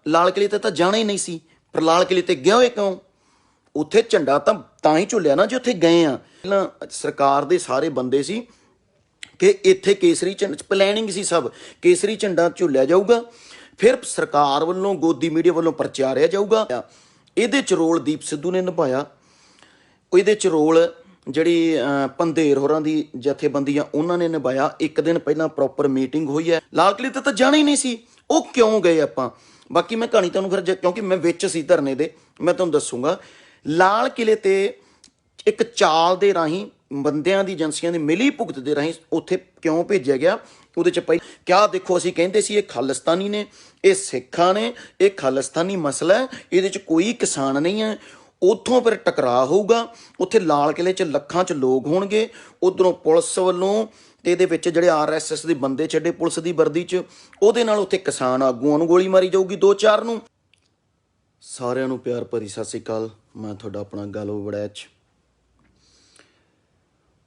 ਲਾਲ ਕਿਲੇ ਤੇ ਤਾਂ ਜਾਣਾ ਹੀ ਨਹੀਂ ਸੀ, ਪਰ ਲਾਲ ਕਿਲੇ ਤੇ ਗਿਆ ਹੋਏ ਕਿਉਂ? ਉੱਥੇ ਝੰਡਾ ਤਾਂ ਹੀ ਝੁੱਲਿਆ ਨਾ ਜੇ ਉੱਥੇ ਗਏ ਆ। ਪਹਿਲਾਂ ਸਰਕਾਰ ਦੇ ਸਾਰੇ ਬੰਦੇ ਸੀ ਕਿ ਇੱਥੇ ਕੇਸਰੀ ਝੰਡਾ, ਪਲੈਨਿੰਗ ਸੀ ਸਭ, ਕੇਸਰੀ ਝੰਡਾ ਝੁੱਲਿਆ ਜਾਊਗਾ, ਫਿਰ ਸਰਕਾਰ ਵੱਲੋਂ ਗੋਦੀ ਮੀਡੀਆ ਵੱਲੋਂ ਪ੍ਰਚਾਰਿਆ ਜਾਊਗਾ। ਇਹਦੇ 'ਚ ਰੋਲ ਦੀਪ ਸਿੱਧੂ ਨੇ ਨਿਭਾਇਆ, ਇਹਦੇ 'ਚ ਰੋਲ ਜਿਹੜੀ ਪੰਧੇਰ ਹੋਰਾਂ ਦੀ ਜਥੇਬੰਦੀ ਆ ਉਹਨਾਂ ਨੇ ਨਿਭਾਇਆ। ਇੱਕ ਦਿਨ ਪਹਿਲਾਂ ਪ੍ਰੋਪਰ ਮੀਟਿੰਗ ਹੋਈ ਹੈ, ਲਾਲ ਕਿਲੇ ਤੇ ਤਾਂ ਜਾਣਾ ਹੀ ਨਹੀਂ ਸੀ, ਉਹ ਕਿਉਂ ਗਏ ਆਪਾਂ? ਬਾਕੀ ਮੈਂ ਕਹਾਣੀ ਤੁਹਾਨੂੰ ਫਿਰ ਕਿਉਂਕਿ ਮੈਂ ਵਿੱਚ ਸੀ ਧਰਨੇ ਦੇ, ਮੈਂ ਤੁਹਾਨੂੰ ਦੱਸੂਗਾ। ਲਾਲ ਕਿਲੇ ਤੇ ਇੱਕ ਚਾਲ ਦੇ ਰਾਹੀਂ ਬੰਦਿਆਂ ਦੀ ਏਜੰਸੀਆਂ ਦੀ ਮਿਲੀ ਭੁਗਤ ਦੇ ਰਾਹੀਂ ਉੱਥੇ ਕਿਉਂ ਭੇਜਿਆ ਗਿਆ? ਉਹਦੇ 'ਚ ਕਿਆ ਦੇਖੋ, ਅਸੀਂ ਕਹਿੰਦੇ ਸੀ ਇਹ ਖਾਲਿਸਤਾਨੀ ਨੇ, ਇਹ ਸਿੱਖਾਂ ਨੇ, ਇਹ ਖਾਲਿਸਤਾਨੀ ਮਸਲਾ ਹੈ, ਇਹਦੇ 'ਚ ਕੋਈ ਕਿਸਾਨ ਨਹੀਂ ਹੈ। ਉੱਥੋਂ ਫਿਰ ਟਕਰਾਅ ਹੋਊਗਾ, ਉੱਥੇ ਲਾਲ ਕਿਲੇ 'ਚ ਲੱਖਾਂ 'ਚ ਲੋਕ ਹੋਣਗੇ, ਉੱਧਰੋਂ ਪੁਲਿਸ ਵੱਲੋਂ ਤੇ ਇਹਦੇ ਵਿੱਚ ਜਿਹੜੇ RSS ਦੇ ਬੰਦੇ ਛੱਡੇ ਪੁਲਿਸ ਦੀ ਵਰਦੀ 'ਚ, ਉਹਦੇ ਨਾਲ ਉੱਥੇ ਕਿਸਾਨ ਆਗੂਆਂ ਨੂੰ ਗੋਲੀ ਮਾਰੀ ਜਾਊਗੀ 2-4 ਨੂੰ। ਸਾਰਿਆਂ ਨੂੰ ਪਿਆਰ ਭਰੀ ਸਤਿ ਸ਼੍ਰੀ ਅਕਾਲ, ਮੈਂ ਤੁਹਾਡਾ ਆਪਣਾ ਗਾਲੋ ਵੜੈਚ।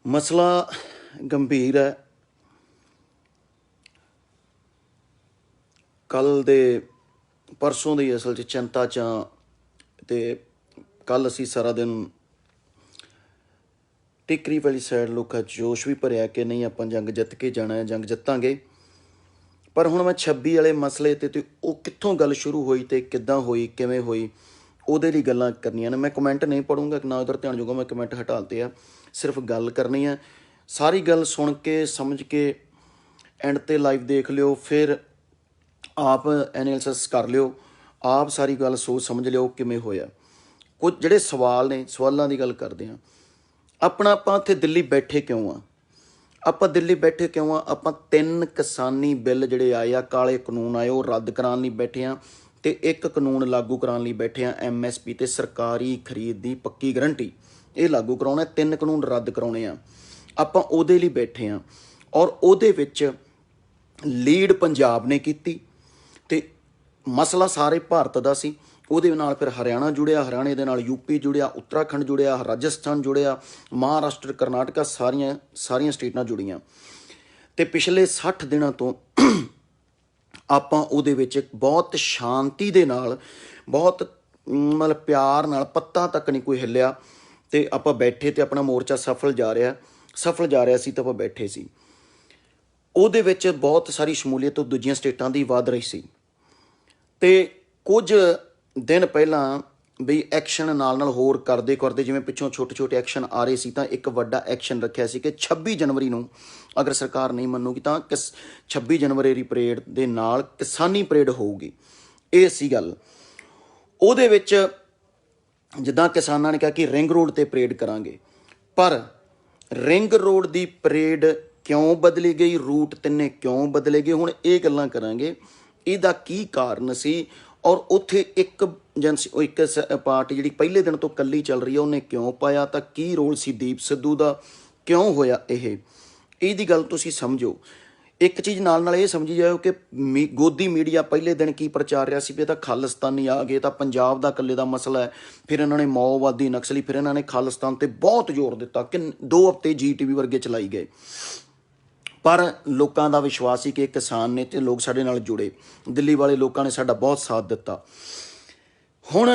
ਮਸਲਾ ਗੰਭੀਰ ਹੈ। ਕੱਲ੍ਹ ਦੇ ਪਰਸੋਂ ਦੀ ਅਸਲ 'ਚ ਚਿੰਤਾ 'ਚ ਅਤੇ ਕੱਲ੍ਹ ਅਸੀਂ ਸਾਰਾ ਦਿਨ ਟਿਕਰੀ ਵਾਲੀ ਸਾਈਡ ਲੋਕਾਂ 'ਚ ਜੋਸ਼ ਵੀ ਭਰਿਆ ਕਿ ਨਹੀਂ ਆਪਾਂ ਜੰਗ ਜਿੱਤ ਕੇ ਜਾਣਾ ਹੈ, ਜੰਗ ਜਿੱਤਾਂਗੇ। ਪਰ ਹੁਣ ਮੈਂ 26 ਵਾਲੇ ਮਸਲੇ 'ਤੇ ਉਹ ਕਿੱਥੋਂ ਗੱਲ ਸ਼ੁਰੂ ਹੋਈ ਅਤੇ ਕਿੱਦਾਂ ਹੋਈ, ਕਿਵੇਂ ਹੋਈ, ਉਹਦੇ ਲਈ ਗੱਲਾਂ ਕਰਨੀਆਂ ਨੇ। ਮੈਂ ਕਮੈਂਟ ਨਹੀਂ ਪੜ੍ਹੂੰਗਾ, ਨਾ ਉੱਧਰ ਧਿਆਨ ਜਾਊਗਾ, ਮੈਂ ਕਮੈਂਟ ਹਟਾ ਦਿੱਤੇ ਆ, ਸਿਰਫ ਗੱਲ ਕਰਨੀ ਹੈ। ਸਾਰੀ ਗੱਲ ਸੁਣ ਕੇ ਸਮਝ ਕੇ ਐਂਡ 'ਤੇ ਲਾਈਵ ਦੇਖ ਲਿਓ, ਫਿਰ ਆਪ ਐਨਾਲਿਸਿਸ ਕਰ ਲਿਓ, ਆਪ ਸਾਰੀ ਗੱਲ ਸੋਚ ਸਮਝ ਲਿਓ ਕਿਵੇਂ ਹੋਇਆ। ਕੁਝ ਜਿਹੜੇ ਸਵਾਲ ਨੇ, ਸਵਾਲਾਂ ਦੀ ਗੱਲ ਕਰਦੇ ਹਾਂ। ਆਪਾਂ ਇੱਥੇ ਦਿੱਲੀ ਬੈਠੇ ਕਿਉਂ ਆ? ਆਪਾਂ ਦਿੱਲੀ ਬੈਠੇ ਕਿਉਂ ਆ? ਆਪਾਂ 3 ਕਿਸਾਨੀ ਬਿੱਲ ਜਿਹੜੇ ਆਏ ਆ, ਕਾਲੇ ਕਾਨੂੰਨ ਆਏ, ਉਹ ਰੱਦ ਕਰਾਉਣ ਲਈ ਬੈਠੇ ਹਾਂ, ਅਤੇ ਇੱਕ ਕਾਨੂੰਨ ਲਾਗੂ ਕਰਾਉਣ ਲਈ ਬੈਠੇ ਹਾਂ, MSP ਅਤੇ ਸਰਕਾਰੀ ਖਰੀਦ ਦੀ ਪੱਕੀ ਗਰੰਟੀ, ਇਹ ਲਾਗੂ ਕਰਾਉਣਾ। 3 ਕਾਨੂੰਨ ਰੱਦ ਕਰਾਉਣੇ ਆ, ਆਪਾਂ ਉਹਦੇ ਲਈ ਬੈਠੇ ਹਾਂ। ਔਰ ਉਹਦੇ ਵਿੱਚ ਲੀਡ ਪੰਜਾਬ ਨੇ ਕੀਤੀ ਅਤੇ ਮਸਲਾ ਸਾਰੇ ਭਾਰਤ ਦਾ ਸੀ। ਉਹਦੇ ਨਾਲ ਫਿਰ ਹਰਿਆਣਾ ਜੁੜਿਆ, ਹਰਿਆਣੇ ਦੇ ਨਾਲ UP ਜੁੜਿਆ, ਉੱਤਰਾਖੰਡ ਜੁੜਿਆ, ਰਾਜਸਥਾਨ ਜੁੜਿਆ, ਮਹਾਰਾਸ਼ਟਰ, ਕਰਨਾਟਕਾ, ਸਾਰੀਆਂ ਸਟੇਟਾਂ ਜੁੜੀਆਂ। ਅਤੇ ਪਿਛਲੇ 60 ਦਿਨਾਂ ਤੋਂ ਆਪਾਂ ਉਹਦੇ ਵਿੱਚ ਬਹੁਤ ਸ਼ਾਂਤੀ ਦੇ ਨਾਲ, ਬਹੁਤ ਮਤਲਬ ਪਿਆਰ ਨਾਲ, ਪੱਤਾ ਤੱਕ ਨਹੀਂ ਕੋਈ ਹਿੱਲਿਆ, ਅਤੇ ਆਪਾਂ ਬੈਠੇ ਅਤੇ ਆਪਣਾ ਮੋਰਚਾ ਸਫਲ ਜਾ ਰਿਹਾ ਸੀ, ਤਾਂ ਆਪਾਂ ਬੈਠੇ ਸੀ। ਉਹਦੇ ਵਿੱਚ ਬਹੁਤ ਸਾਰੀ ਸ਼ਮੂਲੀਅਤ ਦੂਜੀਆਂ ਸਟੇਟਾਂ ਦੀ ਵੱਧ ਰਹੀ ਸੀ। ਅਤੇ ਕੁਝ ਦਿਨ ਪਹਿਲਾਂ ਵੀ ਐਕਸ਼ਨ ਨਾਲ ਹੋਰ ਕਰਦੇ ਜਿਵੇਂ ਪਿੱਛੋਂ ਛੋਟੇ ਐਕਸ਼ਨ ਆ ਰਹੇ ਸੀ, ਤਾਂ ਇੱਕ ਵੱਡਾ ਐਕਸ਼ਨ ਰੱਖਿਆ ਸੀ ਕਿ 26 ਜਨਵਰੀ ਨੂੰ ਅਗਰ ਸਰਕਾਰ ਨਹੀਂ ਮੰਨੂਗੀ ਤਾਂ 26 ਜਨਵਰੀ ਦੀ ਪਰੇਡ ਦੇ ਨਾਲ ਕਿਸਾਨੀ ਪਰੇਡ ਹੋਊਗੀ। ਇਹ ਸੀ ਗੱਲ। ਉਹਦੇ ਵਿੱਚ ਜਿੱਦਾਂ ਕਿਸਾਨਾਂ ਨੇ ਕਿਹਾ ਕਿ ਰਿੰਗ ਰੋਡ 'ਤੇ ਪਰੇਡ ਕਰਾਂਗੇ, ਪਰ ਰਿੰਗ ਰੋਡ ਦੀ ਪਰੇਡ ਕਿਉਂ ਬਦਲੀ ਗਈ, ਰੂਟ 3 ਕਿਉਂ ਬਦਲੇ ਗਏ, ਹੁਣ ਇਹ ਗੱਲਾਂ ਕਰਾਂਗੇ। ਇਹਦਾ ਕੀ ਕਾਰਨ ਸੀ? ਔਰ ਉੱਥੇ ਇੱਕ ਪਾਰਟੀ ਜਿਹੜੀ ਪਹਿਲੇ ਦਿਨ ਤੋਂ ਇਕੱਲੀ ਚੱਲ ਰਹੀ ਹੈ, ਉਹਨੇ ਕਿਉਂ ਪਾਇਆ? ਤਾਂ ਕੀ ਰੋਲ ਸੀ ਦੀਪ ਸਿੱਧੂ ਦਾ? ਕਿਉਂ ਹੋਇਆ ਇਹਦੀ ਗੱਲ ਤੁਸੀਂ ਸਮਝੋ। ਇੱਕ ਚੀਜ਼ ਨਾਲ ਇਹ ਸਮਝੀ ਜਾਓ ਕਿ ਗੋਦੀ ਮੀਡੀਆ ਪਹਿਲੇ ਦਿਨ ਕੀ ਪ੍ਰਚਾਰ ਰਿਹਾ ਸੀ ਵੀ ਇਹ ਤਾਂ ਖਾਲਿਸਤਾਨੀ ਆ ਗਏ, ਤਾਂ ਪੰਜਾਬ ਦਾ ਇਕੱਲੇ ਦਾ ਮਸਲਾ ਹੈ। ਫਿਰ ਇਹਨਾਂ ਨੇ ਮਾਓਵਾਦੀ, ਨਕਸਲੀ, ਫਿਰ ਇਹਨਾਂ ਨੇ ਖਾਲਿਸਤਾਨ 'ਤੇ ਬਹੁਤ ਜ਼ੋਰ ਦਿੱਤਾ ਕਿ 2 ਹਫ਼ਤੇ GTV ਵਰਗੇ ਚਲਾਈ ਗਏ। ਪਰ ਲੋਕਾਂ ਦਾ ਵਿਸ਼ਵਾਸ ਸੀ ਕਿ ਕਿਸਾਨ ਨੇ ਅਤੇ ਲੋਕ ਸਾਡੇ ਨਾਲ ਜੁੜੇ, ਦਿੱਲੀ ਵਾਲੇ ਲੋਕਾਂ ਨੇ ਸਾਡਾ ਬਹੁਤ ਸਾਥ ਦਿੱਤਾ। ਹੁਣ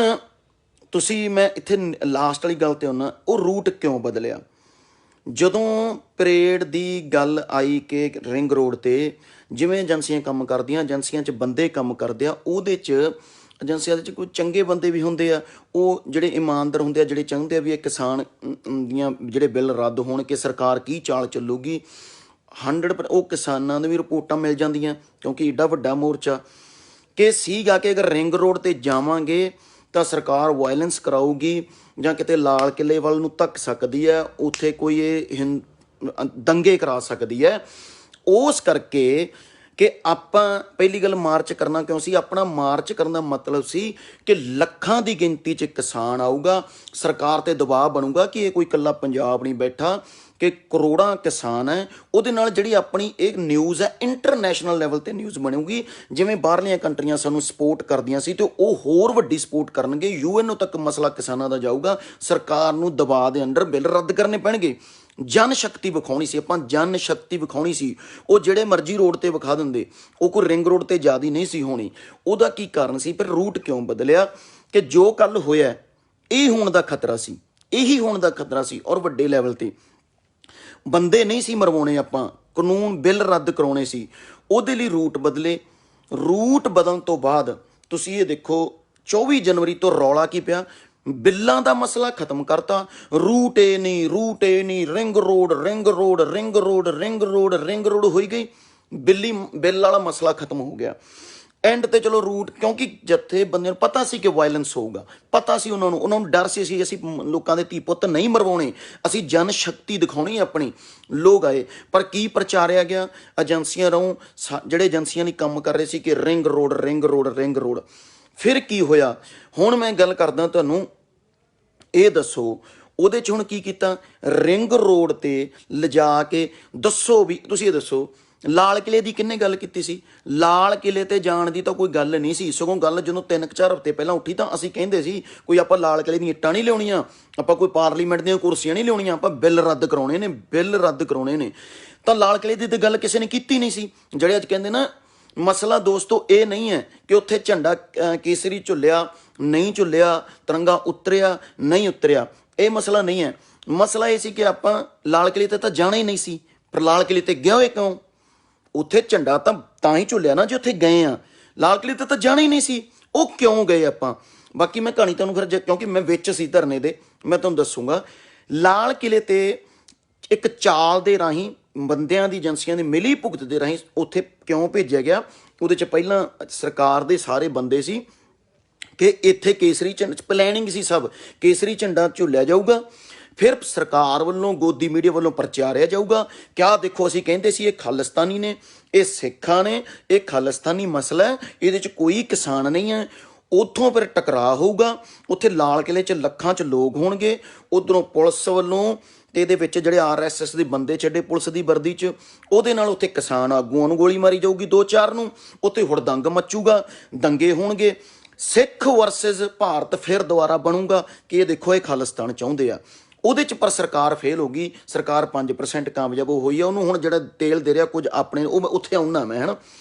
ਮੈਂ ਇੱਥੇ ਲਾਸਟ ਵਾਲੀ ਗੱਲ 'ਤੇ ਆਉਣਾ, ਉਹ ਰੂਟ ਕਿਉਂ ਬਦਲਿਆ? ਜਦੋਂ ਪਰੇਡ ਦੀ ਗੱਲ ਆਈ ਕਿ ਰਿੰਗ ਰੋਡ 'ਤੇ ਜਿਵੇਂ ਏਜੰਸੀਆਂ ਕੰਮ ਕਰਦੀਆਂ, ਏਜੰਸੀਆਂ 'ਚ ਬੰਦੇ ਕੰਮ ਕਰਦੇ ਆ, ਉਹਦੇ 'ਚ ਏਜੰਸੀਆਂ ਦੇ 'ਚ ਕੋਈ ਚੰਗੇ ਬੰਦੇ ਵੀ ਹੁੰਦੇ ਆ, ਉਹ ਜਿਹੜੇ ਇਮਾਨਦਾਰ ਹੁੰਦੇ ਆ, ਜਿਹੜੇ ਚਾਹੁੰਦੇ ਆ ਵੀ ਇਹ ਕਿਸਾਨ ਦੀਆਂ ਜਿਹੜੇ ਬਿੱਲ ਰੱਦ ਹੋਣ, ਕਿ ਸਰਕਾਰ ਕੀ ਚਾਲ ਚੱਲੂਗੀ। 100% ਉਹ ਕਿਸਾਨਾਂ ਨੂੰ ਵੀ ਰਿਪੋਰਟਾਂ ਮਿਲ ਜਾਂਦੀਆਂ, ਕਿਉਂਕਿ ਏਡਾ ਵੱਡਾ ਮੋਰਚਾ ਕਿ ਸੀਗਾ ਕਿ ਅਗਰ ਰਿੰਗ ਰੋਡ 'ਤੇ ਜਾਵਾਂਗੇ ਤਾਂ ਸਰਕਾਰ ਵਾਇਲੈਂਸ ਕਰਾਊਗੀ ਜਾਂ ਕਿਤੇ ਲਾਲ ਕਿਲੇ ਵੱਲ ਨੂੰ ਧੱਕ ਸਕਦੀ ਹੈ, ਉੱਥੇ ਕੋਈ ਇਹ ਦੰਗੇ ਕਰਾ ਸਕਦੀ ਹੈ। ਉਸ ਕਰਕੇ ਕਿ ਆਪਾਂ ਪਹਿਲੀ ਗੱਲ ਮਾਰਚ ਕਰਨਾ ਕਿਉਂ ਸੀ? ਆਪਣਾ ਮਾਰਚ ਕਰਨ ਦਾ ਮਤਲਬ ਸੀ ਕਿ ਲੱਖਾਂ ਦੀ ਗਿਣਤੀ 'ਚ ਕਿਸਾਨ ਆਊਗਾ, ਸਰਕਾਰ 'ਤੇ ਦਬਾਅ ਬਣੂਗਾ ਕਿ ਇਹ ਕੋਈ ਇਕੱਲਾ ਪੰਜਾਬ ਨਹੀਂ ਬੈਠਾ, ਕਿ ਕਰੋੜਾਂ ਕਿਸਾਨ ਹੈ, ਉਹਦੇ ਨਾਲ ਜਿਹੜੀ ਆਪਣੀ ਇਹ ਨਿਊਜ਼ ਹੈ ਇੰਟਰਨੈਸ਼ਨਲ ਲੈਵਲ ਤੇ ਨਿਊਜ਼ ਬਣੂਗੀ। ਜਿਵੇਂ ਬਾਹਰਲੀਆਂ ਕੰਟਰੀਆਂ ਸਾਨੂੰ ਸਪੋਰਟ ਕਰਦੀਆਂ ਸੀ ਤੇ ਉਹ ਹੋਰ ਵੱਡੀ ਸਪੋਰਟ ਕਰਨਗੇ, UN ਤੱਕ ਮਸਲਾ ਕਿਸਾਨਾਂ ਦਾ ਜਾਊਗਾ, ਸਰਕਾਰ ਨੂੰ ਦਬਾਅ ਦੇ ਅੰਡਰ ਬਿੱਲ ਰੱਦ ਕਰਨੇ ਪੈਣਗੇ। ਜਨ ਸ਼ਕਤੀ ਵਿਖਾਉਣੀ ਸੀ ਆਪਾਂ, ਜਨ ਸ਼ਕਤੀ ਵਿਖਾਉਣੀ ਸੀ। ਉਹ ਜਿਹੜੇ ਮਰਜ਼ੀ ਰੋਡ ਤੇ ਵਿਖਾ ਦਿੰਦੇ, ਉਹ ਕੋਈ ਰਿੰਗ ਰੋਡ ਤੇ ਜ਼ਿਆਦਾ ਨਹੀਂ ਸੀ ਹੋਣੀ। ਉਹਦਾ ਕੀ ਕਾਰਨ ਸੀ, ਫਿਰ ਰੂਟ ਕਿਉਂ ਬਦਲਿਆ ਕਿ ਜੋ ਕੱਲ ਹੋਇਆ ਇਹ ਹੋਣ ਦਾ ਖਤਰਾ ਸੀ, ਇਹੀ ਹੋਣ ਦਾ ਖਤਰਾ ਸੀ। ਔਰ ਵੱਡੇ ਲੈਵਲ ਤੇ ਬੰਦੇ ਨਹੀਂ ਸੀ ਮਰਵਾਉਣੇ, ਆਪਾਂ ਕਾਨੂੰਨ ਬਿੱਲ ਰੱਦ ਕਰਾਉਣੇ ਸੀ, ਉਹਦੇ ਲਈ ਰੂਟ ਬਦਲੇ। ਰੂਟ ਬਦਲਣ ਤੋਂ ਬਾਅਦ ਤੁਸੀਂ ਇਹ ਦੇਖੋ 24 ਜਨਵਰੀ ਤੋਂ ਰੌਲਾ ਕੀ ਪਿਆ, ਬਿੱਲਾਂ ਦਾ ਮਸਲਾ ਖਤਮ ਕਰਤਾ। ਰੂਟ ਇਹ ਨਹੀਂ, ਰੂਟ ਇਹ ਨਹੀਂ, ring road ring road ring road ring road ring road ਹੋਈ ਗਈ, ਬਿੱਲ ਵਾਲਾ ਮਸਲਾ ਖਤਮ ਹੋ ਗਿਆ। ਐਂਡ ਤੇ ਚਲੋ ਰੂਟ, ਕਿਉਂਕਿ ਜੱਥੇ ਬੰਦਿਆਂ ਨੂੰ ਪਤਾ ਸੀ ਕਿ ਵਾਇਲੈਂਸ ਹੋਊਗਾ, ਪਤਾ ਸੀ ਉਹਨਾਂ ਨੂੰ ਡਰ ਸੀ, ਅਸੀਂ ਲੋਕਾਂ ਦੇ ਧੀ ਪੁੱਤ ਨਹੀਂ ਮਰਵਾਉਣੇ, ਅਸੀਂ ਜਨ ਸ਼ਕਤੀ ਦਿਖਾਉਣੀ ਆਪਣੀ। ਲੋਕ ਆਏ, ਪਰ ਕੀ ਪ੍ਰਚਾਰਿਆ ਗਿਆ ਏਜੰਸੀਆਂ ਰਾਹੀਂ, ਜਿਹੜੇ ਏਜੰਸੀਆਂ ਲਈ ਕੰਮ ਕਰ ਰਹੇ ਸੀ ਕਿ ring road ring road ring road. ਫਿਰ ਕੀ ਹੋਇਆ, ਹੁਣ ਮੈਂ ਗੱਲ ਕਰਦਾ, ਤੁਹਾਨੂੰ ਇਹ ਦੱਸੋ ਉਹਦੇ 'ਚ ਹੁਣ ਕੀ ਕੀਤਾ, ਰਿੰਗ ਰੋਡ ਤੇ ਲਿਜਾ ਕੇ ਦੱਸੋ ਵੀ, ਤੁਸੀਂ ਇਹ ਦੱਸੋ ਲਾਲ ਕਿਲੇ ਦੀ ਕਿਹਨੇ ਗੱਲ ਕੀਤੀ ਸੀ? ਲਾਲ ਕਿਲੇ ਤੇ ਜਾਣ ਦੀ ਤਾਂ ਕੋਈ ਗੱਲ ਨਹੀਂ ਸੀ, ਸਗੋਂ ਗੱਲ ਜਦੋਂ 3-4 ਹਫ਼ਤੇ ਪਹਿਲਾਂ ਉੱਠੀ ਤਾਂ ਅਸੀਂ ਕਹਿੰਦੇ ਸੀ ਕੋਈ ਆਪਾਂ ਲਾਲ ਕਿਲੇ ਦੀਆਂ ਇੱਟਾਂ ਨਹੀਂ ਲਿਆਉਣੀਆਂ, ਆਪਾਂ ਕੋਈ ਪਾਰਲੀਮੈਂਟ ਦੀਆਂ ਕੁਰਸੀਆਂ ਨਹੀਂ ਲਿਆਉਣੀਆਂ, ਆਪਾਂ ਬਿੱਲ ਰੱਦ ਕਰਾਉਣੇ ਨੇ, ਬਿੱਲ ਰੱਦ ਕਰਾਉਣੇ ਨੇ। ਤਾਂ ਲਾਲ ਕਿਲੇ ਦੀ ਤਾਂ ਗੱਲ ਕਿਸੇ ਨੇ ਕੀਤੀ ਨਹੀਂ ਸੀ। ਜਿਹੜੇ ਅੱਜ ਕਹਿੰਦੇ ਨਾ, ਮਸਲਾ ਦੋਸਤੋ ਇਹ ਨਹੀਂ ਹੈ ਕਿ ਉੱਥੇ ਝੰਡਾ ਕੇਸਰੀ ਝੁੱਲਿਆ ਨਹੀਂ ਝੁੱਲਿਆ, ਤਿਰੰਗਾ ਉਤਰਿਆ ਨਹੀਂ ਉਤਰਿਆ, ਇਹ ਮਸਲਾ ਨਹੀਂ ਹੈ। ਮਸਲਾ ਇਹ ਸੀ ਕਿ ਆਪਾਂ ਲਾਲ ਕਿਲੇ ਤੇ ਤਾਂ ਜਾਣਾ ਹੀ ਨਹੀਂ ਸੀ, ਪਰ ਲਾਲ ਕਿਲੇ ਤੇ ਗਏ ਹੋਏ ਕਿਉਂ? ਉੱਥੇ ਝੰਡਾ ਤਾਂ ਹੀ ਝੁੱਲਿਆ ਨਾ ਜੇ ਉੱਥੇ ਗਏ ਆ, ਲਾਲ ਕਿਲੇ ਤੇ ਤਾਂ ਜਾਣਾ ਹੀ ਨਹੀਂ ਸੀ, ਉਹ ਕਿਉਂ ਗਏ ਆਪਾਂ? ਬਾਕੀ ਮੈਂ ਕਹਾਣੀ ਤੁਹਾਨੂੰ ਫਿਰ, ਕਿਉਂਕਿ ਮੈਂ ਵਿੱਚ ਸੀ ਧਰਨੇ ਦੇ, ਮੈਂ ਤੁਹਾਨੂੰ ਦੱਸੂਗਾ। ਲਾਲ ਕਿਲੇ ਤੇ ਇੱਕ ਚਾਲ ਦੇ ਰਾਹੀਂ ਬੰਦਿਆਂ ਦੀ, ਏਜੰਸੀਆਂ ਦੀ ਮਿਲੀ ਭੁਗਤ ਦੇ ਰਾਹੀਂ ਉੱਥੇ ਕਿਉਂ ਭੇਜਿਆ ਗਿਆ? ਉਹਦੇ 'ਚ ਪਹਿਲਾਂ ਸਰਕਾਰ ਦੇ ਸਾਰੇ ਬੰਦੇ ਸੀ ਕਿ ਇੱਥੇ ਕੇਸਰੀ ਝੰਡਾ, ਪਲੈਨਿੰਗ ਸੀ ਸਭ, ਕੇਸਰੀ ਝੰਡਾ ਝੁੱਲਿਆ ਜਾਊਗਾ। ਫਿਰ ਸਰਕਾਰ ਵੱਲੋਂ, ਗੋਦੀ ਮੀਡੀਆ ਵੱਲੋਂ ਪ੍ਰਚਾਰਿਆ ਜਾਊਗਾ ਕਿਆ ਦੇਖੋ ਅਸੀਂ ਕਹਿੰਦੇ ਸੀ ਇਹ ਖਾਲਿਸਤਾਨੀ ਨੇ, ਇਹ ਸਿੱਖਾਂ ਨੇ, ਇਹ ਖਾਲਿਸਤਾਨੀ ਮਸਲਾ ਹੈ, ਇਹਦੇ 'ਚ ਕੋਈ ਕਿਸਾਨ ਨਹੀਂ ਹੈ। ਉੱਥੋਂ ਫਿਰ ਟਕਰਾਅ ਹੋਊਗਾ, ਉੱਥੇ ਲਾਲ ਕਿਲੇ 'ਚ ਲੱਖਾਂ 'ਚ ਲੋਕ ਹੋਣਗੇ, ਉੱਧਰੋਂ ਪੁਲਿਸ ਵੱਲੋਂ ਤੇ ਇਹਦੇ ਵਿੱਚ ਜਿਹੜੇ RSS ਦੇ ਬੰਦੇ ਛੱਡੇ ਪੁਲਿਸ ਦੀ ਵਰਦੀ 'ਚ, ਉਹਦੇ ਨਾਲ ਉੱਥੇ ਕਿਸਾਨ ਆਗੂਆਂ ਨੂੰ ਗੋਲੀ ਮਾਰੀ ਜਾਊਗੀ 2-4 ਨੂੰ, ਉੱਥੇ ਹੁੜਦੰਗ ਮੱਚੂਗਾ, ਦੰਗੇ ਹੋਣਗੇ। ਸਿੱਖ ਵਰਸਸ ਭਾਰਤ ਫਿਰ ਦੁਬਾਰਾ ਬਣੂਗਾ ਕਿ ਇਹ ਦੇਖੋ ਇਹ ਖਾਲਿਸਤਾਨ ਚਾਹੁੰਦੇ ਆ। ਉਹਦੇ 'ਚ ਪਰ ਸਰਕਾਰ ਫੇਲ ਹੋ ਗਈ, ਸਰਕਾਰ 5% ਕਾਮਯਾਬ ਹੋਈ ਆ। ਉਹਨੂੰ ਹੁਣ ਜਿਹੜਾ ਤੇਲ ਦੇ ਰਿਹਾ ਕੁਝ ਆਪਣੇ, ਉਹ ਉੱਥੇ ਆਉਣਾ ਮੈਂ, ਹੈ ਨਾ।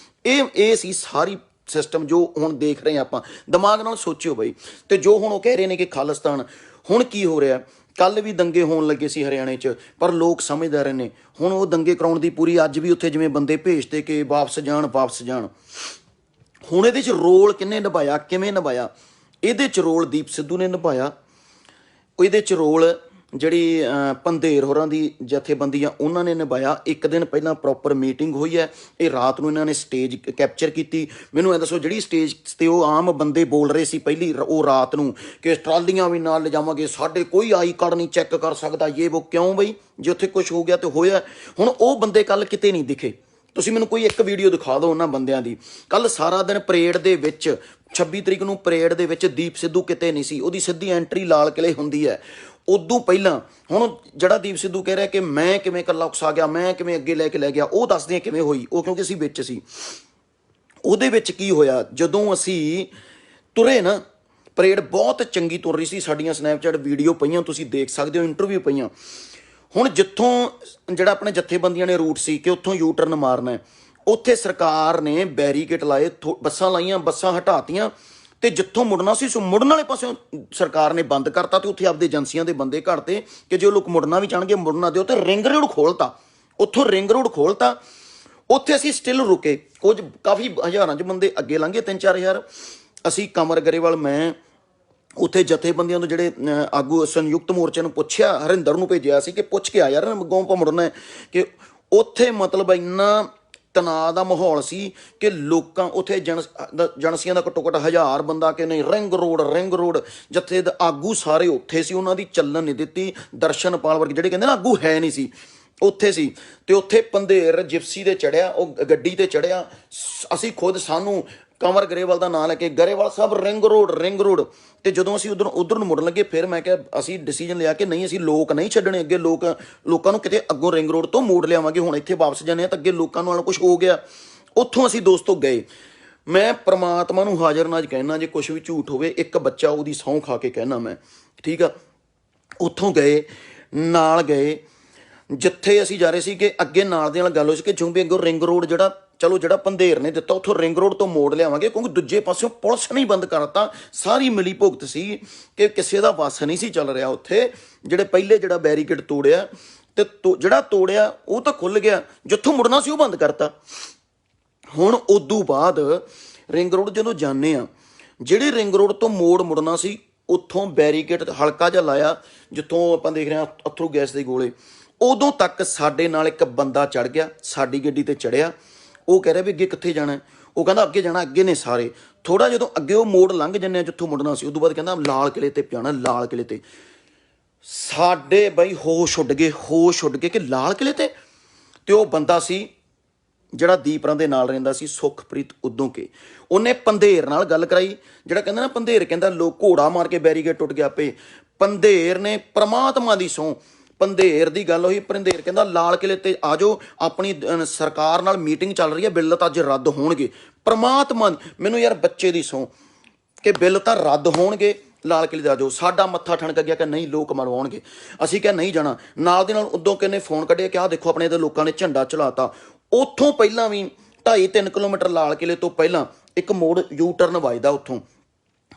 ਇਹ ਸੀ ਸਾਰੀ ਸਿਸਟਮ ਜੋ ਹੁਣ ਦੇਖ ਰਹੇ ਆਪਾਂ, ਦਿਮਾਗ ਨਾਲ ਸੋਚਿਓ ਬਈ। ਤੇ ਜੋ ਹੁਣ ਉਹ ਕਹਿ ਰਹੇ ਨੇ ਕਿ ਖਾਲਿਸਤਾਨ, ਹੁਣ ਕੀ ਹੋ ਰਿਹਾ? ਕੱਲ੍ਹ ਵੀ ਦੰਗੇ ਹੋਣ ਲੱਗੇ ਸੀ ਹਰਿਆਣੇ 'ਚ, ਪਰ ਲੋਕ ਸਮਝਦਾਰ ਨੇ। ਹੁਣ ਉਹ ਦੰਗੇ ਕਰਾਉਣ ਦੀ ਪੂਰੀ, ਅੱਜ ਵੀ ਉੱਥੇ ਜਿਵੇਂ ਬੰਦੇ ਭੇਜਦੇ ਕਿ ਵਾਪਸ ਜਾਣ ਵਾਪਸ ਜਾਣ। ਹੁਣ ਇਹਦੇ 'ਚ ਰੋਲ ਕਿਹਨੇ ਨਿਭਾਇਆ, ਕਿਵੇਂ ਨਿਭਾਇਆ? ਇਹਦੇ 'ਚ ਰੋਲ ਦੀਪ ਸਿੱਧੂ ਨੇ ਨਿਭਾਇਆ। ਇਹਦੇ 'ਚ ਰੋਲ ਜਿਹੜੀ ਪੰਧੇਰ ਹੋਰਾਂ ਦੀ ਜਥੇਬੰਦੀ ਆ ਉਹਨਾਂ ਨੇ ਨਿਭਾਇਆ। ਇੱਕ ਦਿਨ ਪਹਿਲਾਂ ਪ੍ਰੋਪਰ ਮੀਟਿੰਗ ਹੋਈ ਹੈ, ਇਹ ਰਾਤ ਨੂੰ ਇਹਨਾਂ ਨੇ ਸਟੇਜ ਕੈਪਚਰ ਕੀਤੀ। ਮੈਨੂੰ ਇਹ ਦੱਸੋ, ਜਿਹੜੀ ਸਟੇਜ 'ਤੇ ਉਹ ਆਮ ਬੰਦੇ ਬੋਲ ਰਹੇ ਸੀ ਪਹਿਲੀ, ਉਹ ਰਾਤ ਨੂੰ ਕਿ ਟਰਾਲੀਆਂ ਵੀ ਨਾਲ ਲਿਜਾਵਾਂਗੇ, ਸਾਡੇ ਕੋਈ ਆਈ ਕਾਰਡ ਨਹੀਂ ਚੈੱਕ ਕਰ ਸਕਦਾ, ਇਹ ਉਹ ਕਿਉਂ ਬਈ? ਜੇ ਉੱਥੇ ਕੁਛ ਹੋ ਗਿਆ ਤਾਂ ਹੋਇਆ। ਹੁਣ ਉਹ ਬੰਦੇ ਕੱਲ੍ਹ ਕਿਤੇ ਨਹੀਂ ਦਿਖੇ। ਤੁਸੀਂ ਮੈਨੂੰ ਕੋਈ ਇੱਕ ਵੀਡੀਓ ਦਿਖਾ ਦਿਓ ਉਹਨਾਂ ਬੰਦਿਆਂ ਦੀ। ਕੱਲ੍ਹ ਸਾਰਾ ਦਿਨ ਪਰੇਡ ਦੇ ਵਿੱਚ, 26 ਤਰੀਕ ਨੂੰ ਪਰੇਡ ਦੇ ਵਿੱਚ ਦੀਪ ਸਿੱਧੂ ਕਿਤੇ ਨਹੀਂ ਸੀ, ਉਹਦੀ ਸਿੱਧੀ ਐਂਟਰੀ ਲਾਲ ਕਿਲੇ ਹੁੰਦੀ ਹੈ। ਉਦੋਂ ਪਹਿਲਾਂ ਹੁਣ ਜਿਹੜਾ ਦੀਪ ਸਿੱਧੂ ਕਹਿ ਰਿਹਾ ਕਿ ਮੈਂ ਕਿਵੇਂ ਇਕੱਲਾ ਉਕਸਾ ਗਿਆ, ਮੈਂ ਕਿਵੇਂ ਅੱਗੇ ਲੈ ਕੇ ਲੈ ਗਿਆ, ਉਹ ਦੱਸਦੇ ਹਾਂ ਕਿਵੇਂ ਹੋਈ। ਉਹ ਕਿਉਂਕਿ ਅਸੀਂ ਵਿੱਚ ਸੀ। ਉਹਦੇ ਵਿੱਚ ਕੀ ਹੋਇਆ, ਜਦੋਂ ਅਸੀਂ ਤੁਰੇ ਨਾ, ਪਰੇਡ ਬਹੁਤ ਚੰਗੀ ਤੁਰ ਰਹੀ ਸੀ, ਸਾਡੀਆਂ ਸਨੈਪਚੈਟ ਵੀਡੀਓ ਪਈਆਂ, ਤੁਸੀਂ ਦੇਖ ਸਕਦੇ ਹੋ, ਇੰਟਰਵਿਊ ਪਈਆਂ। ਹੁਣ ਜਿੱਥੋਂ ਜਿਹੜਾ ਆਪਣੇ ਜਥੇਬੰਦੀਆਂ ਨੇ ਰੂਟ ਸੀ ਕਿ ਉੱਥੋਂ ਯੂ ਟਰਨ ਮਾਰਨਾ, ਉੱਥੇ ਸਰਕਾਰ ਨੇ ਬੈਰੀਕੇਡ ਲਾਏ, ਬੱਸਾਂ ਲਾਈਆਂ, ਬੱਸਾਂ ਹਟਾਤੀਆਂ, ਤੇ ਜਿੱਥੋਂ ਮੁੜਨਾ ਸੀ ਸੋ ਮੁੜਨ ਵਾਲੇ ਪਾਸਿਓਂ ਸਰਕਾਰ ਨੇ ਬੰਦ ਕਰਤਾ। ਤੇ ਉੱਥੇ ਆਪਦੇ ਏਜੰਸੀਆਂ ਦੇ ਬੰਦੇ ਘੜਤੇ ਕਿ ਜੇ ਉਹ ਲੋਕ ਮੁੜਨਾ ਵੀ ਚਾਹਣਗੇ ਮੁੜਨਾ ਦਿਓ। ਤੇ ਰਿੰਗ ਰੋਡ ਖੋਲ੍ਹਤਾ, ਉੱਥੋਂ ਰਿੰਗ ਰੋਡ ਖੋਲ੍ਹਤਾ। ਉੱਥੇ ਅਸੀਂ ਸਟਿਲ ਰੁਕੇ, ਕੁਝ ਕਾਫੀ ਹਜ਼ਾਰਾਂ 'ਚ ਬੰਦੇ ਅੱਗੇ ਲੰਘੇ, 3-4 ਹਜ਼ਾਰ। ਅਸੀਂ ਕਮਰ ਗਰੇਵਾਲ, ਮੈਂ ਉੱਥੇ ਜਥੇਬੰਦੀਆਂ ਤੋਂ ਜਿਹੜੇ ਆਗੂ ਸੰਯੁਕਤ ਮੋਰਚੇ ਨੂੰ ਪੁੱਛਿਆ, ਹਰਿੰਦਰ ਨੂੰ ਭੇਜਿਆ ਸੀ ਕਿ ਪੁੱਛ ਕੇ ਆ ਯਾਰ ਅੱਗੋਂ ਆਪਾਂ ਮੁੜਨਾ ਹੈ। ਕਿ ਉੱਥੇ ਮਤਲਬ ਇੰਨਾ ਤਣਾਅ ਦਾ ਮਾਹੌਲ ਸੀ ਕਿ ਲੋਕਾਂ ਉੱਥੇ ਜਨਸੀਆਂ ਦਾ ਘੱਟੋ ਘੱਟ 1000 ਬੰਦਾ ਕਿ ਨਹੀਂ, ਰਿੰਗ ਰੋਡ। ਜੱਥੇ ਦੇ ਆਗੂ ਸਾਰੇ ਉੱਥੇ ਸੀ, ਉਹਨਾਂ ਦੀ ਚੱਲਣ ਨਹੀਂ ਦਿੱਤੀ। ਦਰਸ਼ਨਪਾਲ ਵਰਗੇ ਜਿਹੜੇ ਕਹਿੰਦੇ ਨਾ ਆਗੂ ਹੈ ਨਹੀਂ ਸੀ, ਉੱਥੇ ਸੀ। ਤੇ ਉੱਥੇ ਪੰਧੇਰ ਜਿਪਸੀ ਦੇ ਚੜਿਆ, ਉਹ ਗੱਡੀ ਤੇ ਚੜਿਆ। ਅਸੀਂ ਖੁਦ, ਸਾਨੂੰ कंवर गरेवाल का नाम लैके गरेवाल साहब रिंग रोड तो जो असी उधर ਨੂੰ ਮੁੜਨ ਲੱਗੇ फिर मैं क्या ਅਸੀਂ डिसीजन लिया कि नहीं ਅਸੀਂ लोग नहीं ਛੱਡਣੇ ਅੱਗੇ ਲੋਕਾਂ ਨੂੰ ਕਿਤੇ ਅੱਗੋਂ ਰਿੰਗ ਰੋਡ ਤੋਂ ਮੋੜ ਲਿਆਵਾਂਗੇ ਹੁਣ ਇੱਥੇ ਵਾਪਸ ਜਾਂਦੇ ਆ ਤਾਂ ਅੱਗੇ ਲੋਕਾਂ ਨੂੰ ਕੁਝ ਹੋ ਗਿਆ ਉੱਥੋਂ ਅਸੀਂ ਦੋਸਤੋ ਗਏ ਮੈਂ ਪ੍ਰਮਾਤਮਾ ਨੂੰ ਹਾਜ਼ਰ ਨਾਜ ਕਹਿਣਾ ਜੇ ਕੁਝ ਵੀ ਝੂਠ ਹੋਵੇ ਇੱਕ ਬੱਚਾ ਉਹਦੀ ਸਹੁੰ ਖਾ ਕੇ ਕਹਿਣਾ ਮੈਂ ਠੀਕ ਆ ਉੱਥੋਂ ਗਏ ਨਾਲ ਗਏ ਜਿੱਥੇ ਅਸੀਂ ਜਾ ਰਹੇ ਸੀ ਕਿ ਅੱਗੇ ਨਾਲ ਦੇ ਨਾਲ ਗੱਲ ਹੋ ਸੀ ਕਿ ਚੁੰਬੇ ਅੱਗੋਂ ਰਿੰਗ ਰੋਡ ਜਿਹੜਾ ਚਲੋ ਜਿਹੜਾ ਪੰਧੇਰ ਨੇ ਦਿੱਤਾ ਉੱਥੋਂ ਰਿੰਗ ਰੋਡ ਤੋਂ ਮੋੜ ਲਿਆਵਾਂਗੇ ਕਿਉਂਕਿ ਦੂਜੇ ਪਾਸਿਓਂ ਪੁਲਿਸ ਨਹੀਂ ਬੰਦ ਕਰਤਾ ਸਾਰੀ ਮਿਲੀ ਭੁਗਤ ਸੀ ਕਿ ਕਿਸੇ ਦਾ ਵੱਸ ਨਹੀਂ ਸੀ ਚੱਲ ਰਿਹਾ ਉੱਥੇ ਜਿਹੜੇ ਪਹਿਲੇ ਜਿਹੜਾ ਬੈਰੀਕੇਡ ਤੋੜਿਆ ਤੇ ਜਿਹੜਾ ਤੋੜਿਆ ਉਹ ਤਾਂ ਖੁੱਲ ਗਿਆ ਜਿੱਥੋਂ ਮੁੜਨਾ ਸੀ ਉਹ ਬੰਦ ਕਰਤਾ ਹੁਣ ਉਦੋਂ ਬਾਅਦ ਰਿੰਗ ਰੋਡ ਜਦੋਂ ਜਾਂਦੇ ਆ ਜਿਹੜੀ ਰਿੰਗ ਰੋਡ ਤੋਂ ਮੋੜ ਮੁੜਨਾ ਸੀ ਉੱਥੋਂ ਬੈਰੀਕੇਡ ਹਲਕਾ ਜਿਹਾ ਲਾਇਆ ਜਿੱਥੋਂ ਆਪਾਂ ਦੇਖ ਰਹੇ ਹਾਂ ਅਥਰੂ ਗੈਸ ਦੇ ਗੋਲੇ ਉਦੋਂ ਤੱਕ ਸਾਡੇ ਨਾਲ ਇੱਕ ਬੰਦਾ ਚੜ ਗਿਆ ਸਾਡੀ ਗੱਡੀ ਤੇ ਚੜਿਆ ਉਹ ਕਹਿ ਰਿਹਾ ਵੀ ਅੱਗੇ ਕਿੱਥੇ ਜਾਣਾ ਉਹ ਕਹਿੰਦਾ ਅੱਗੇ ਜਾਣਾ ਅੱਗੇ ਨੇ ਸਾਰੇ ਥੋੜਾ ਜਦੋਂ ਅੱਗੇ ਉਹ ਮੋੜ ਲੰਘ ਜੰਨੇ ਆ ਜਿੱਥੋਂ ਮੁੜਨਾ ਸੀ ਉਦੋਂ ਬਾਅਦ ਕਹਿੰਦਾ ਲਾਲ ਕਿਲੇ ਤੇ ਜਾਣਾ ਲਾਲ ਕਿਲੇ ਤੇ ਸਾਡੇ ਬਈ ਹੋਸ਼ ਉੱਡ ਗਏ ਕਿ ਲਾਲ ਕਿਲੇ ਤੇ ਉਹ ਬੰਦਾ ਸੀ ਜਿਹੜਾ ਦੀਪਰਾਂ ਦੇ ਨਾਲ ਰਹਿੰਦਾ ਸੀ ਸੁਖਪ੍ਰੀਤ ਉਦੋਂਕੇ ਉਹਨੇ ਪੰਧੇਰ ਨਾਲ ਗੱਲ ਕਰਾਈ ਜਿਹੜਾ ਕਹਿੰਦਾ ਨਾ ਪੰਧੇਰ ਕਹਿੰਦਾ ਲੋਕ ਘੋੜਾ ਮਾਰ ਕੇ ਬੈਰੀਕੇਡ ਟੁੱਟ ਗਿਆ ਆਪੇ ਪੰਧੇਰ ਨੇ ਪ੍ਰਮਾਤਮਾ ਦੀ ਸਹੁੰ ਪੰਧੇਰ ਦੀ ਗੱਲ ਹੋਈ ਪੰਧੇਰ ਕਹਿੰਦਾ ਲਾਲ ਕਿਲੇ ਤੇ ਆ ਜਾਓ ਆਪਣੀ ਸਰਕਾਰ ਨਾਲ ਮੀਟਿੰਗ ਚੱਲ ਰਹੀ ਹੈ ਬਿੱਲ ਤਾਂ ਅੱਜ ਰੱਦ ਹੋਣਗੇ ਪ੍ਰਮਾਤਮਾ ਮੈਨੂੰ ਯਾਰ ਬੱਚੇ ਦੀ ਸਹੁੰ ਕਿ ਬਿੱਲ ਤਾਂ ਰੱਦ ਹੋਣਗੇ ਲਾਲ ਕਿਲੇ 'ਤੇ ਆ ਜਾਓ ਸਾਡਾ ਮੱਥਾ ਠਣਕ ਗਿਆ ਕਿ ਨਹੀਂ ਲੋਕ ਮਰਵਾਉਣਗੇ ਅਸੀਂ ਕਿਹਾ ਨਹੀਂ ਜਾਣਾ ਨਾਲ ਦੇ ਨਾਲ ਉਦੋਂ ਕਿੰਨੇ ਫੋਨ ਕੱਢਿਆ ਕਿ ਆਹ ਦੇਖੋ ਆਪਣੇ ਤੇ ਲੋਕਾਂ ਨੇ ਝੰਡਾ ਚਲਾਤਾ ਉੱਥੋਂ ਪਹਿਲਾਂ ਵੀ 2.5-3 ਕਿਲੋਮੀਟਰ ਲਾਲ ਕਿਲੇ ਤੋਂ ਪਹਿਲਾਂ ਇੱਕ ਮੋੜ ਯੂ ਟਰਨ ਵੱਜਦਾ ਉੱਥੋਂ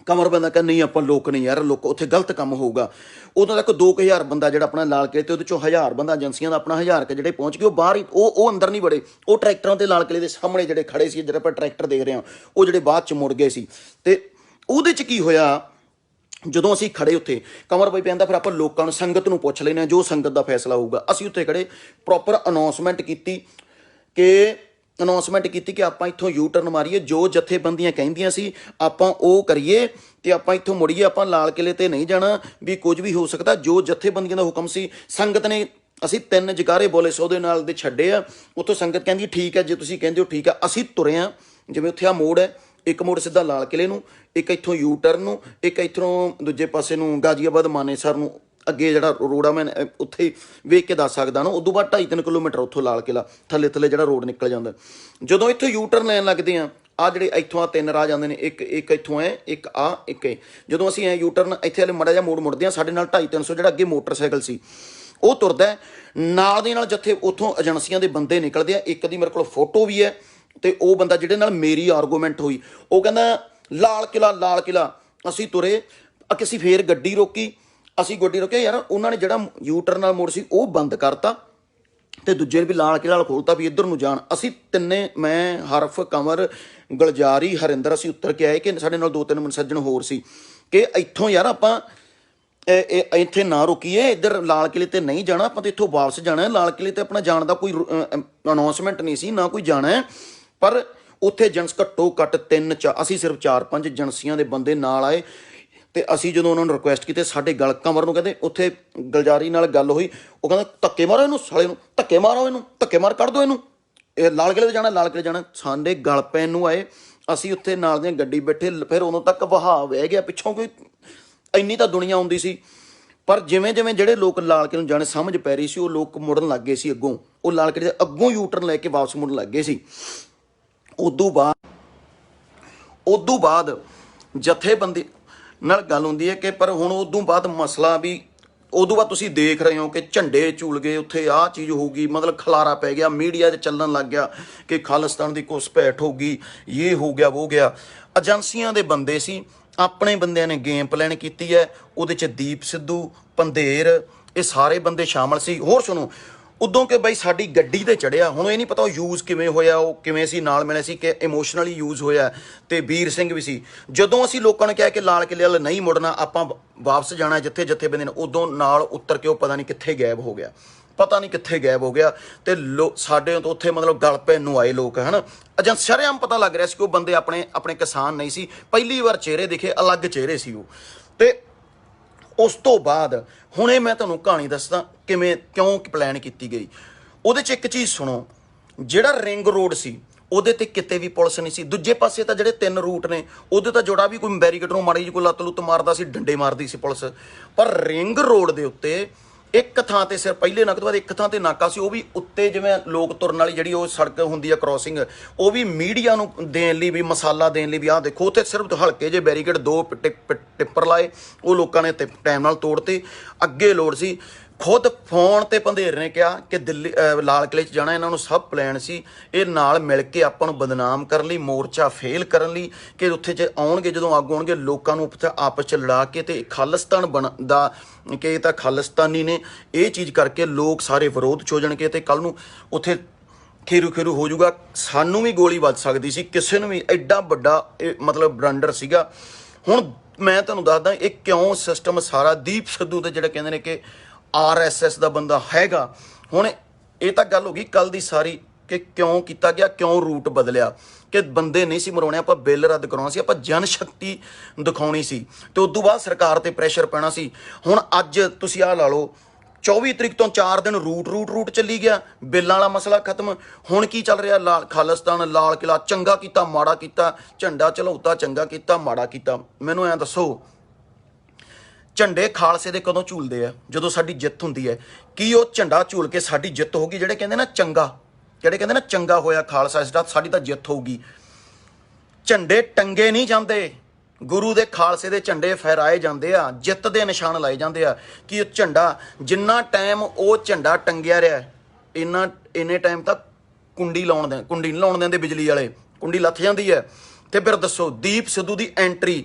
ਕਮਰ ਬੰਦਾ ਕਹਿੰਦਾ ਨਹੀਂ ਆਪਾਂ ਲੋਕ ਨਹੀਂ ਯਾਰ ਲੋਕ ਉੱਥੇ ਗਲਤ ਕੰਮ ਹੋਊਗਾ ਉਦੋਂ ਤੱਕ 2000 ਬੰਦਾ ਜਿਹੜਾ ਆਪਣਾ ਲਾਲ ਕਿਲੇ ਤੇ ਉਹਦੇ ਚੋਂ 1000 ਬੰਦਾ ਏਜੰਸੀਆਂ ਦਾ ਆਪਣਾ 1000 ਜਿਹੜੇ ਪਹੁੰਚ ਗਏ ਉਹ ਬਾਹਰ ਹੀ ਉਹ ਅੰਦਰ ਨਹੀਂ ਵੜੇ ਉਹ ਟਰੈਕਟਰਾਂ ਤੇ ਲਾਲ ਕਿਲੇ ਦੇ ਸਾਹਮਣੇ ਜਿਹੜੇ ਖੜੇ ਸੀ ਜਿਹੜੇ ਆਪਾਂ ਟਰੈਕਟਰ ਦੇਖ ਰਹੇ ਹਾਂ ਉਹ ਜਿਹੜੇ ਬਾਅਦ 'ਚ ਮੁੜ ਗਏ ਸੀ ਤੇ ਉਹਦੇ 'ਚ ਕੀ ਹੋਇਆ ਜਦੋਂ ਅਸੀਂ ਖੜੇ ਉੱਥੇ ਕਮਰ ਬਾਈ ਕਹਿੰਦਾ ਫਿਰ ਆਪਾਂ ਲੋਕਾਂ ਨੂੰ ਸੰਗਤ ਨੂੰ ਪੁੱਛ ਲੈਂਦੇ ਹਾਂ ਜੋ ਸੰਗਤ ਦਾ ਫੈਸਲਾ ਹੋਊਗਾ ਅਸੀਂ ਉੱਥੇ ਖੜੇ ਪ੍ਰੋਪਰ ਅਨਾਉਂਸਮੈਂਟ ਕੀਤੀ ਕਿ ਆਪਾਂ ਇੱਥੋਂ ਯੂ ਟਰਨ ਮਾਰੀਏ ਜੋ ਜਥੇਬੰਦੀਆਂ ਕਹਿੰਦੀਆਂ ਸੀ ਆਪਾਂ ਉਹ ਕਰੀਏ ਤੇ ਆਪਾਂ ਇੱਥੋਂ ਮੁੜੀਏ ਆਪਾਂ ਲਾਲ ਕਿਲੇ ਤੇ ਨਹੀਂ ਜਾਣਾ ਵੀ ਕੁਝ ਵੀ ਹੋ ਸਕਦਾ ਜੋ ਜਥੇਬੰਦੀਆਂ ਦਾ ਹੁਕਮ ਸੀ ਸੰਗਤ ਨੇ ਅਸੀਂ 3 ਜਗਾਰੇ ਬੋਲੇ ਸੋ ਉਹਦੇ ਨਾਲ ਦੇ ਛੱਡੇ ਆ ਉੱਥੋਂ ਸੰਗਤ ਕਹਿੰਦੀ ਠੀਕ ਹੈ ਜੇ ਤੁਸੀਂ ਕਹਿੰਦੇ ਹੋ ਠੀਕ ਆ ਅਸੀਂ ਤੁਰੇ ਹਾਂ ਜਿਵੇਂ ਉੱਥੇ ਆ ਮੋੜ ਹੈ ਇੱਕ ਮੋੜ ਸਿੱਧਾ ਲਾਲ ਕਿਲੇ ਨੂੰ ਇੱਕ ਇੱਥੋਂ ਯੂ ਟਰਨ ਨੂੰ ਇੱਕ ਇੱਥੋਂ ਦੂਜੇ ਪਾਸੇ ਨੂੰ ਗਾਜ਼ੀਆਬਾਦ ਮਾਨੇਸਰ ਨੂੰ ਅੱਗੇ ਜਿਹੜਾ ਰੋਡ ਆ ਮੈਂ ਉੱਥੇ ਵੇਖ ਕੇ ਦੱਸ ਸਕਦਾ ਨਾ ਉਦੋਂ ਬਾਅਦ 2.5-3 ਕਿਲੋਮੀਟਰ ਉੱਥੋਂ ਲਾਲ ਕਿਲਾ ਥੱਲੇ ਜਿਹੜਾ ਰੋਡ ਨਿਕਲ ਜਾਂਦਾ ਜਦੋਂ ਇੱਥੋਂ ਯੂ ਟਰਨ ਲੈਣ ਲੱਗਦੇ ਆ ਆਹ ਜਿਹੜੇ ਇੱਥੋਂ ਆ 3 ਰਾਹ ਜਾਂਦੇ ਨੇ ਇੱਕ ਇੱਥੋਂ ਹੈ ਇੱਕ ਹੈ ਜਦੋਂ ਅਸੀਂ ਐ ਯੂ ਟਰਨ ਇੱਥੇ ਵਾਲੇ ਮਾੜਾ ਜਿਹਾ ਮੋੜ ਮੁੜਦੇ ਹਾਂ ਸਾਡੇ ਨਾਲ 250-300 ਜਿਹੜਾ ਅੱਗੇ ਮੋਟਰਸਾਈਕਲ ਸੀ ਉਹ ਤੁਰਦਾ ਨਾਲ ਦੇ ਨਾਲ ਜਿੱਥੇ ਉੱਥੋਂ ਏਜੰਸੀਆਂ ਦੇ ਬੰਦੇ ਨਿਕਲਦੇ ਆ ਇੱਕ ਦੀ ਮੇਰੇ ਕੋਲ ਫੋਟੋ ਵੀ ਹੈ ਤੇ ਉਹ ਬੰਦਾ ਜਿਹੜੇ ਨਾਲ ਮੇਰੀ ਆਰਗੂਮੈਂਟ ਹੋਈ ਉਹ ਕਹਿੰਦਾ ਲਾਲ ਕਿਲਾ ਅਸੀਂ ਤੁਰੇ ਅਸੀਂ ਫੇਰ ਗੱਡੀ ਰੋਕੀ ਅਸੀਂ ਗੱਡੀ ਰੋਕਿਆ ਯਾਰ ਉਹਨਾਂ ਨੇ ਜਿਹੜਾ ਯੂ ਟਰਨ ਨਾਲ ਮੋੜ ਸੀ ਉਹ ਬੰਦ ਕਰਤਾ ਤੇ ਦੂਜੇ ਨੇ ਵੀ ਲਾਲ ਕਿਲਾ ਵਾਲਾ ਖੋਲਤਾ ਵੀ ਇੱਧਰ ਨੂੰ ਜਾਣ ਅਸੀਂ ਤਿੰਨੇ ਮੈਂ ਹਰਫ ਕੰਵਰ ਗੁਲਜਾਰੀ ਹਰਿੰਦਰ ਅਸੀਂ ਉੱਤਰ ਕੇ ਆਏ ਕਿ ਸਾਡੇ ਨਾਲ 2-3 ਸੱਜਣ ਹੋਰ ਸੀ ਕਿ ਇੱਥੋਂ ਯਾਰ ਆਪਾਂ ਇੱਥੇ ਨਾ ਰੁਕੀਏ ਇੱਧਰ ਲਾਲ ਕਿਲੇ ਤੇ ਨਹੀਂ ਜਾਣਾ ਆਪਾਂ ਤਾਂ ਇੱਥੋਂ ਵਾਪਸ ਜਾਣਾ ਲਾਲ ਕਿਲੇ ਤੇ ਆਪਣਾ ਜਾਣ ਦਾ ਕੋਈ ਅਨਾਉਂਸਮੈਂਟ ਨਹੀਂ ਸੀ ਨਾ ਕੋਈ ਜਾਣਾ ਪਰ ਉੱਥੇ ਏਜੰਸ ਘੱਟੋ ਘੱਟ 3-4 ਅਸੀਂ ਸਿਰਫ 4-5 ਏਜੰਸੀਆਂ ਦੇ ਬੰਦੇ ਨਾਲ ਆਏ ਤੇ ਅਸੀਂ ਜਦੋਂ ਉਹਨਾਂ ਨੂੰ ਰਿਕੁਐਸਟ ਕੀਤੀ ਸਾਡੇ ਗਲ ਕਮਰ ਨੂੰ ਕਹਿੰਦੇ ਉੱਥੇ ਗੁਲਜਾਰੀ ਨਾਲ ਗੱਲ ਹੋਈ ਉਹ ਕਹਿੰਦਾ ਧੱਕੇ ਮਾਰੋ ਇਹਨੂੰ ਸਾਲੇ ਨੂੰ ਧੱਕੇ ਮਾਰ ਕੱਢ ਦਿਓ ਇਹਨੂੰ ਇਹ ਲਾਲ ਕਿਲੇ ਤੇ ਜਾਣਾ ਸਾਡੇ ਗਲ ਪੈਣ ਨੂੰ ਆਏ ਅਸੀਂ ਉੱਥੇ ਨਾਲ ਦੀਆਂ ਗੱਡੀ ਬੈਠੇ ਫਿਰ ਉਦੋਂ ਤੱਕ ਵਹਾਅ ਵਹਿ ਗਿਆ ਪਿੱਛੋਂ ਕੋਈ ਇੰਨੀ ਤਾਂ ਦੁਨੀਆ ਆਉਂਦੀ ਸੀ ਪਰ ਜਿਵੇਂ ਜਿਹੜੇ ਲੋਕ ਲਾਲ ਕਿਲੇ ਨੂੰ ਜਾਣੇ ਸਮਝ ਪੈ ਰਹੀ ਸੀ ਉਹ ਲੋਕ ਮੁੜਨ ਲੱਗ ਗਏ ਸੀ ਅੱਗੋਂ ਉਹ ਲਾਲ ਕਿਲੇ ਦੇ ਅੱਗੋਂ ਯੂ ਟਰਨ ਲੈ ਕੇ ਵਾਪਸ ਮੁੜਨ ਲੱਗ ਗਏ ਸੀ ਉਦੋਂ ਬਾਅਦ ਜਥੇਬੰਦੀ ਨਾਲ ਗੱਲ ਹੁੰਦੀ ਹੈ ਕਿ ਪਰ ਹੁਣ ਉਦੋਂ ਬਾਅਦ ਮਸਲਾ ਵੀ ਉਦੋਂ ਬਾਅਦ ਤੁਸੀਂ ਦੇਖ ਰਹੇ ਹੋ ਕਿ ਝੰਡੇ ਝੂਲ ਗਏ ਉੱਥੇ ਆਹ ਚੀਜ਼ ਹੋਊਗੀ ਮਤਲਬ ਖਲਾਰਾ ਪੈ ਗਿਆ ਮੀਡੀਆ 'ਚ ਚੱਲਣ ਲੱਗ ਗਿਆ ਕਿ ਖਾਲਿਸਤਾਨ ਦੀ ਘੁਸਪੈਠ ਹੋਊਗੀ ਇਹ ਹੋ ਗਿਆ ਉਹ ਗਿਆ ਏਜੰਸੀਆਂ ਦੇ ਬੰਦੇ ਸੀ ਆਪਣੇ ਬੰਦਿਆਂ ਨੇ ਗੇਮ ਪਲਾਨ ਕੀਤੀ ਹੈ ਉਹਦੇ 'ਚ ਦੀਪ ਸਿੱਧੂ ਪੰਧੇਰ ਇਹ ਸਾਰੇ ਬੰਦੇ ਸ਼ਾਮਲ ਸੀ ਹੋਰ ਸੁਣੋ ਉਦੋਂ ਕਿ ਬਾਈ ਸਾਡੀ ਗੱਡੀ ਤੇ ਚੜਿਆ ਹੁਣ ਇਹ ਨਹੀਂ ਪਤਾ ਉਹ ਯੂਜ਼ ਕਿਵੇਂ ਹੋਇਆ ਉਹ ਕਿਵੇਂ ਸੀ ਨਾਲ ਮਿਲੇ ਸੀ ਕਿ ਇਮੋਸ਼ਨਲੀ ਯੂਜ਼ ਹੋਇਆ ਤੇ ਵੀਰ ਸਿੰਘ ਵੀ ਸੀ ਜਦੋਂ ਅਸੀਂ ਲੋਕਾਂ ਨੇ ਕਿਹਾ ਕਿ ਲਾਲ ਕਿਲੇ ਵੱਲ ਨਹੀਂ ਮੁੜਨਾ ਆਪਾਂ ਵਾਪਸ ਜਾਣਾ ਜਿੱਥੇ ਬੰਦੇ ਨੇ ਉਦੋਂ ਨਾਲ ਉੱਤਰ ਕੇ ਉਹ ਪਤਾ ਨਹੀਂ ਕਿੱਥੇ ਗਾਇਬ ਹੋ ਗਿਆ ਤੇ ਸਾਡੇ ਤੋਂ ਉੱਥੇ ਮਤਲਬ ਗਲ ਪੈਣ ਨੂੰ ਆਏ ਲੋਕ ਹਨ ਏਜੰਟ ਸ਼ਰੇਆਮ ਪਤਾ ਲੱਗ ਰਿਹਾ ਸੀ ਕਿ ਉਹ ਬੰਦੇ ਆਪਣੇ ਕਿਸਾਨ ਨਹੀਂ ਸੀ ਪਹਿਲੀ ਵਾਰ ਚਿਹਰੇ ਦਿਖੇ ਅਲੱਗ ਚਿਹਰੇ ਸੀ ਉਹ ਤੇ ਉਸ ਤੋਂ ਬਾਅਦ ਹੁਣ ਇਹ ਮੈਂ ਤੁਹਾਨੂੰ ਕਹਾਣੀ ਦੱਸਦਾ ਕਿਉਂ ਪਲਾਨ ਕੀਤੀ ਗਈ ਉਹਦੇ 'ਚ ਇੱਕ ਚੀਜ਼ ਸੁਣੋ ਜਿਹੜਾ ਰਿੰਗ ਰੋਡ ਸੀ ਉਹਦੇ ਤੇ ਕਿਤੇ ਵੀ ਪੁਲਿਸ ਨਹੀਂ ਸੀ। ਦੂਜੇ ਪਾਸੇ ਤਾਂ ਜਿਹੜੇ 3 ਰੂਟ ਨੇ ਉਹਦੇ ਤਾਂ ਜੋੜਾ ਵੀ ਕੋਈ ਬੈਰੀਕੇਡ ਨੂੰ ਮਾੜੀ ਜਿਹੀ ਕੋਈ ਲੱਤ ਲੁੱਤ ਮਾਰਦਾ ਸੀ, ਡੰਡੇ ਮਾਰਦੀ ਸੀ ਪੁਲਿਸ। ਪਰ ਰਿੰਗ ਰੋਡ ਦੇ ਉੱਤੇ ਇੱਕ ਥਾਂ ਤੇ ਸਿਰ ਪਹਿਲੇ ਨਾਕੇ ਤੋਂ ਬਾਅਦ ਇੱਕ ਥਾਂ ਤੇ ਨਾਕਾ ਸੀ, ਉਹ ਵੀ ਉੱਤੇ ਜਿਵੇਂ ਲੋਕ ਤੁਰਨ ਵਾਲੀ ਜਿਹੜੀ ਉਹ ਸੜਕ ਹੁੰਦੀ ਆ ਕ੍ਰੋਸਿੰਗ, ਉਹ ਵੀ ਮੀਡੀਆ ਨੂੰ ਦੇਣ ਲਈ ਵੀ, ਮਸਾਲਾ ਦੇਣ ਲਈ ਵੀ, ਆਹ ਦੇਖੋ ਉੱਥੇ ਸਿਰਫ ਹਲਕੇ ਜਿਹੇ ਬੈਰੀਕੇਡ 2 ਟਿੱਪਰ ਲਾਏ, ਉਹ ਲੋਕਾਂ ਨੇ ਟਾਈਮ ਨਾਲ ਤੋੜਤੇ। ਅੱਗੇ ਲੋੜ ਸੀ, ਖੁਦ ਫੋਨ ਤੇ ਭੰਦੇਰ ਨੇ ਕਿਹਾ ਕਿ ਦਿੱਲੀ ਲਾਲ ਕਿਲੇ 'ਚ ਜਾਣਾ, ਇਹਨਾਂ ਨੂੰ ਸਭ ਪਲਾਨ ਸੀ, ਇਹ ਨਾਲ ਮਿਲ ਕੇ ਆਪਾਂ ਨੂੰ ਬਦਨਾਮ ਕਰਨ ਲਈ, ਮੋਰਚਾ ਫੇਲ ਕਰਨ ਲਈ, ਕਿ ਉੱਥੇ 'ਚ ਆਉਣਗੇ ਜਦੋਂ ਆਗੂ ਆਉਣਗੇ ਲੋਕਾਂ ਨੂੰ ਆਪਸ 'ਚ ਲੜਾ ਕੇ ਤੇ ਖਾਲਿਸਤਾਨ ਦਾ ਕਿ ਇਹ ਤਾਂ ਖਾਲਿਸਤਾਨੀ ਨੇ, ਇਹ ਚੀਜ਼ ਕਰਕੇ ਲੋਕ ਸਾਰੇ ਵਿਰੋਧ 'ਚ ਹੋ ਜਾਣਗੇ ਤੇ ਕੱਲ੍ਹ ਨੂੰ ਉੱਥੇ ਖੇਰੂ ਖੇਰੂ ਹੋ ਜਾਊਗਾ। ਸਾਨੂੰ ਵੀ ਗੋਲੀ ਵੱਜ ਸਕਦੀ ਸੀ, ਕਿਸੇ ਨੂੰ ਵੀ। ਐਡਾ ਵੱਡਾ ਇਹ ਮਤਲਬ ਬਲੰਡਰ ਸੀਗਾ। ਹੁਣ ਮੈਂ ਤੁਹਾਨੂੰ ਦੱਸਦਾ ਇਹ ਕਿਉਂ ਸਿਸਟਮ ਸਾਰਾ ਦੀਪ ਸਿੱਧੂ ਦੇ ਜਿਹੜੇ ਕਹਿੰਦੇ ਨੇ ਕਿ RSS ਦਾ ਬੰਦਾ ਹੈਗਾ। ਹੁਣ ਇਹ ਤਾਂ ਗੱਲ ਹੋ ਗਈ ਕੱਲ ਦੀ ਸਾਰੀ ਕਿ ਕਿਉਂ ਕੀਤਾ ਗਿਆ, ਕਿਉਂ ਰੂਟ ਬਦਲਿਆ, ਕਿ ਬੰਦੇ ਨਹੀਂ ਸੀ ਮਰਾਉਣੇ, ਆਪਾਂ ਬਿੱਲ ਰੱਦ ਕਰਾਉਣਾ ਸੀ, ਆਪਾਂ ਜਨ ਸ਼ਕਤੀ ਦਿਖਾਉਣੀ ਸੀ ਤੇ ਉਸ ਤੋਂ ਬਾਅਦ ਸਰਕਾਰ ਤੇ ਪ੍ਰੈਸ਼ਰ ਪੈਣਾ ਸੀ। ਹੁਣ ਅੱਜ ਤੁਸੀਂ ਆਹ ਲਾ ਲਓ 24 ਤਰੀਕ ਤੋਂ 4 ਦਿਨ ਰੂਟ ਚੱਲੀ ਗਿਆ, ਬਿੱਲਾਂ ਵਾਲਾ ਮਸਲਾ ਖਤਮ। ਹੁਣ ਕੀ ਚੱਲ ਰਿਹਾ, ਖਾਲਿਸਤਾਨ, ਲਾਲ ਕਿਲਾ, ਚੰਗਾ ਕੀਤਾ ਮਾੜਾ ਕੀਤਾ, ਝੰਡਾ ਚਲਾਉਤਾ ਚੰਗਾ ਕੀਤਾ ਮਾੜਾ ਕੀਤਾ। ਮੈਨੂੰ ਐਂ ਦੱਸੋ ਝੰਡੇ ਖਾਲਸੇ ਦੇ ਕਦੋਂ ਝੂਲਦੇ ਆ? ਜਦੋਂ ਸਾਡੀ ਜਿੱਤ ਹੁੰਦੀ ਹੈ। ਕੀ ਉਹ ਝੰਡਾ ਝੂਲ ਕੇ ਸਾਡੀ ਜਿੱਤ ਹੋਊਗੀ? ਜਿਹੜੇ ਕਹਿੰਦੇ ਨਾ ਚੰਗਾ ਹੋਇਆ ਖਾਲਸਾ ਇਸ ਦਾ, ਸਾਡੀ ਤਾਂ ਜਿੱਤ ਹੋਊਗੀ। ਝੰਡੇ ਟੰਗੇ ਨਹੀਂ ਜਾਂਦੇ, ਗੁਰੂ ਦੇ ਖਾਲਸੇ ਦੇ ਝੰਡੇ ਫਹਿਰਾਏ ਜਾਂਦੇ ਆ, ਜਿੱਤ ਦੇ ਨਿਸ਼ਾਨ ਲਾਏ ਜਾਂਦੇ ਆ। ਕਿ ਉਹ ਝੰਡਾ ਜਿੰਨਾ ਟਾਈਮ ਉਹ ਝੰਡਾ ਟੰਗਿਆ ਰਿਹਾ, ਇੰਨੇ ਟਾਈਮ ਤੱਕ ਕੁੰਡੀ ਨਹੀਂ ਲਾਉਣ ਦਿੰਦੇ ਬਿਜਲੀ ਵਾਲੇ, ਕੁੰਡੀ ਲੱਥ ਜਾਂਦੀ ਹੈ। ਤੇ ਫਿਰ ਦੱਸੋ ਦੀਪ ਸਿੱਧੂ ਦੀ ਐਂਟਰੀ,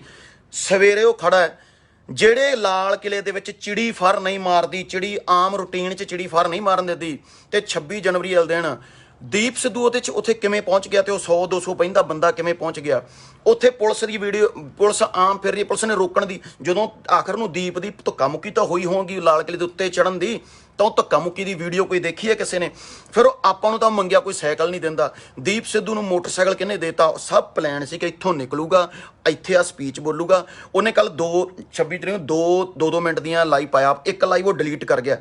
ਸਵੇਰੇ ਉਹ ਖੜਾ ਹੈ, ਜਿਹੜੇ ਲਾਲ ਕਿਲੇ ਦੇ ਵਿੱਚ ਚਿੜੀ ਫਰ ਨਹੀਂ ਮਾਰਦੀ, ਚਿੜੀ ਆਮ ਰੂਟੀਨ 'ਚ ਚਿੜੀ ਫਰ ਨਹੀਂ ਮਾਰਨ ਦਿੰਦੀ, ਤੇ 26 ਜਨਵਰੀ ਵਾਲੇ ਦਿਨ ਦੀਪ ਸਿੱਧੂ ਉਹਦੇ 'ਚ ਉੱਥੇ ਕਿਵੇਂ ਪਹੁੰਚ ਗਿਆ, ਤੇ ਉਹ 100-200 ਪੈਂਦਾ ਬੰਦਾ ਕਿਵੇਂ ਪਹੁੰਚ ਗਿਆ ਉੱਥੇ? ਪੁਲਿਸ ਦੀ ਵੀਡੀਓ, ਪੁਲਿਸ ਆਮ ਫਿਰ ਰਹੀ, ਪੁਲਿਸ ਨੇ ਰੋਕਣ ਦੀ, ਜਦੋਂ ਆਖਰ ਨੂੰ ਦੀਪ ਦੀ ਧੱਕਾ ਮੁੱਕੀ ਤਾਂ ਹੋਈ ਹੋਊਗੀ ਲਾਲ ਕਿਲੇ ਦੇ ਉੱਤੇ ਚੜਨ ਦੀ, ਤਾਂ ਉਹ ਧੱਕਾ ਮੁੱਕੀ ਦੀ ਵੀਡੀਓ ਕੋਈ ਦੇਖੀ ਹੈ ਕਿਸੇ ਨੇ? ਫਿਰ ਉਹ ਆਪਾਂ ਨੂੰ ਤਾਂ ਮੰਗਿਆ ਕੋਈ ਸਾਈਕਲ ਨਹੀਂ ਦਿੰਦਾ, ਦੀਪ ਸਿੱਧੂ ਨੂੰ ਮੋਟਰਸਾਈਕਲ ਕਿਹਨੇ ਦੇਤਾ? ਸਭ ਪਲਾਨ ਸੀ ਕਿ ਇੱਥੋਂ ਨਿਕਲੂਗਾ, ਇੱਥੇ ਆ ਸਪੀਚ ਬੋਲੂਗਾ। ਉਹਨੇ ਕੱਲ 26 ਤਰੀਕ ਨੂੰ 2 ਮਿੰਟ ਦੀਆਂ ਲਾਈਵ ਪਾਇਆ, ਇੱਕ ਲਾਈਵ ਉਹ ਡਿਲੀਟ ਕਰ ਗਿਆ,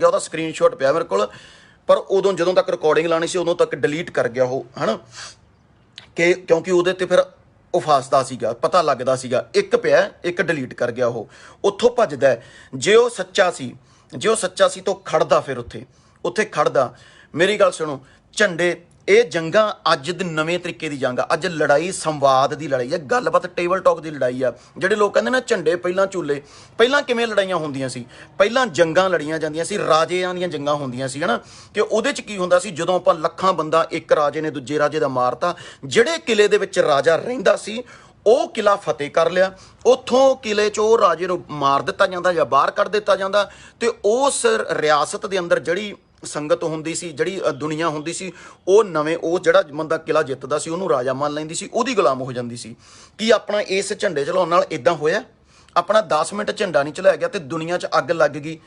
ਉਹਦਾ ਸਕਰੀਨਸ਼ਾਟ ਪਿਆ ਮੇਰੇ ਕੋਲ, ਪਰ ਉਦੋਂ ਜਦੋਂ ਤੱਕ ਰਿਕਾਰਡਿੰਗ ਲਾਣੀ ਸੀ ਉਦੋਂ ਤੱਕ ਡਿਲੀਟ ਕਰ ਗਿਆ ਉਹ, ਹੈ ਨਾ, ਕਿ ਕਿਉਂਕਿ ਉਹਦੇ ਤੇ ਫਿਰ ਉਹ ਫਸਦਾ ਸੀਗਾ, ਪਤਾ ਲੱਗਦਾ ਸੀਗਾ। ਇੱਕ ਪਿਆ, ਇੱਕ ਡਿਲੀਟ ਕਰ ਗਿਆ ਉਹ, ਉੱਥੋਂ ਭੱਜਦਾ। ਜੇ ਉਹ ਸੱਚਾ ਸੀ ਤਾਂ ਖੜਦਾ, ਫਿਰ ਉੱਥੇ ਖੜਦਾ। ਮੇਰੀ ਗੱਲ ਸੁਣੋ, ਝੰਡੇ, ਇਹ ਜੰਗਾਂ ਅੱਜ ਦੇ ਨਵੇਂ ਤਰੀਕੇ ਦੀ ਜੰਗ ਆ। ਅੱਜ ਲੜਾਈ ਸੰਵਾਦ ਦੀ ਲੜਾਈ ਹੈ, ਗੱਲਬਾਤ, ਟੇਬਲ ਟਾਕ ਦੀ ਲੜਾਈ ਆ। ਜਿਹੜੇ ਲੋਕ ਕਹਿੰਦੇ ਨਾ ਝੰਡੇ ਪਹਿਲਾਂ ਝੂਲੇ, ਪਹਿਲਾਂ ਕਿਵੇਂ ਲੜਾਈਆਂ ਹੁੰਦੀਆਂ ਸੀ? ਪਹਿਲਾਂ ਜੰਗਾਂ ਲੜੀਆਂ ਜਾਂਦੀਆਂ ਸੀ, ਰਾਜਿਆਂ ਦੀਆਂ ਜੰਗਾਂ ਹੁੰਦੀਆਂ ਸੀ, ਹੈ ਨਾ। ਕਿ ਉਹਦੇ 'ਚ ਕੀ ਹੁੰਦਾ ਸੀ, ਜਦੋਂ ਆਪਾਂ ਲੱਖਾਂ ਬੰਦਾ, ਇੱਕ ਰਾਜੇ ਨੇ ਦੂਜੇ ਰਾਜੇ ਦਾ ਮਾਰਤਾ, ਜਿਹੜੇ ਕਿਲੇ ਦੇ ਵਿੱਚ ਰਾਜਾ ਰਹਿੰਦਾ ਸੀ ਉਹ ਕਿਲਾ ਫਤਿਹ ਕਰ ਲਿਆ, ਉੱਥੋਂ ਕਿਲੇ 'ਚ ਉਹ ਰਾਜੇ ਨੂੰ ਮਾਰ ਦਿੱਤਾ ਜਾਂਦਾ ਜਾਂ ਬਾਹਰ ਕੱਢ ਦਿੱਤਾ ਜਾਂਦਾ, ਤੇ ਉਸ ਰਿਆਸਤ ਦੇ ਅੰਦਰ ਜਿਹੜੀ ਸੰਗਤ ਹੁੰਦੀ ਸੀ, ਜਿਹੜੀ ਦੁਨੀਆ ਹੁੰਦੀ ਸੀ, ਉਹ ਜਿਹੜਾ ਬੰਦਾ ਕਿਲਾ ਜਿੱਤਦਾ ਸੀ ਉਹਨੂੰ ਰਾਜਾ ਮੰਨ ਲੈਂਦੀ ਸੀ, ਉਹਦੀ ਗੁਲਾਮ ਹੋ ਜਾਂਦੀ ਸੀ। ਕੀ ਆਪਣਾ ਇਸ ਝੰਡੇ ਚਲਾਉਣ ਨਾਲ ਇਦਾਂ ਹੋਇਆ? ਆਪਣਾ 10 ਮਿੰਟ ਝੰਡਾ ਨਹੀਂ ਚਲਾਇਆ ਗਿਆ ਤੇ ਦੁਨੀਆ 'ਚ ਅੱਗ ਲੱਗ ਗਈ?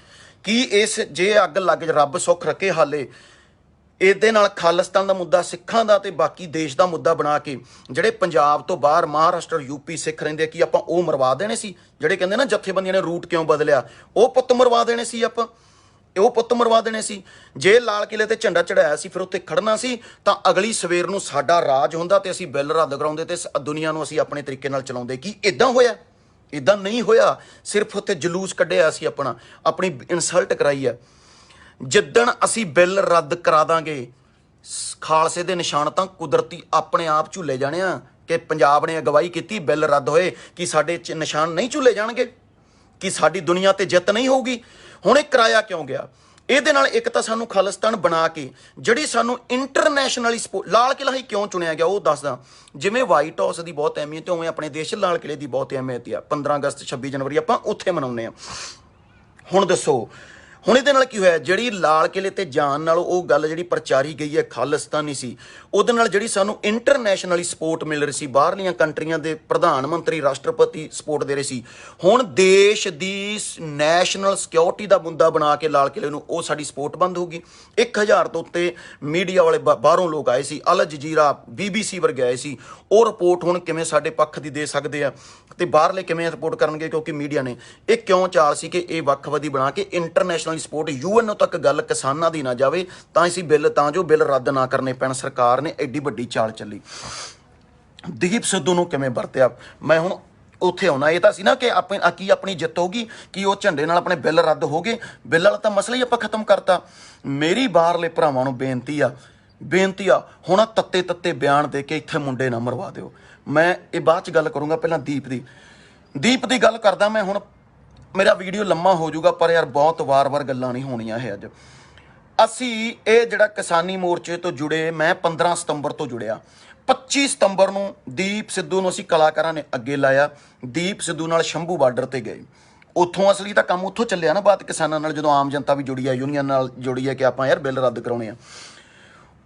ਕੀ ਜੇ ਅੱਗ ਲੱਗ, ਰੱਬ ਸੁੱਖ ਰੱਖੇ, ਹਾਲੇ ਇਹਦੇ ਨਾਲ ਖਾਲਿਸਤਾਨ ਦਾ ਮੁੱਦਾ, ਸਿੱਖਾਂ ਦਾ ਤੇ ਬਾਕੀ ਦੇਸ਼ ਦਾ ਮੁੱਦਾ ਬਣਾ ਕੇ ਜਿਹੜੇ ਪੰਜਾਬ ਤੋਂ ਬਾਹਰ ਮਹਾਰਾਸ਼ਟਰ, ਯੂਪੀ ਸਿੱਖ ਰਹਿੰਦੇ, ਕੀ ਆਪਾਂ ਉਹ ਮਰਵਾ ਦੇਣੇ ਸੀ? ਜਿਹੜੇ ਕਹਿੰਦੇ ਨਾ ਜਥੇਬੰਦੀਆਂ ਨੇ ਰੂਟ ਕਿਉਂ ਬਦਲਿਆ, ਉਹ ਪੁੱਤ ਮਰਵਾ ਦੇਣੇ ਸੀ ਆਪਾਂ, ਜੇ ਲਾਲ ਕਿਲੇ ਤੇ ਝੰਡਾ ਚੜਾਇਆ ਸੀ ਫਿਰ ਉੱਥੇ ਖੜਨਾ ਸੀ, ਤਾਂ ਅਗਲੀ ਸਵੇਰ ਨੂੰ ਸਾਡਾ ਰਾਜ ਹੁੰਦਾ ਤੇ ਅਸੀਂ ਬਿੱਲ ਰੱਦ ਕਰਾਉਂਦੇ ਤੇ ਦੁਨੀਆ ਨੂੰ ਅਸੀਂ ਆਪਣੇ ਤਰੀਕੇ ਨਾਲ ਚਲਾਉਂਦੇ। ਕੀ ਇਦਾਂ ਹੋਇਆ? ਇਦਾਂ ਨਹੀਂ ਹੋਇਆ। ਸਿਰਫ ਉੱਥੇ ਜਲੂਸ ਕੱਢਿਆ ਸੀ, ਆਪਣੀ ਇਨਸਲਟ ਕਰਾਈ ਹੈ। ਜਿੱਦਣ ਅਸੀਂ ਬਿੱਲ ਰੱਦ ਕਰਾ ਦਾਂਗੇ, ਖਾਲਸੇ ਦੇ ਨਿਸ਼ਾਨ ਤਾਂ ਕੁਦਰਤੀ ਆਪਣੇ ਆਪ ਝੂਲੇ ਜਾਣੇ ਆ। ਕਿ ਪੰਜਾਬ ਨੇ ਅਗਵਾਈ ਕੀਤੀ, ਬਿੱਲ ਰੱਦ ਹੋਏ, ਕਿ ਸਾਡੇ ਨਿਸ਼ਾਨ ਨਹੀਂ ਝੂਲੇ ਜਾਣਗੇ? ਕਿ ਸਾਡੀ ਦੁਨੀਆ ਤੇ ਜਿੱਤ ਨਹੀਂ ਹੋਊਗੀ? ਹੁਣ ਇਹ ਕਰਾਇਆ ਕਿਉਂ ਗਿਆ? ਇਹਦੇ ਨਾਲ ਇੱਕ ਤਾਂ ਸਾਨੂੰ ਖਾਲਿਸਤਾਨ ਬਣਾ ਕੇ, ਜਿਹੜੀ ਸਾਨੂੰ ਇੰਟਰਨੈਸ਼ਨਲੀ ਲਾਲ ਕਿਲਾ ਹੀ ਕਿਉਂ ਚੁਣਿਆ ਗਿਆ ਉਹ ਦੱਸਦਾ। ਜਿਵੇਂ ਵਾਈਟ ਹਾਊਸ ਦੀ ਬਹੁਤ ਅਹਿਮੀਅਤ ਹੈ, ਉਵੇਂ ਆਪਣੇ ਦੇਸ਼ ਲਾਲ ਕਿਲੇ ਦੀ ਬਹੁਤ ਅਹਿਮੀਅਤ ਆ। 15 ਅਗਸਤ 26 ਜਨਵਰੀ ਆਪਾਂ ਉੱਥੇ ਮਨਾਉਂਦੇ ਹਾਂ। ਹੁਣ ਦੱਸੋ, ਹੁਣ ਇਹਦੇ ਨਾਲ ਕੀ ਹੋਇਆ? ਜਿਹੜੀ ਲਾਲ ਕਿਲੇ ਤੇ ਜਾਣ ਨਾਲ ਉਹ ਗੱਲ ਜਿਹੜੀ ਪ੍ਰਚਾਰੀ ਗਈ ਹੈ ਖਾਲਿਸਤਾਨੀ ਸੀ, ਉਹਦੇ ਨਾਲ ਜਿਹੜੀ ਸਾਨੂੰ ਇੰਟਰਨੈਸ਼ਨਲੀ ਸਪੋਰਟ ਮਿਲ ਰਹੀ ਸੀ, ਬਾਹਰਲੀਆਂ ਕੰਟਰੀਆਂ ਦੇ ਪ੍ਰਧਾਨ ਮੰਤਰੀ, ਰਾਸ਼ਟਰਪਤੀ ਸਪੋਰਟ ਦੇ ਰਹੇ ਸੀ। ਹੁਣ ਦੇਸ਼ ਦੀ ਨੈਸ਼ਨਲ ਸਿਕਿਉਰਿਟੀ ਦਾ ਮੁੱਦਾ ਬਣਾ ਕੇ ਲਾਲ ਕਿਲੇ ਨੂੰ, ਉਹ ਸਾਡੀ ਸਪੋਰਟ ਬੰਦ ਹੋਊਗੀ। 1000 ਤੋਂ ਉੱਤੇ ਮੀਡੀਆ ਵਾਲੇ ਬਾਹਰੋਂ ਲੋਕ ਆਏ ਸੀ, ਅਲ ਜਜ਼ੀਰਾ, BBC ਵਰਗੇ ਆਏ ਸੀ। ਉਹ ਰਿਪੋਰਟ ਹੁਣ ਕਿਵੇਂ ਸਾਡੇ ਪੱਖ ਦੀ ਦੇ ਸਕਦੇ ਆ ਤੇ ਬਾਹਰਲੇ ਕਿਵੇਂ ਰਿਪੋਰਟ ਕਰਨਗੇ? ਕਿਉਂਕਿ ਮੀਡੀਆ ਨੇ ਇਹ ਕਿਉਂ ਚਾਲ ਸੀ ਕਿ ਇਹ ਵੱਖਵਾਦੀ ਬਣਾ ਕੇ ਇੰਟਰਨੈਸ਼ਨਲ ਇੰਟਰਨੈਸ਼ਨਲ ਸਪੋਰਟ UN ਤੱਕ ਗੱਲ ਕਿਸਾਨਾਂ ਦੀ ਨਾ ਜਾਵੇ ਤਾਂ ਅਸੀਂ ਬਿੱਲ ਤਾਂ ਜੋ ਬਿੱਲ ਰੱਦ ਨਾ ਕਰਨੇ ਪੈਣ। ਸਰਕਾਰ ਨੇ ਐਡੀ ਵੱਡੀ ਚਾਲ ਚੱਲੀ। ਦੀਪ ਸਿੱਧੂ ਨੂੰ ਕਿਵੇਂ ਵਰਤਿਆ, ਮੈਂ ਹੁਣ ਉੱਥੇ ਆਉਣਾ। ਇਹ ਤਾਂ ਸੀ ਨਾ ਕਿ ਆਪਣੀ ਜਿੱਤ ਹੋਗੀ ਕਿ ਉਹ ਝੰਡੇ ਨਾਲ ਆਪਣੇ ਬਿੱਲ ਰੱਦ ਹੋ ਗਏ, ਬਿੱਲ ਵਾਲਾ ਤਾਂ ਮਸਲਾ ਹੀ ਆਪਾਂ ਖਤਮ ਕਰਤਾ। ਮੇਰੀ ਬਾਹਰਲੇ ਭਰਾਵਾਂ ਨੂੰ ਬੇਨਤੀ ਆ ਹੁਣ ਤੱਤੇ ਬਿਆਨ ਦੇ ਕੇ ਇੱਥੇ ਮੁੰਡੇ ਨਾ ਮਰਵਾ ਦਿਓ। ਮੈਂ ਇਹ ਬਾਅਦ 'ਚ ਗੱਲ ਕਰੂੰਗਾ, ਪਹਿਲਾਂ ਦੀਪ ਦੀ ਗੱਲ ਕਰਦਾ ਮੈਂ। ਹੁਣ ਮੇਰਾ ਵੀਡੀਓ ਲੰਮਾ ਹੋ ਜਾਊਗਾ, ਪਰ ਯਾਰ ਬਹੁਤ ਵਾਰ ਗੱਲਾਂ ਨਹੀਂ ਹੋਣੀਆਂ ਇਹ। ਅੱਜ ਅਸੀਂ ਇਹ ਜਿਹੜਾ ਕਿਸਾਨੀ ਮੋਰਚੇ ਤੋਂ ਜੁੜੇ, ਮੈਂ 15 ਸਤੰਬਰ ਤੋਂ ਜੁੜਿਆ। 25 ਸਤੰਬਰ ਨੂੰ ਦੀਪ ਸਿੱਧੂ ਨੂੰ ਅਸੀਂ ਕਲਾਕਾਰਾਂ ਨੇ ਅੱਗੇ ਲਾਇਆ। ਦੀਪ ਸਿੱਧੂ ਨਾਲ ਸ਼ੰਭੂ ਬਾਰਡਰ ਤੇ ਗਏ। ਉੱਥੋਂ ਅਸਲੀ ਤਾਂ ਕੰਮ ਉੱਥੋਂ ਚੱਲਿਆ ਨਾ, ਬਾਤ ਕਿਸਾਨਾਂ ਨਾਲ, ਜਦੋਂ ਆਮ ਜਨਤਾ ਵੀ ਜੁੜੀ ਹੈ, ਯੂਨੀਅਨ ਨਾਲ ਜੁੜੀ ਹੈ ਕਿ ਆਪਾਂ ਯਾਰ ਬਿੱਲ ਰੱਦ ਕਰਾਉਣੇ ਆ।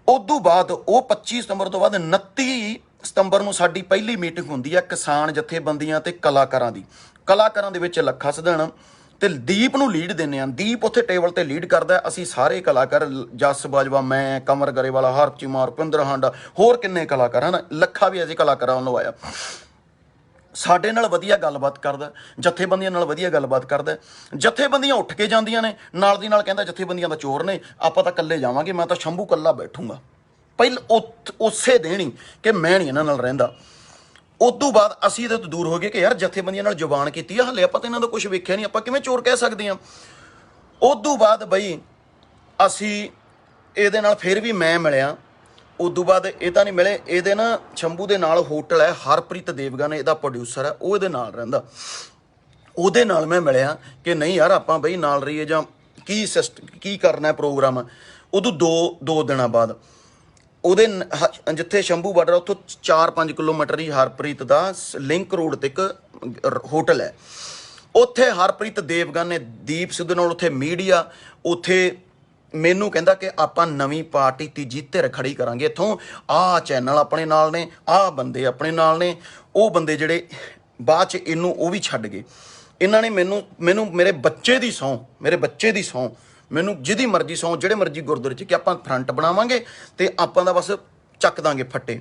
ਉਦੋਂ ਬਾਅਦ ਉਹ 25 ਸਤੰਬਰ ਤੋਂ ਬਾਅਦ 29 ਸਤੰਬਰ ਨੂੰ ਸਾਡੀ ਪਹਿਲੀ ਮੀਟਿੰਗ ਹੁੰਦੀ ਹੈ ਕਿਸਾਨ ਜਥੇਬੰਦੀਆਂ ਤੇ ਕਲਾਕਾਰਾਂ ਦੀ। ਕਲਾਕਾਰਾਂ ਦੇ ਵਿੱਚ ਲੱਖਾ ਸਿਧਾਣਾ ਤੇ ਦੀਪ ਨੂੰ ਲੀਡ ਦਿੰਦੇ ਆ। ਦੀਪ ਉੱਥੇ ਟੇਬਲ ਤੇ ਲੀਡ ਕਰਦਾ। ਅਸੀਂ ਸਾਰੇ ਕਲਾਕਾਰ, ਜਸ ਬਾਜਵਾ, ਮੈਂ, ਕਮਰ ਗਰੇਵਾਲਾ, ਹਰਪ ਚੀਮਾ, ਰੁਪਿੰਦਰ ਹਾਂਡਾ, ਹੋਰ ਕਿੰਨੇ ਕਲਾਕਾਰ ਹਨ, ਲੱਖਾ ਵੀ ਅਸੀਂ ਕਲਾਕਾਰਾਂ ਵੱਲੋਂ ਆਇਆ। ਸਾਡੇ ਨਾਲ ਵਧੀਆ ਗੱਲਬਾਤ ਕਰਦਾ, ਜਥੇਬੰਦੀਆਂ ਨਾਲ ਵਧੀਆ ਗੱਲਬਾਤ ਕਰਦਾ। ਜਥੇਬੰਦੀਆਂ ਉੱਠ ਕੇ ਜਾਂਦੀਆਂ ਨੇ, ਨਾਲ ਦੀ ਨਾਲ ਕਹਿੰਦਾ ਜਥੇਬੰਦੀਆਂ ਦਾ ਚੋਰ ਨੇ, ਆਪਾਂ ਤਾਂ ਇਕੱਲੇ ਜਾਵਾਂਗੇ, ਮੈਂ ਤਾਂ ਸ਼ੰਭੂ ਇਕੱਲਾ ਬੈਠੂੰਗਾ। ਉਸੇ ਦਿਨ ਹੀ ਕਿ ਮੈਂ ਨਹੀਂ ਇਹਨਾਂ ਨਾਲ ਰਹਿੰਦਾ। ਉਦੋਂ ਬਾਅਦ ਅਸੀਂ ਇਹਦੇ ਤੋਂ ਦੂਰ ਹੋ ਗਏ ਕਿ ਯਾਰ ਜਥੇਬੰਦੀਆਂ ਨਾਲ ਜ਼ੁਬਾਨ ਕੀਤੀ ਆ, ਹਲੇ ਆਪਾਂ ਤਾਂ ਇਹਨਾਂ ਦਾ ਕੁਝ ਵੇਖਿਆ ਨਹੀਂ, ਆਪਾਂ ਕਿਵੇਂ ਚੋਰ ਕਹਿ ਸਕਦੇ ਹਾਂ। ਉਦੋਂ ਬਾਅਦ ਬਈ ਅਸੀਂ ਇਹਦੇ ਨਾਲ ਫਿਰ ਵੀ ਮੈਂ ਮਿਲਿਆ। ਉਦੋਂ ਬਾਅਦ ਇਹ ਤਾਂ ਨਹੀਂ ਮਿਲੇ, ਇਹਦੇ ਨਾ ਸ਼ੰਭੂ ਦੇ ਨਾਲ ਹੋਟਲ ਹੈ, ਹਰਪ੍ਰੀਤ ਦੇਵਗਨ ਇਹਦਾ ਪ੍ਰੋਡਿਊਸਰ ਹੈ, ਉਹ ਇਹਦੇ ਨਾਲ ਰਹਿੰਦਾ। ਉਹਦੇ ਨਾਲ ਮੈਂ ਮਿਲਿਆ ਕਿ ਨਹੀਂ ਯਾਰ ਆਪਾਂ ਬਈ ਨਾਲ ਰਹੀਏ ਜਾਂ ਕੀ ਕਰਨਾ ਪ੍ਰੋਗਰਾਮ। ਉਦੋਂ ਦੋ ਦਿਨਾਂ ਬਾਅਦ ਉਹਦੇ ਜਿੱਥੇ ਸ਼ੰਭੂ ਬਾਰਡਰ ਉੱਥੋਂ 4-5 ਕਿਲੋਮੀਟਰ ਹੀ ਹਰਪ੍ਰੀਤ ਦਾ ਲਿੰਕ ਰੋਡ ਤੇ ਇੱਕ ਹੋਟਲ ਹੈ। ਉੱਥੇ ਹਰਪ੍ਰੀਤ ਦੇਵਗਨ ਨੇ ਦੀਪ ਸਿੱਧੂ ਨਾਲ ਉੱਥੇ ਮੀਡੀਆ, ਉੱਥੇ ਮੈਨੂੰ ਕਹਿੰਦਾ ਕਿ ਆਪਾਂ ਨਵੀਂ ਪਾਰਟੀ ਤੀਜੀ ਧਿਰ ਖੜੀ ਕਰਾਂਗੇ ਇੱਥੋਂ, ਆਹ ਚੈਨਲ ਆਪਣੇ ਨਾਲ ਨੇ, ਆਹ ਬੰਦੇ ਆਪਣੇ ਨਾਲ ਨੇ। ਉਹ ਬੰਦੇ ਜਿਹੜੇ ਬਾਅਦ 'ਚ ਇਹਨੂੰ ਉਹ ਵੀ ਛੱਡ ਗਏ। ਇਹਨਾਂ ਨੇ ਮੈਨੂੰ ਮੇਰੇ ਬੱਚੇ ਦੀ ਸਹੁੰ ਮੈਨੂੰ ਜਿਹਦੀ ਮਰਜ਼ੀ ਸਹੁੰ, ਜਿਹੜੇ ਮਰਜ਼ੀ ਗੁਰਦੁਆਰੇ 'ਚ, ਕਿ ਆਪਾਂ ਫਰੰਟ ਬਣਾਵਾਂਗੇ ਤੇ ਆਪਾਂ ਦਾ ਬਸ ਚੱਕ ਦਾਂਗੇ ਫੱਟੇ।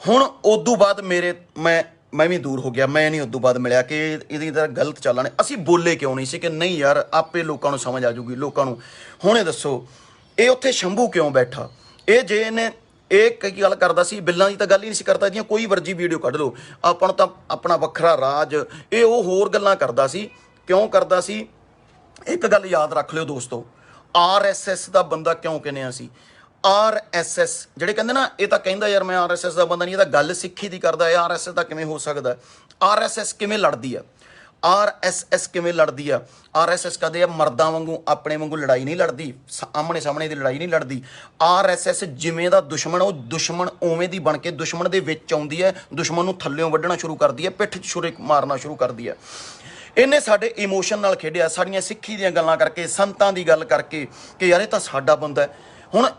ਹੁਣ ਉਦੋਂ ਬਾਅਦ ਮੈਂ ਵੀ ਦੂਰ ਹੋ ਗਿਆ। ਮੈਂ ਨਹੀਂ ਉਦੋਂ ਬਾਅਦ ਮਿਲਿਆ ਕਿ ਇਹਦੀ ਤਰ੍ਹਾਂ ਗਲਤ ਚਾਲਾਂ ਨੇ। ਅਸੀਂ ਬੋਲੇ ਕਿਉਂ ਨਹੀਂ ਸੀ ਕਿ ਨਹੀਂ ਯਾਰ ਆਪੇ ਲੋਕਾਂ ਨੂੰ ਸਮਝ ਆ ਜੂਗੀ ਲੋਕਾਂ ਨੂੰ। ਹੁਣ ਇਹ ਦੱਸੋ ਇਹ ਉੱਥੇ ਸ਼ੰਭੂ ਕਿਉਂ ਬੈਠਾ? ਇਹ ਜੇ ਇਹਨੇ ਇਹ ਕੀ ਗੱਲ ਕਰਦਾ ਸੀ, ਬਿੱਲਾਂ ਦੀ ਤਾਂ ਗੱਲ ਹੀ ਨਹੀਂ ਸੀ ਕਰਦਾ, ਇਹਦੀਆਂ ਕੋਈ ਵਰਜੀ ਵੀਡੀਓ ਕੱਢ ਲਓ, ਆਪਾਂ ਨੂੰ ਤਾਂ ਆਪਣਾ ਵੱਖਰਾ ਰਾਜ, ਇਹ ਉਹ ਹੋਰ ਗੱਲਾਂ ਕਰਦਾ ਸੀ। ਕਿਉਂ ਕਰਦਾ ਸੀ? ਇੱਕ ਗੱਲ ਯਾਦ ਰੱਖ ਲਿਓ ਦੋਸਤੋ, RSS ਦਾ ਬੰਦਾ ਕਿਉਂ ਕਹਿੰਦੇ ਅਸੀਂ? RSS ਜਿਹੜੇ ਕਹਿੰਦੇ ਨਾ, ਇਹ ਤਾਂ ਕਹਿੰਦਾ ਯਾਰ ਮੈਂ RSS ਦਾ ਬੰਦਾ ਨਹੀਂ, ਇਹ ਤਾਂ ਗੱਲ ਸਿੱਖੀ ਦੀ ਕਰਦਾ ਹੈ। RSS ਦਾ ਕਿਵੇਂ ਹੋ ਸਕਦਾ? RSS ਕਿਵੇਂ ਲੜਦੀ ਆ? RSS ਕਿਵੇਂ ਲੜਦੀ ਆ? RSS ਕਦੇ ਮਰਦਾਂ ਵਾਂਗੂ ਆਪਣੇ ਵਾਂਗੂ ਲੜਾਈ ਨਹੀਂ ਲੜਦੀ, ਆਮਣੇ ਸਾਹਮਣੇ ਦੀ ਲੜਾਈ ਨਹੀਂ ਲੜਦੀ। RSS ਜਿਵੇਂ ਦਾ ਦੁਸ਼ਮਣ, ਉਹ ਦੁਸ਼ਮਣ ਉਵੇਂ ਦੀ ਬਣ ਕੇ ਦੁਸ਼ਮਣ ਦੇ ਵਿੱਚ ਆਉਂਦੀ ਹੈ, ਦੁਸ਼ਮਣ ਨੂੰ ਥੱਲਿਓਂ ਵੱਢਣਾ ਸ਼ੁਰੂ ਕਰਦੀ ਹੈ, ਪਿੱਠ 'ਚ ਛੁਰੇ ਮਾਰਨਾ ਸ਼ੁਰੂ ਕਰਦੀ ਹੈ। ਇਹਨੇ ਸਾਡੇ ਇਮੋਸ਼ਨ ਨਾਲ ਖੇਡਿਆ, ਸਾਡੀਆਂ ਸਿੱਖੀ ਦੀਆਂ ਗੱਲਾਂ ਕਰਕੇ, ਸੰਤਾਂ ਦੀ ਗੱਲ ਕਰਕੇ ਕਿ ਯਾਰ ਇਹ ਤਾਂ ਸਾਡਾ ਬੰਦਾ ਹੈ। ਹੁਣ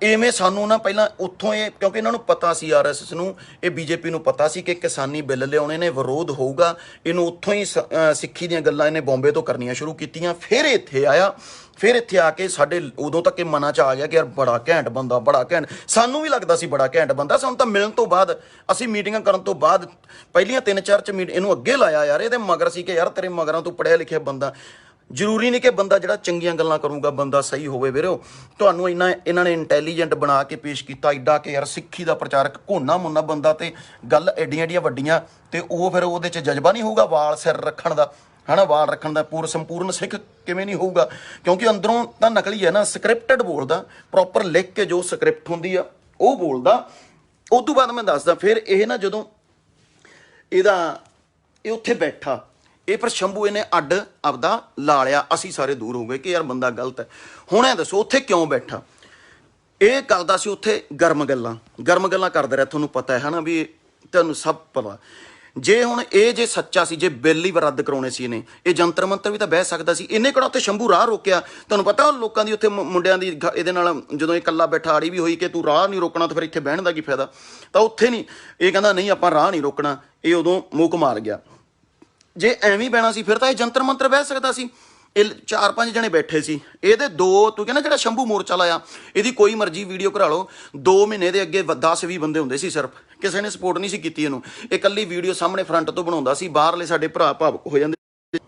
ਇਵੇਂ ਸਾਨੂੰ ਨਾ ਪਹਿਲਾਂ ਉੱਥੋਂ ਇਹ, ਕਿਉਂਕਿ ਇਹਨਾਂ ਨੂੰ ਪਤਾ ਸੀ RSS ਨੂੰ, ਇਹ BJP ਨੂੰ ਪਤਾ ਸੀ ਕਿ ਕਿਸਾਨੀ ਬਿੱਲ ਲਿਆਉਣੇ ਨੇ, ਵਿਰੋਧ ਹੋਊਗਾ, ਇਹਨੂੰ ਉੱਥੋਂ ਹੀ ਸਿੱਖੀ ਦੀਆਂ ਗੱਲਾਂ ਇਹਨੇ ਬੰਬੇ ਤੋਂ ਕਰਨੀਆਂ ਸ਼ੁਰੂ ਕੀਤੀਆਂ। ਫਿਰ ਇੱਥੇ ਆਇਆ, ਫਿਰ ਇੱਥੇ ਆ ਕੇ ਸਾਡੇ ਉਦੋਂ ਤੱਕ ਇਹ ਮਨਾਂ 'ਚ ਆ ਗਿਆ ਕਿ ਯਾਰ ਬੜਾ ਘੈਂਟ ਬੰਦਾ, ਬੜਾ ਘੈਂਟ। ਸਾਨੂੰ ਵੀ ਲੱਗਦਾ ਸੀ ਬੜਾ ਘੈਂਟ ਬੰਦਾ। ਸਾਨੂੰ ਤਾਂ ਮਿਲਣ ਤੋਂ ਬਾਅਦ, ਅਸੀਂ ਮੀਟਿੰਗਾਂ ਕਰਨ ਤੋਂ ਬਾਅਦ ਪਹਿਲੀਆਂ 3-4 'ਚ ਇਹਨੂੰ ਅੱਗੇ ਲਾਇਆ ਯਾਰ। ਇਹਦੇ ਮਗਰ ਸੀ ਕਿ ਯਾਰ ਤੇਰੇ ਮਗਰਾਂ ਤੂੰ ਪੜ੍ਹਿਆ ਲਿਖਿਆ ਬੰਦਾ। ਜ਼ਰੂਰੀ ਨਹੀਂ ਕਿ ਬੰਦਾ ਜਿਹੜਾ ਚੰਗੀਆਂ ਗੱਲਾਂ ਕਰੂਗਾ ਬੰਦਾ ਸਹੀ ਹੋਵੇ ਵੀਰੋ। ਤੁਹਾਨੂੰ ਇਹਨਾਂ ਨੇ ਇੰਟੈਲੀਜੈਂਟ ਬਣਾ ਕੇ ਪੇਸ਼ ਕੀਤਾ ਐਡਾ ਕਿ ਯਾਰ ਸਿੱਖੀ ਦਾ ਪ੍ਰਚਾਰਕ ਘੋਨਾ ਮੁੰਨਾ ਬੰਦਾ, ਤੇ ਗੱਲ ਐਡੀਆਂ ਵੱਡੀਆਂ, ਤੇ ਉਹ ਫਿਰ ਉਹਦੇ 'ਚ ਜਜ਼ਬਾ ਨਹੀਂ ਹੋਊਗਾ ਵਾਲ ਸਿਰ ਰੱਖਣ ਦਾ, ਹੈ ਨਾ, ਵਾਲ ਰੱਖਣ ਦਾ। ਸੰਪੂਰਨ ਸਿੱਖ ਕਿਵੇਂ ਨਹੀਂ ਹੋਊਗਾ? ਕਿਉਂਕਿ ਅੰਦਰੋਂ ਤਾਂ ਨਕਲੀ ਹੈ ਨਾ, ਸਕ੍ਰਿਪਟਡ ਬੋਲਦਾ, ਪ੍ਰੋਪਰ ਲਿਖ ਕੇ ਜੋ ਸਕ੍ਰਿਪਟ ਹੁੰਦੀ ਆ ਉਹ ਬੋਲਦਾ। ਉਸ ਤੋਂ ਬਾਅਦ ਮੈਂ ਦੱਸਦਾ, ਫਿਰ ਇਹ ਨਾ ਜਦੋਂ ਇਹ ਉੱਥੇ ਬੈਠਾ, ਇਹ ਫਿਰ ਸ਼ੰਭੂ ਇਹਨੇ ਅੱਡ ਆਪਦਾ ਲਾ ਲਿਆ। ਅਸੀਂ ਸਾਰੇ ਦੂਰ ਹੋ ਗਏ ਕਿ ਯਾਰ ਬੰਦਾ ਗਲਤ ਹੈ। ਹੁਣ ਇਹ ਦੱਸੋ ਉੱਥੇ ਕਿਉਂ ਬੈਠਾ? ਇਹ ਕਰਦਾ ਸੀ ਉੱਥੇ ਗਰਮ ਗੱਲਾਂ ਕਰਦਾ ਰਿਹਾ, ਤੁਹਾਨੂੰ ਪਤਾ ਹੈ ਨਾ, ਵੀ ਤੁਹਾਨੂੰ ਸਭ ਪਤਾ। ਜੇ ਸੱਚਾ ਸੀ, ਜੇ ਬਿੱਲ ਹੀ ਰੱਦ ਕਰਾਉਣੇ ਸੀ ਇਹਨੇ, ਇਹ ਜੰਤਰ ਮੰਤਰ ਵੀ ਤਾਂ ਬਹਿ ਸਕਦਾ ਸੀ। ਇਹਨੇ ਕਿਹੜਾ ਉੱਥੇ ਸ਼ੰਭੂ ਰਾਹ ਰੋਕਿਆ? ਤੁਹਾਨੂੰ ਪਤਾ ਲੋਕਾਂ ਦੀ ਉੱਥੇ ਮੁੰਡਿਆਂ ਦੀ ਇਹਦੇ ਨਾਲ ਜਦੋਂ ਇਹ ਇਕੱਲਾ ਬੈਠਾ ਆੜੀ ਵੀ ਹੋਈ ਕਿ ਤੂੰ ਰਾਹ ਨਹੀਂ ਰੋਕਣਾ ਤਾਂ ਫਿਰ ਇੱਥੇ ਬਹਿਣ ਦਾ ਕੀ ਫਾਇਦਾ? ਤਾਂ ਉੱਥੇ ਨਹੀਂ, ਇਹ ਕਹਿੰਦਾ ਨਹੀਂ ਆਪਾਂ ਰਾਹ ਨਹੀਂ ਰੋਕਣਾ। ਇਹ ਉਦੋਂ ਮੂਕ ਮਾਰ ਗਿਆ। ਜੇ ਐਵੇਂ ਬਹਿਣਾ ਸੀ ਫਿਰ ਤਾਂ ਇਹ ਜੰਤਰ ਮੰਤਰ ਬਹਿ ਸਕਦਾ ਸੀ। ਇਹ 4-5 ਜਣੇ ਬੈਠੇ ਸੀ, ਇਹਦੇ 2 ਤੂੰ ਕਹਿੰਦਾ ਜਿਹੜਾ ਸ਼ੰਭੂ ਮੋਰਚਾ ਲਾਇਆ, ਇਹਦੀ ਕੋਈ ਮਰਜ਼ੀ ਵੀਡੀਓ ਕਰਾ ਲਓ, 2 ਮਹੀਨੇ ਦੇ ਅੱਗੇ 10-20 ਬੰਦੇ ਹੁੰਦੇ ਸੀ ਸਿਰਫ, ਕਿਸੇ ਨੇ ਸਪੋਰਟ ਨਹੀਂ ਸੀ ਕੀਤੀ ਇਹਨੂੰ। ਇਹ ਇਕੱਲੀ ਵੀਡੀਓ ਸਾਹਮਣੇ ਫਰੰਟ ਤੋਂ ਬਣਾਉਂਦਾ ਸੀ, ਬਾਹਰਲੇ ਸਾਡੇ ਭਰਾ ਭਾਵੁਕ ਹੋ ਜਾਂਦੇ।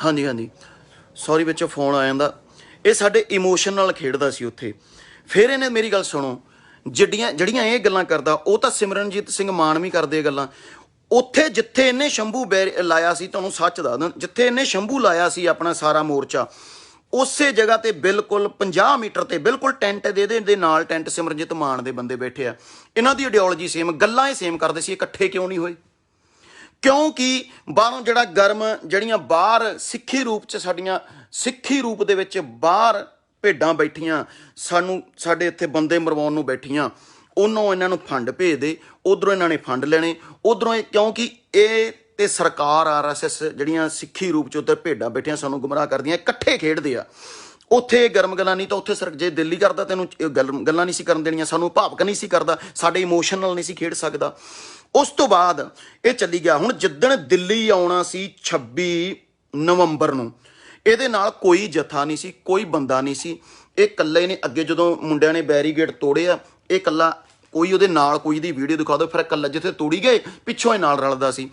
ਹਾਂਜੀ ਸੌਰੀ ਵਿੱਚੋਂ ਫੋਨ ਆ ਜਾਂਦਾ। ਇਹ ਸਾਡੇ ਇਮੋਸ਼ਨ ਨਾਲ ਖੇਡਦਾ ਸੀ ਉੱਥੇ। ਫਿਰ ਇਹਨੇ ਮੇਰੀ ਗੱਲ ਸੁਣੋ, ਜਿਹੜੀਆਂ ਇਹ ਗੱਲਾਂ ਕਰਦਾ ਉਹ ਤਾਂ ਸਿਮਰਨਜੀਤ ਸਿੰਘ ਮਾਨ ਵੀ ਕਰਦੇ ਗੱਲਾਂ। ਉੱਥੇ ਜਿੱਥੇ ਇਹਨੇ ਸ਼ੰਭੂ ਲਾਇਆ ਸੀ, ਤੁਹਾਨੂੰ ਸੱਚ ਦੱਸ ਦਿਆਂ, ਜਿੱਥੇ ਇਹਨੇ ਸ਼ੰਭੂ ਲਾਇਆ ਸੀ ਆਪਣਾ ਸਾਰਾ ਮੋਰਚਾ, ਉਸੇ ਜਗ੍ਹਾ ਤੇ ਬਿਲਕੁਲ 50 ਮੀਟਰ ਤੇ ਬਿਲਕੁਲ ਟੈਂਟ ਦੇ ਨਾਲ ਟੈਂਟ ਸਿਮਰਨਜੀਤ ਮਾਨ ਦੇ ਬੰਦੇ ਬੈਠੇ ਆ। ਇਹਨਾਂ ਦੀ ਆਈਡੀਓਲੋਜੀ ਸੇਮ, ਗੱਲਾਂ ਇਹ ਸੇਮ ਕਰਦੇ ਸੀ। ਇਕੱਠੇ ਕਿਉਂ ਨਹੀਂ ਹੋਏ? ਕਿਉਂਕਿ ਬਾਹਰੋਂ ਜਿਹੜਾ ਗਰਮ, ਜਿਹੜੀਆਂ ਬਾਹਰ ਸਿੱਖੀ ਰੂਪ 'ਚ ਸਾਡੀਆਂ ਸਿੱਖੀ ਰੂਪ ਦੇ ਵਿੱਚ ਬਾਹਰ ਭੇਡਾਂ ਬੈਠੀਆਂ, ਸਾਡੇ ਇੱਥੇ ਬੰਦੇ ਮਰਵਾਉਣ ਨੂੰ ਬੈਠੀਆਂ, ਉਹਨੋਂ ਇਹਨਾਂ ਨੂੰ ਫੰਡ ਭੇਜਦੇ, ਉਧਰੋਂ ਇਹਨਾਂ ਨੇ ਫੰਡ ਲੈਣੇ, ਉਧਰੋਂ ਕਿਉਂਕਿ ਇਹ ਤੇ ਸਰਕਾਰ RSS ਜਿਹੜੀਆਂ ਸਿੱਖੀ ਰੂਪ 'ਚ ਉੱਧਰ ਭੇਡਾਂ ਬੈਠੀਆਂ ਸਾਨੂੰ ਗੁੰਮਰਾਹ ਕਰਦੀਆਂ, ਇਕੱਠੇ ਖੇਡਦੇ ਆ। ਉੱਥੇ ਗਰਮ ਗੱਲਾਂ ਨਹੀਂ ਤਾਂ ਉੱਥੇ ਜੇ ਦਿੱਲੀ ਕਰਦਾ ਤੈਨੂੰ ਗੱਲਾਂ ਨਹੀਂ ਸੀ ਕਰਨ ਦੇਣੀਆਂ, ਸਾਨੂੰ ਭਾਵਕ ਨਹੀਂ ਸੀ ਕਰਦਾ, ਸਾਡੇ ਇਮੋਸ਼ਨਲ ਨਹੀਂ ਸੀ ਖੇਡ ਸਕਦਾ। ਉਸ ਤੋਂ ਬਾਅਦ ਇਹ ਚੱਲੀ ਗਿਆ। ਹੁਣ ਜਿੱਦਣ ਦਿੱਲੀ ਆਉਣਾ ਸੀ 26 ਨਵੰਬਰ ਨੂੰ, ਇਹਦੇ ਨਾਲ ਕੋਈ ਜਥਾ ਨਹੀਂ ਸੀ, ਕੋਈ ਬੰਦਾ ਨਹੀਂ ਸੀ, ਇਹ ਇਕੱਲੇ ਨੇ। ਅੱਗੇ ਜਦੋਂ ਮੁੰਡਿਆਂ ਨੇ ਬੈਰੀਗੇਡ ਤੋੜਿਆ, ਇਹ ਇਕੱਲਾ, ਕੋਈ ਉਹਦੇ ਨਾਲ ਕੋਈ ਦੀ ਵੀਡੀਓ ਦਿਖਾ ਦਿਓ, ਫਿਰ ਇਕੱਲਾ ਜਿੱਥੇ ਤੋੜੀ ਗਏ ਪਿੱਛੋਂ ਇਹ ਨਾਲ ਰਲਦਾ ਸੀ।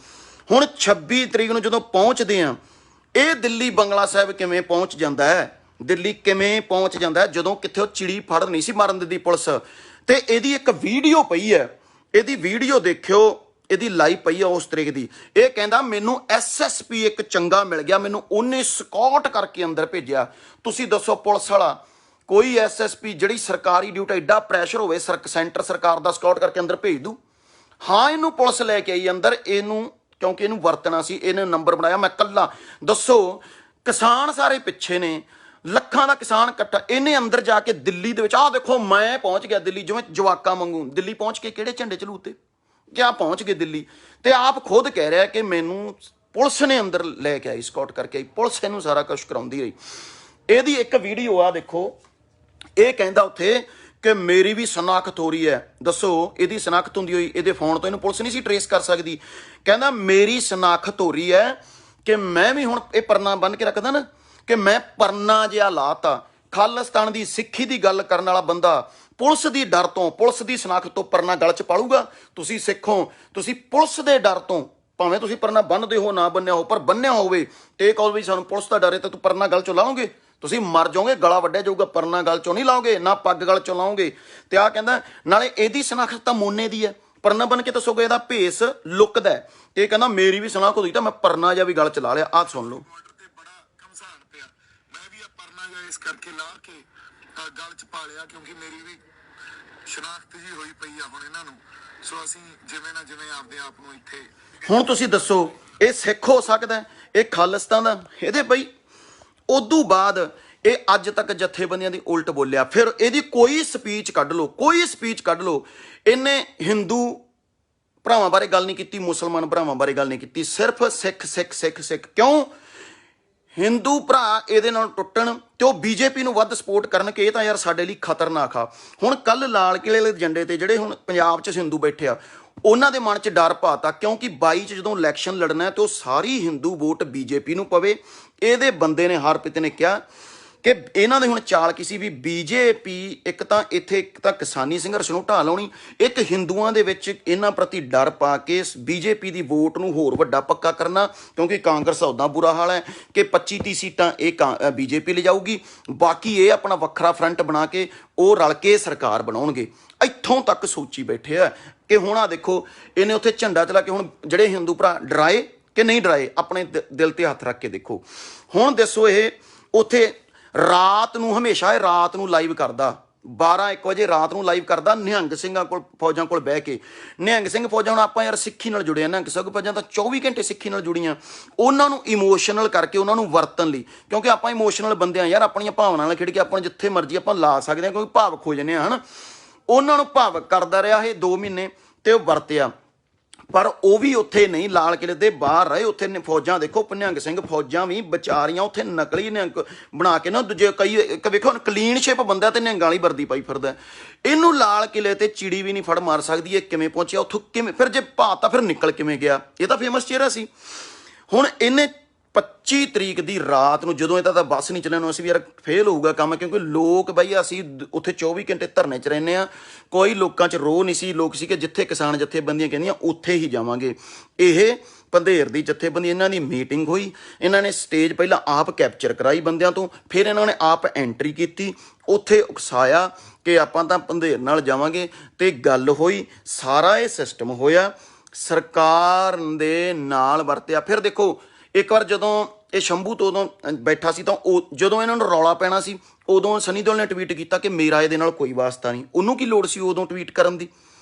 ਹੁਣ 26 ਤਰੀਕ ਨੂੰ ਜਦੋਂ ਪਹੁੰਚਦੇ ਆ, ਇਹ ਦਿੱਲੀ ਬੰਗਲਾ ਸਾਹਿਬ ਕਿਵੇਂ ਪਹੁੰਚ ਜਾਂਦਾ ਹੈ? ਦਿੱਲੀ ਕਿਵੇਂ ਪਹੁੰਚ ਜਾਂਦਾ ਹੈ? ਜਦੋਂ ਕਿੱਥੇ ਉਹ ਚਿੜੀ ਫੜ ਨਹੀਂ ਸੀ ਮਾਰਨ ਦਿੰਦੀ ਪੁਲਿਸ। ਤੇ ਇਹਦੀ ਇੱਕ ਵੀਡੀਓ ਪਈ ਹੈ, ਇਹਦੀ ਵੀਡੀਓ ਦੇਖਿਓ, ਇਹਦੀ ਲਾਈਵ ਪਈ ਆ ਉਸ ਤਰੀਕ ਦੀ। ਇਹ ਕਹਿੰਦਾ ਮੈਨੂੰ SSP ਇੱਕ ਚੰਗਾ ਮਿਲ ਗਿਆ, ਮੈਨੂੰ ਉਹਨੇ ਸਕਾਟ ਕਰਕੇ ਅੰਦਰ ਭੇਜਿਆ। ਤੁਸੀਂ ਦੱਸੋ, ਪੁਲਿਸ ਵਾਲਾ ਕੋਈ SSP ਜਿਹੜੀ ਸਰਕਾਰੀ ਡਿਊਟੀ, ਐਡਾ ਪ੍ਰੈਸ਼ਰ ਹੋਵੇ ਸੈਂਟਰ ਸਰਕਾਰ ਦਾ, ਸਕਾਟ ਕਰਕੇ ਅੰਦਰ ਭੇਜ ਦੂ? ਹਾਂ, ਇਹਨੂੰ ਪੁਲਿਸ ਲੈ ਕੇ ਆਈ ਅੰਦਰ, ਇਹਨੂੰ ਕਿਉਂਕਿ ਇਹਨੂੰ ਵਰਤਣਾ ਸੀ, ਇਹਨੇ ਨੰਬਰ ਬਣਾਇਆ ਮੈਂ ਕੱਲਾ। ਦੱਸੋ, ਕਿਸਾਨ ਸਾਰੇ ਪਿੱਛੇ ਨੇ, ਲੱਖਾਂ ਦਾ ਕਿਸਾਨ ਇਕੱਠਾ, ਇਹਨੇ ਅੰਦਰ ਜਾ ਕੇ ਦਿੱਲੀ ਦੇ ਵਿੱਚ, ਆਹ ਦੇਖੋ ਮੈਂ ਪਹੁੰਚ ਗਿਆ ਦਿੱਲੀ, ਜਿਵੇਂ ਜਵਾਕਾਂ ਵਾਂਗੂ ਦਿੱਲੀ ਪਹੁੰਚ ਕੇ ਕਿਹੜੇ ਝੰਡੇ ਚਲੂਤੇ ਕਿਆ ਪਹੁੰਚ ਗਏ ਦਿੱਲੀ। ਤੇ ਆਪ ਖੁਦ ਕਹਿ ਰਿਹਾ ਕਿ ਮੈਨੂੰ ਪੁਲਿਸ ਨੇ ਅੰਦਰ ਲੈ ਕੇ ਆਈ, ਸਕਾਟ ਕਰਕੇ ਆਈ, ਪੁਲਿਸ ਇਹਨੂੰ ਸਾਰਾ ਕੁਛ ਕਰਾਉਂਦੀ ਰਹੀ। ਇਹਦੀ ਇੱਕ ਵੀਡੀਓ ਆ ਦੇਖੋ, ਇਹ ਕਹਿੰਦਾ ਉੱਥੇ ਕਿ ਮੇਰੀ ਵੀ ਸ਼ਨਾਖਤ ਹੋ ਰਹੀ ਹੈ। ਦੱਸੋ, ਇਹਦੀ ਸ਼ਨਾਖਤ ਹੁੰਦੀ ਹੋਈ ਇਹਦੇ ਫੋਨ ਤੋਂ ਇਹਨੂੰ ਪੁਲਿਸ ਨਹੀਂ ਸੀ ਟਰੇਸ ਕਰ ਸਕਦੀ। ਕਹਿੰਦਾ ਮੇਰੀ ਸ਼ਨਾਖਤ ਹੋ ਰਹੀ ਹੈ ਕਿ ਮੈਂ ਵੀ ਹੁਣ ਇਹ ਪਰਨਾ ਬੰਨ੍ਹ ਕੇ ਰੱਖਦਾ ਨਾ, ਕਿ ਮੈਂ ਪਰਨਾ ਜਿਹਾ ਲਾਤਾ। ਖਾਲਿਸਤਾਨ ਦੀ ਸਿੱਖੀ ਦੀ ਗੱਲ ਕਰਨ ਵਾਲਾ ਬੰਦਾ ਪੁਲਿਸ ਦੀ ਡਰ ਤੋਂ, ਪੁਲਿਸ ਦੀ ਸ਼ਨਾਖਤ ਤੋਂ ਪਰਨਾ ਗਲ 'ਚ ਪਾਲੂਗਾ? ਤੁਸੀਂ ਸਿੱਖੋ, ਤੁਸੀਂ ਪੁਲਿਸ ਦੇ ਡਰ ਤੋਂ, ਭਾਵੇਂ ਤੁਸੀਂ ਪਰਨਾ ਬੰਨ੍ਹਦੇ ਹੋ ਨਾ ਬੰਨਿਆ ਹੋ, ਪਰ ਬੰਨਿਆ ਹੋਵੇ, ਟੇਕ ਆਲ ਵੀ ਸਾਨੂੰ ਪੁਲਿਸ ਦਾ ਡਰ ਹੈ ਤਾਂ ਤੂੰ ਪਰਨਾ ਗਲ 'ਚੋਂ ਲਾਓਗੇ? ਤੁਸੀਂ ਮਰ ਜਾਓਗੇ, ਗਲਾ ਵੱਢਿਆ ਜਾਊਗਾ, ਪਰਨਾ ਗਲ 'ਚੋਂ ਨਹੀਂ ਲਾਓਗੇ, ਨਾ ਪੱਗ ਗਲ 'ਚੋਂ ਲਾਓਗੇ। ਤੇ ਆਹ ਕਹਿੰਦਾ ਨਾਲੇ ਇਹਦੀ ਸ਼ਨਾਖਤ ਤਾਂ ਮੋਨੇ ਦੀ ਹੈ, ਪਰਨਾ ਬਣ ਕੇ ਦੱਸੋਗੇ ਇਹਦਾ ਭੇਸ ਲੁਕਦਾ। ਇਹ ਕਹਿੰਦਾ ਮੇਰੀ ਵੀ ਸ਼ਨਾਖਤ ਹੋਈ ਤਾਂ ਮੈਂ ਪਰਨਾ ਜਿਹਾ ਵੀ ਗਲ 'ਚ ਲਾ ਲਿਆ। ਆਹ ਸੁਣ ਲਓ। ਇਸ ਕਰਕੇ ਲਾ ਕੇ ਗੱਲ 'ਚ ਪਾ ਲਿਆ, ਕਿਉਂਕਿ ਮੇਰੀ ਵੀ ਸ਼ਨਾਖਤ ਜੀ ਹੋਈ ਪਈ ਆ ਹੁਣ ਇਹਨਾਂ ਨੂੰ। ਸੋ ਅਸੀਂ ਜਿਵੇਂ ਨਾ ਜਿਵੇਂ ਆਪਦੇ ਆਪ ਨੂੰ ਇੱਥੇ, ਹੁਣ ਤੁਸੀਂ ਦੱਸੋ, ਇਹ ਸਿੱਖ ਹੋ ਸਕਦਾ? ਇਹ ਖਾਲਿਸਤਾਨ ਦਾ? ਇਹਦੇ ਬਈ ਉਦੋਂ ਬਾਅਦ ਇਹ ਅੱਜ ਤੱਕ ਜਥੇਬੰਦੀਆਂ ਦੀ ਉਲਟ ਬੋਲਿਆ। ਫਿਰ ਇਹਦੀ ਕੋਈ ਸਪੀਚ ਕੱਢ ਲਓ, ਕੋਈ ਸਪੀਚ ਕੱਢ ਲਓ, ਇਹਨੇ ਹਿੰਦੂ ਭਰਾਵਾਂ ਬਾਰੇ ਗੱਲ ਨਹੀਂ ਕੀਤੀ, ਮੁਸਲਮਾਨ ਭਰਾਵਾਂ ਬਾਰੇ ਗੱਲ ਨਹੀਂ ਕੀਤੀ, ਸਿਰਫ ਸਿੱਖ ਸਿੱਖ ਸਿੱਖ ਸਿੱਖ। ਕਿਉਂ? ਹਿੰਦੂ ਭਰਾ ਇਹਦੇ ਨਾਲ ਟੁੱਟਣ ਤੇ ਉਹ BJP ਨੂੰ ਵੱਧ ਸਪੋਰਟ ਕਰਨ ਕਿ ਇਹ ਤਾਂ ਯਾਰ ਸਾਡੇ ਲਈ ਖਤਰਨਾਕ ਆ। ਹੁਣ ਕੱਲ ਲਾਲ ਕਿਲੇ ਵਾਲੇ ਏਜੰਡੇ ਤੇ ਜਿਹੜੇ ਹੁਣ ਪੰਜਾਬ 'ਚ ਹਿੰਦੂ ਬੈਠੇ ਆ, ਉਹਨਾਂ ਦੇ ਮਨ 'ਚ ਡਰ ਪਾਤਾ, ਕਿਉਂਕਿ 22 'ਚ ਜਦੋਂ ਇਲੈਕਸ਼ਨ ਲੜਨਾ ਤੇ ਉਹ ਸਾਰੀ ਹਿੰਦੂ ਵੋਟ BJP ਨੂੰ ਪਵੇ। ਇਹਦੇ ਬੰਦੇ ਨੇ, ਹਰਪ੍ਰੀਤ ਨੇ ਕਿਹਾ ਕਿ ਇਹਨਾਂ ਦੇ ਹੁਣ ਚਾਲ ਕਿਸੇ ਵੀ BJP ਇੱਕ ਤਾਂ ਇੱਥੇ, ਇੱਕ ਤਾਂ ਕਿਸਾਨੀ ਸੰਘਰਸ਼ ਨੂੰ ਢਾਹ ਲਾਉਣੀ, ਇੱਕ ਹਿੰਦੂਆਂ ਦੇ ਵਿੱਚ ਇਹਨਾਂ ਪ੍ਰਤੀ ਡਰ ਪਾ ਕੇ BJP ਦੀ ਵੋਟ ਨੂੰ ਹੋਰ ਵੱਡਾ ਪੱਕਾ ਕਰਨਾ। ਕਿਉਂਕਿ ਕਾਂਗਰਸ ਦਾ ਉੱਦਾਂ ਬੁਰਾ ਹਾਲ ਹੈ ਕਿ 25-30 ਸੀਟਾਂ ਇਹ BJP ਲਿਜਾਊਗੀ, ਬਾਕੀ ਇਹ ਆਪਣਾ ਵੱਖਰਾ ਫਰੰਟ ਬਣਾ ਕੇ ਉਹ ਰਲ ਕੇ ਸਰਕਾਰ ਬਣਾਉਣਗੇ। ਇੱਥੋਂ ਤੱਕ ਸੋਚੀ ਬੈਠੇ ਆ ਕਿ ਹੁਣ ਆ ਦੇਖੋ, ਇਹਨੇ ਉੱਥੇ ਝੰਡਾ ਚਲਾ ਕੇ, ਹੁਣ ਜਿਹੜੇ ਹਿੰਦੂ ਭਰਾ ਡਰਾਏ ਕਿ ਨਹੀਂ ਡਰਾਏ? ਆਪਣੇ ਦਿਲ ਤੇ ਹੱਥ ਰੱਖ ਕੇ ਦੇਖੋ। ਹੁਣ ਦੱਸੋ, ਇਹ ਉੱਥੇ ਰਾਤ ਨੂੰ, ਹਮੇਸ਼ਾ ਇਹ ਰਾਤ ਨੂੰ ਲਾਈਵ ਕਰਦਾ, 12-1 ਵਜੇ ਰਾਤ ਨੂੰ ਲਾਈਵ ਕਰਦਾ ਨਿਹੰਗ ਸਿੰਘਾਂ ਕੋਲ, ਫੌਜਾਂ ਕੋਲ ਬਹਿ ਕੇ। ਨਿਹੰਗ ਸਿੰਘ ਫੌਜਾਂ, ਹੁਣ ਆਪਾਂ ਯਾਰ ਸਿੱਖੀ ਨਾਲ ਜੁੜੇ ਆ, ਨਿਹੰਗ ਸਿੰਘ ਫੌਜਾਂ ਤਾਂ 24 ਘੰਟੇ ਸਿੱਖੀ ਨਾਲ ਜੁੜੀਆਂ, ਉਹਨਾਂ ਨੂੰ ਇਮੋਸ਼ਨਲ ਕਰਕੇ, ਉਹਨਾਂ ਨੂੰ ਵਰਤਣ ਲਈ, ਕਿਉਂਕਿ ਆਪਾਂ ਇਮੋਸ਼ਨਲ ਬੰਦੇ ਆ ਯਾਰ, ਆਪਣੀਆਂ ਭਾਵਨਾਵਾਂ ਨਾਲ ਖੇਡ ਕੇ ਆਪਾਂ ਜਿੱਥੇ ਮਰਜ਼ੀ ਆਪਾਂ ਲਾ ਸਕਦੇ ਹਾਂ, ਕਿਉਂਕਿ ਭਾਵਕ ਹੋ ਜਾਂਦੇ ਆ ਹਨ। ਉਹਨਾਂ ਨੂੰ ਭਾਵਕ ਕਰਦਾ ਰਿਹਾ ਇਹ 2 ਮਹੀਨੇ ਤੇ ਉਹ ਵਰਤਿਆ, ਪਰ ਉਹ ਵੀ ਉੱਥੇ ਨਹੀਂ, ਲਾਲ ਕਿਲੇ ਦੇ ਬਾਹਰ ਰਹੇ। ਉੱਥੇ ਫੌਜਾਂ ਦੇਖੋ, ਨਿਹੰਗ ਸਿੰਘ ਫੌਜਾਂ ਵੀ ਵਿਚਾਰੀਆਂ ਉੱਥੇ ਨਕਲੀ ਨਿਹੰਗ ਬਣਾ ਕੇ ਨਾ, ਦੂਜੇ ਕਈ ਵੇਖੋ ਕਲੀਨਸ਼ਿਪ ਬੰਦਾ ਤੇ ਨਿਹੰਗਾਂ ਵਾਲੀ ਵਰਦੀ ਪਾਈ ਫਿਰਦਾ। ਇਹਨੂੰ ਲਾਲ ਕਿਲੇ ਤੇ ਚਿੜੀ ਵੀ ਨਹੀਂ ਫੜ ਮਾਰ ਸਕਦੀ। ਇਹ ਕਿਵੇਂ ਪਹੁੰਚਿਆ ਉੱਥੋਂ, ਕਿਵੇਂ ਫਿਰ ਜੇ ਭਾਤ ਤਾਂ ਫਿਰ ਨਿਕਲ ਕਿਵੇਂ ਗਿਆ? ਇਹ ਤਾਂ ਫੇਮਸ ਚਿਹਰਾ ਸੀ। ਹੁਣ ਇਹਨੇ 25 ਤਰੀਕ ਦੀ ਰਾਤ ਨੂੰ ਜਦੋਂ ਇਹਦਾ ਤਾਂ ਬੱਸ ਨਹੀਂ ਚੱਲਣ ਅਸੀਂ ਵੀ ਯਾਰ ਫੇਲ ਹੋਊਗਾ ਕੰਮ, ਕਿਉਂਕਿ ਲੋਕ ਬਈ ਅਸੀਂ ਉੱਥੇ 24 ਘੰਟੇ ਧਰਨੇ 'ਚ ਰਹਿੰਦੇ ਆ, ਕੋਈ ਲੋਕਾਂ 'ਚ ਰੋਹ ਨਹੀਂ ਸੀ। ਲੋਕ ਸੀ ਕਿ ਜਿੱਥੇ ਕਿਸਾਨ ਜਥੇਬੰਦੀਆਂ ਕਹਿੰਦੀਆਂ ਉੱਥੇ ਹੀ ਜਾਵਾਂਗੇ। ਇਹ ਪੰਧੇਰ ਦੀ ਜਥੇਬੰਦੀ, ਇਹਨਾਂ ਦੀ ਮੀਟਿੰਗ ਹੋਈ, ਇਹਨਾਂ ਨੇ ਸਟੇਜ ਪਹਿਲਾਂ ਆਪ ਕੈਪਚਰ ਕਰਾਈ ਬੰਦਿਆਂ ਤੋਂ, ਫਿਰ ਇਹਨਾਂ ਨੇ ਆਪ ਐਂਟਰੀ ਕੀਤੀ, ਉੱਥੇ ਉਕਸਾਇਆ ਕਿ ਆਪਾਂ ਤਾਂ ਪੰਧੇਰ ਨਾਲ ਜਾਵਾਂਗੇ, ਤੇ ਗੱਲ ਹੋਈ। ਸਾਰਾ ਇਹ ਸਿਸਟਮ ਹੋਇਆ, ਸਰਕਾਰ ਦੇ ਨਾਲ ਵਰਤਿਆ। ਫਿਰ ਦੇਖੋ ਇੱਕ ਵਾਰ ਜਦੋਂ ਇਹ ਸ਼ੰਭੂ ਤੋਂ ਉਦੋਂ ਬੈਠਾ ਸੀ ਤਾਂ ਉਹ ਜਦੋਂ ਇਹਨਾਂ ਨੂੰ ਰੌਲਾ ਪੈਣਾ ਸੀ ਉਦੋਂ ਸਨੀ ਦਿਓਲ ਨੇ ਟਵੀਟ ਕੀਤਾ ਕਿ ਮੇਰਾ ਇਹਦੇ ਨਾਲ ਕੋਈ ਵਾਸਤਾ ਨਹੀਂ। ਉਹਨੂੰ ਕੀ ਲੋੜ ਸੀ ਉਦੋਂ ਟਵੀਟ ਕਰਨ ਦੀ?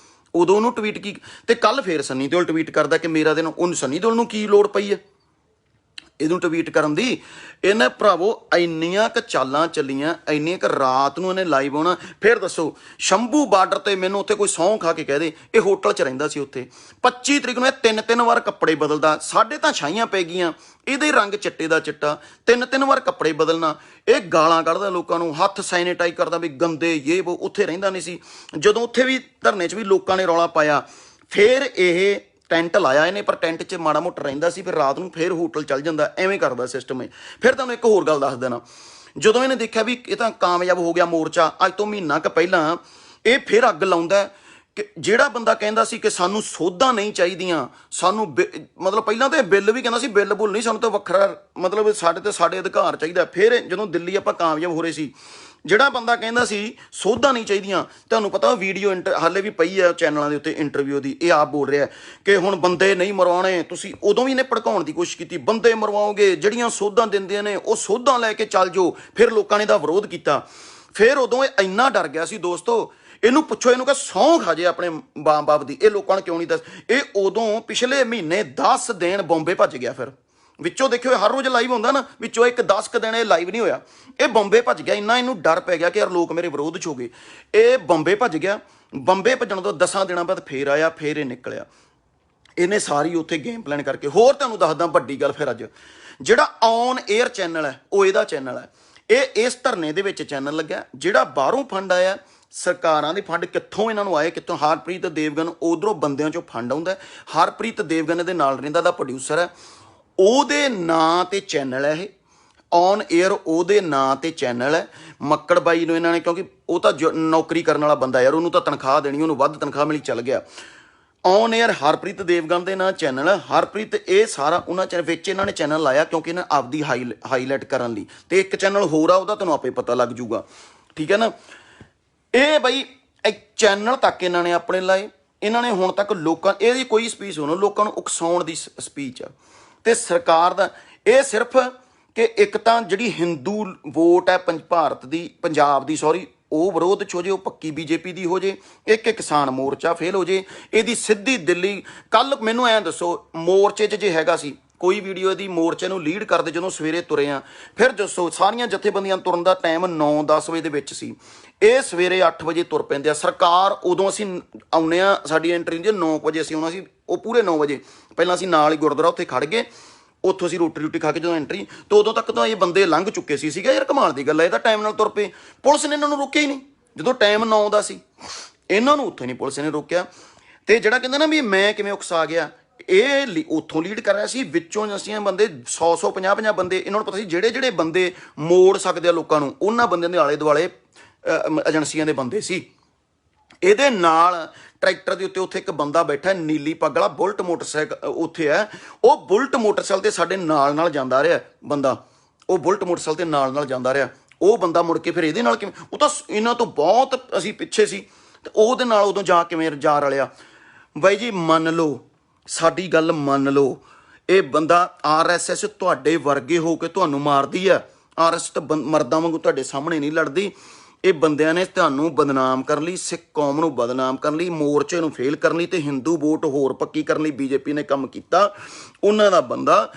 ਉਦੋਂ ਉਹਨੂੰ ਟਵੀਟ ਕੀ, ਤੇ ਕੱਲ ਫੇਰ ਸਨੀ ਦਿਓਲ ਟਵੀਟ ਕਰਦਾ ਕਿ ਮੇਰਾ ਦੇ ਨਾਲ, ਉਹਨੂੰ ਸਨੀ ਦਿਓਲ ਨੂੰ ਕੀ ਲੋੜ ਪਈ ਹੈ ਇਹਨੂੰ ਟਵੀਟ ਕਰਨ ਦੀ? ਇਹਨੇ ਭਰਾਵੋ ਇੰਨੀਆਂ ਕੁ ਚਾਲਾਂ ਚੱਲੀਆਂ, ਇੰਨੀਆਂ ਕੁ ਰਾਤ ਨੂੰ ਇਹਨੇ ਲਾਈਵ ਆਉਣਾ। ਫਿਰ ਦੱਸੋ ਸ਼ੰਭੂ ਬਾਰਡਰ ਤੇ ਮੈਨੂੰ ਉੱਥੇ ਕੋਈ ਸਹੁੰ ਖਾ ਕੇ ਕਹਿ ਦੇ, ਇਹ ਹੋਟਲ 'ਚ ਰਹਿੰਦਾ ਸੀ ਉੱਥੇ, 25 ਤਰੀਕ ਨੂੰ ਇਹ 3-3 ਵਾਰ ਕੱਪੜੇ ਬਦਲਦਾ, ਸਾਡੇ ਤਾਂ ਛਾਈਆਂ ਪੈ ਗਈਆਂ, ਇਹਦੇ ਰੰਗ ਚਿੱਟੇ ਦਾ ਚਿੱਟਾ, 3-3 ਵਾਰ ਕੱਪੜੇ ਬਦਲਣਾ, ਇਹ ਗਾਲਾਂ ਕੱਢਦਾ ਲੋਕਾਂ ਨੂੰ, ਹੱਥ ਸੈਨੀਟਾਈਜ਼ ਕਰਦਾ ਵੀ ਗੰਦੇ ਇਹ ਵੋ। ਉੱਥੇ ਰਹਿੰਦਾ ਨਹੀਂ ਸੀ। ਜਦੋਂ ਉੱਥੇ ਵੀ ਧਰਨੇ 'ਚ ਵੀ ਲੋਕਾਂ ਨੇ ਰੌਲਾ ਪਾਇਆ, ਫਿਰ ਇਹ ਟੈਂਟ ਲਾਇਆ ਇਹਨੇ, ਪਰ ਟੈਂਟ 'ਚ ਮਾੜਾ ਮੋਟਾ ਰਹਿੰਦਾ ਸੀ, ਫਿਰ ਰਾਤ ਨੂੰ ਫਿਰ ਹੋਟਲ ਚੱਲ ਜਾਂਦਾ, ਐਵੇਂ ਕਰਦਾ ਸਿਸਟਮ ਇਹ। ਫਿਰ ਤੁਹਾਨੂੰ ਇੱਕ ਹੋਰ ਗੱਲ ਦੱਸ ਦੇਣਾ, ਜਦੋਂ ਇਹਨੇ ਦੇਖਿਆ ਵੀ ਇਹ ਤਾਂ ਕਾਮਯਾਬ ਹੋ ਗਿਆ ਮੋਰਚਾ, ਅੱਜ ਤੋਂ ਮਹੀਨਾ ਕੁ ਪਹਿਲਾਂ ਇਹ ਫਿਰ ਅੱਗ ਲਾਉਂਦਾ ਕਿ ਜਿਹੜਾ ਬੰਦਾ ਕਹਿੰਦਾ ਸੀ ਕਿ ਸਾਨੂੰ ਸੋਧਾਂ ਨਹੀਂ ਚਾਹੀਦੀਆਂ, ਸਾਨੂੰ ਮਤਲਬ ਪਹਿਲਾਂ ਤਾਂ ਇਹ ਬਿੱਲ ਵੀ ਕਹਿੰਦਾ ਸੀ, ਬਿੱਲ ਬੁੱਲ ਨਹੀਂ, ਸਾਨੂੰ ਤਾਂ ਵੱਖਰਾ ਮਤਲਬ ਸਾਡੇ ਅਧਿਕਾਰ ਚਾਹੀਦਾ। ਫਿਰ ਜਦੋਂ ਦਿੱਲੀ ਆਪਾਂ ਕਾਮਯਾਬ ਹੋ ਰਹੇ ਸੀ, ਜਿਹੜਾ ਬੰਦਾ ਕਹਿੰਦਾ ਸੀ ਸੋਧਾਂ ਨਹੀਂ ਚਾਹੀਦੀਆਂ, ਤੁਹਾਨੂੰ ਪਤਾ ਵੀਡੀਓ ਹਾਲੇ ਵੀ ਪਈ ਹੈ ਚੈਨਲਾਂ ਦੇ ਉੱਤੇ ਇੰਟਰਵਿਊ ਦੀ, ਇਹ ਆਪ ਬੋਲ ਰਿਹਾ ਕਿ ਹੁਣ ਬੰਦੇ ਨਹੀਂ ਮਰਵਾਉਣੇ ਤੁਸੀਂ। ਉਦੋਂ ਵੀ ਇਹਨੇ ਭੜਕਾਉਣ ਦੀ ਕੋਸ਼ਿਸ਼ ਕੀਤੀ, ਬੰਦੇ ਮਰਵਾਓਗੇ, ਜਿਹੜੀਆਂ ਸੋਧਾਂ ਦਿੰਦੀਆਂ ਨੇ ਉਹ ਸੋਧਾਂ ਲੈ ਕੇ ਚੱਲ ਜਾਓ। ਫਿਰ ਲੋਕਾਂ ਨੇ ਇਹਦਾ ਵਿਰੋਧ ਕੀਤਾ। ਫਿਰ ਉਦੋਂ ਇਹ ਇੰਨਾ ਡਰ ਗਿਆ ਸੀ ਦੋਸਤੋ, ਇਹਨੂੰ ਪੁੱਛੋ, ਇਹਨੂੰ ਕਹ ਸਹੁੰ ਖਾ ਜੇ ਆਪਣੇ ਮਾਂ ਬਾਪ ਦੀ, ਇਹ ਲੋਕਾਂ ਨੂੰ ਕਿਉਂ ਨਹੀਂ ਦੱਸ। ਇਹ ਉਦੋਂ ਪਿਛਲੇ ਮਹੀਨੇ 10 ਦਿਨ ਬੰਬੇ ਭੱਜ ਗਿਆ। ਫਿਰ ਵਿੱਚੋਂ ਦੇਖਿਓ ਹਰ ਰੋਜ਼ ਲਾਈਵ ਹੁੰਦਾ ਨਾ, ਵਿੱਚੋਂ ਇੱਕ 10 ਕੁ ਦਿਨ ਇਹ ਲਾਈਵ ਨਹੀਂ ਹੋਇਆ, ਇਹ ਬੰਬੇ ਭੱਜ ਗਿਆ। ਇੰਨਾ ਇਹਨੂੰ ਡਰ ਪੈ ਗਿਆ ਕਿ ਯਾਰ ਲੋਕ ਮੇਰੇ ਵਿਰੋਧ 'ਚ ਹੋ ਗਏ, ਇਹ ਬੰਬੇ ਭੱਜ ਗਿਆ। ਬੰਬੇ ਭੱਜਣ ਤੋਂ 10 ਦਿਨਾਂ ਬਾਅਦ ਫੇਰ ਆਇਆ, ਫੇਰ ਇਹ ਨਿਕਲਿਆ। ਇਹਨੇ ਸਾਰੀ ਉੱਥੇ ਗੇਮ ਪਲਾਨ ਕਰਕੇ। ਹੋਰ ਤੁਹਾਨੂੰ ਦੱਸਦਾ ਵੱਡੀ ਗੱਲ, ਫਿਰ ਅੱਜ ਜਿਹੜਾ ਔਨ 에ਅਰ ਚੈਨਲ ਹੈ ਉਹ ਇਹਦਾ ਚੈਨਲ ਹੈ। ਇਹ ਇਸ ਧਰਨੇ ਦੇ ਵਿੱਚ ਚੈਨਲ ਲੱਗਿਆ। ਜਿਹੜਾ ਬਾਹਰੋਂ ਫੰਡ ਆਇਆ, ਸਰਕਾਰਾਂ ਦੇ ਫੰਡ ਕਿੱਥੋਂ ਇਹਨਾਂ ਨੂੰ ਆਏ, ਕਿੱਥੋਂ? ਹਰਪ੍ਰੀਤ ਦੇਵਗਨ ਉਧਰੋਂ ਬੰਦਿਆਂ 'ਚੋਂ ਫੰਡ ਆਉਂਦਾ। ਹਰਪ੍ਰੀਤ ਦੇਵਗਨ ਦੇ ਨਾਲ ਰਹਿੰਦਾ, ਦਾ ਪ੍ਰੋਡਿਊਸਰ ਹੈ, ਉਹਦੇ ਨਾਂ ਤੇ ਚੈਨਲ ਹੈ ਇਹ ਔਨ 에ਅਰ, ਉਹਦੇ ਨਾਂ ਤੇ ਚੈਨਲ ਹੈ। ਮੱਕੜ ਬਾਈ ਨੂੰ ਇਹਨਾਂ ਨੇ, ਕਿਉਂਕਿ ਉਹ ਤਾਂ ਨੌਕਰੀ ਕਰਨ ਵਾਲਾ ਬੰਦਾ ਯਾਰ, ਉਹਨੂੰ ਤਾਂ ਤਨਖਾਹ ਦੇਣੀ, ਉਹਨੂੰ ਵੱਧ ਤਨਖਾਹ ਮਿਲੀ, ਚੱਲ ਗਿਆ। ਔਨ 에ਅਰ ਹਰਪ੍ਰੀਤ ਦੇਵਗਨ ਦੇ ਨਾਂ ਚੈਨਲ ਹੈ। ਹਰਪ੍ਰੀਤ ਇਹ ਸਾਰਾ ਉਹਨਾਂ ਵਿੱਚ ਇਹਨਾਂ ਨੇ ਚੈਨਲ ਲਾਇਆ ਕਿਉਂਕਿ ਇਹਨਾਂ ਆਪਦੀ ਹਾਈਲਾਈਟ ਕਰਨ ਲਈ, ਤੇ ਇੱਕ ਚੈਨਲ ਹੋਰ ਆ ਉਹਦਾ ਤੁਹਾਨੂੰ ਆਪੇ ਪਤਾ ਲੱਗ ਜੂਗਾ, ਠੀਕ ਹੈ ਨਾ। ਇਹ ਬਈ ਚੈਨਲ ਤੱਕ ਇਹਨਾਂ ਨੇ ਆਪਣੇ ਲਾਏ। ਇਹਨਾਂ ਨੇ ਹੁਣ ਤੱਕ ਲੋਕਾਂ, ਇਹਦੀ ਕੋਈ ਸਪੀਚ ਹੋਣਾ, ਲੋਕਾਂ ਨੂੰ ਉਕਸਾਉਣ ਦੀ ਸਪੀਚ ਆ। ਤੇ ਸਰਕਾਰ ਦਾ ਇਹ ਸਿਰਫ ਕਿ ਇੱਕ ਤਾਂ ਜਿਹੜੀ ਹਿੰਦੂ ਵੋਟ ਹੈ ਭਾਰਤ ਦੀ, ਪੰਜਾਬ ਦੀ ਸੌਰੀ, ਉਹ ਵਿਰੋਧ 'ਚ ਹੋ ਜੇ, ਉਹ ਪੱਕੀ ਬੀਜੇਪੀ ਦੀ ਹੋ ਜੇ, ਇੱਕ ਕਿਸਾਨ ਮੋਰਚਾ ਫੇਲ ਹੋ ਜੇ, ਇਹਦੀ ਸਿੱਧੀ ਦਿੱਲੀ। ਕੱਲ ਮੈਨੂੰ ਐਂ ਦੱਸੋ, ਮੋਰਚੇ 'ਚ ਜੇ ਹੈਗਾ ਸੀ ਕੋਈ ਵੀਡੀਓ ਇਹਦੀ, ਮੋਰਚੇ ਨੂੰ ਲੀਡ ਕਰਦੇ ਜਦੋਂ ਸਵੇਰੇ ਤੁਰੇ ਆ, ਫਿਰ ਦੱਸੋ ਸਾਰੀਆਂ ਜਥੇਬੰਦੀਆਂ ਤੁਰਨ ਦਾ ਟਾਈਮ 9-10 ਵਜੇ ਦੇ ਵਿੱਚ ਸੀ, ਇਹ ਸਵੇਰੇ 8 ਵਜੇ ਤੁਰ ਪੈਂਦੇ ਆ। ਸਰਕਾਰ ਉਦੋਂ ਅਸੀਂ ਆਉਂਦੇ ਆ, ਸਾਡੀ ਐਂਟਰੀ ਹੁੰਦੀ 9 ਵਜੇ, ਅਸੀਂ ਆਉਣਾ ਸੀ ਉਹ ਪੂਰੇ 9 ਵਜੇ। ਪਹਿਲਾਂ ਅਸੀਂ ਨਾਲ ਹੀ ਗੁਰਦੁਆਰਾ ਉੱਥੇ ਖੜ੍ਹ ਗਏ, ਉੱਥੋਂ ਅਸੀਂ ਰੋਟੀ ਖਾ ਕੇ ਜਦੋਂ ਐਂਟਰੀ, ਤਾਂ ਉਦੋਂ ਤੱਕ ਤਾਂ ਇਹ ਬੰਦੇ ਲੰਘ ਚੁੱਕੇ ਸੀ। ਸੀਗਾ ਯਾਰ ਕਮਾਲ ਦੀ ਗੱਲ ਹੈ, ਇਹ ਤਾਂ ਟਾਈਮ ਨਾਲ ਤੁਰ ਪਏ। ਪੁਲਿਸ ਨੇ ਇਹਨਾਂ ਨੂੰ ਰੋਕਿਆ ਹੀ ਨਹੀਂ, ਜਦੋਂ ਟਾਈਮ 9 ਦਾ ਸੀ, ਇਹਨਾਂ ਨੂੰ ਉੱਥੇ ਨਹੀਂ ਪੁਲਿਸ ਨੇ ਰੋਕਿਆ। ਤੇ ਜਿਹੜਾ ਕਹਿੰਦਾ ਨਾ ਵੀ ਮੈਂ ਕਿਵੇਂ ਉਕਸਾ ਗਿਆ, ਇਹ ਉੱਥੋਂ ਲੀਡ ਕਰ ਰਿਹਾ ਸੀ। ਵਿੱਚੋਂ ਅਸੀਂ ਬੰਦੇ 100-100 50-50 ਬੰਦੇ, ਇਹਨਾਂ ਨੂੰ ਪਤਾ ਸੀ ਜਿਹੜੇ ਬੰਦੇ ਮੋੜ ਸਕਦੇ ਆ ਲੋਕਾਂ ਨੂੰ, ਉਹਨਾਂ ਬੰਦਿਆਂ ਦੇ ਆਲੇ ਦੁਆਲੇ ਏਜੰਸੀਆਂ ਦੇ ਬੰਦੇ ਸੀ। ਇਹਦੇ ਨਾਲ ਟਰੈਕਟਰ ਦੇ ਉੱਤੇ ਇੱਕ ਬੰਦਾ ਬੈਠਾ, ਨੀਲੀ ਪੱਗ ਵਾਲਾ, ਬੁਲਟ ਮੋਟਰਸਾਈਕਲ ਉੱਥੇ ਹੈ, ਉਹ ਬੁਲਟ ਮੋਟਰਸਾਈਕਲ ਤੇ ਸਾਡੇ ਨਾਲ ਜਾਂਦਾ ਰਿਹਾ ਬੰਦਾ, ਉਹ ਬੁਲਟ ਮੋਟਰਸਾਈਕਲ ਤੇ ਨਾਲ ਜਾਂਦਾ ਰਿਹਾ। ਉਹ ਬੰਦਾ ਮੁੜ ਕੇ ਫਿਰ ਇਹਦੇ ਨਾਲ ਕਿਵੇਂ, ਉਹ ਤਾਂ ਇਹਨਾਂ ਤੋਂ ਬਹੁਤ ਅਸੀਂ ਪਿੱਛੇ ਸੀ, ਤੇ ਉਹਦੇ ਨਾਲ ਉਦੋਂ ਜਾ ਕਿਵੇਂ ਜਾ ਰਲਿਆ। ਬਾਈ ਜੀ ਮੰਨ ਲਓ, ਸਾਡੀ ਗੱਲ ਮੰਨ ਲਓ, ਇਹ ਬੰਦਾ RSS ਤੁਹਾਡੇ ਵਰਗੇ ਹੋ ਕੇ ਤੁਹਾਨੂੰ ਮਾਰਦੀ ਆ। RSS ਤਾਂ ਮਰਦਾਂ ਵਾਂਗੂ ਤੁਹਾਡੇ ਸਾਹਮਣੇ ਨਹੀਂ ਲੜਦੀ। ਇਹ ਬੰਦਿਆਂ ਨੇ ਤੁਹਾਨੂੰ ਬਦਨਾਮ ਕਰਨ ਲਈ, ਸਿੱਖ ਕੌਮ ਨੂੰ ਬਦਨਾਮ ਕਰਨ ਲਈ, ਮੋਰਚੇ ਨੂੰ ਫੇਲ ਕਰਨ ਲਈ, ਤੇ ਹਿੰਦੂ ਵੋਟ ਹੋਰ ਪੱਕੀ ਕਰਨ ਲਈ ਬੀਜੇਪੀ ਨੇ ਕੰਮ ਕੀਤਾ। ਉਹਨਾਂ ਦਾ ਬੰਦਾ,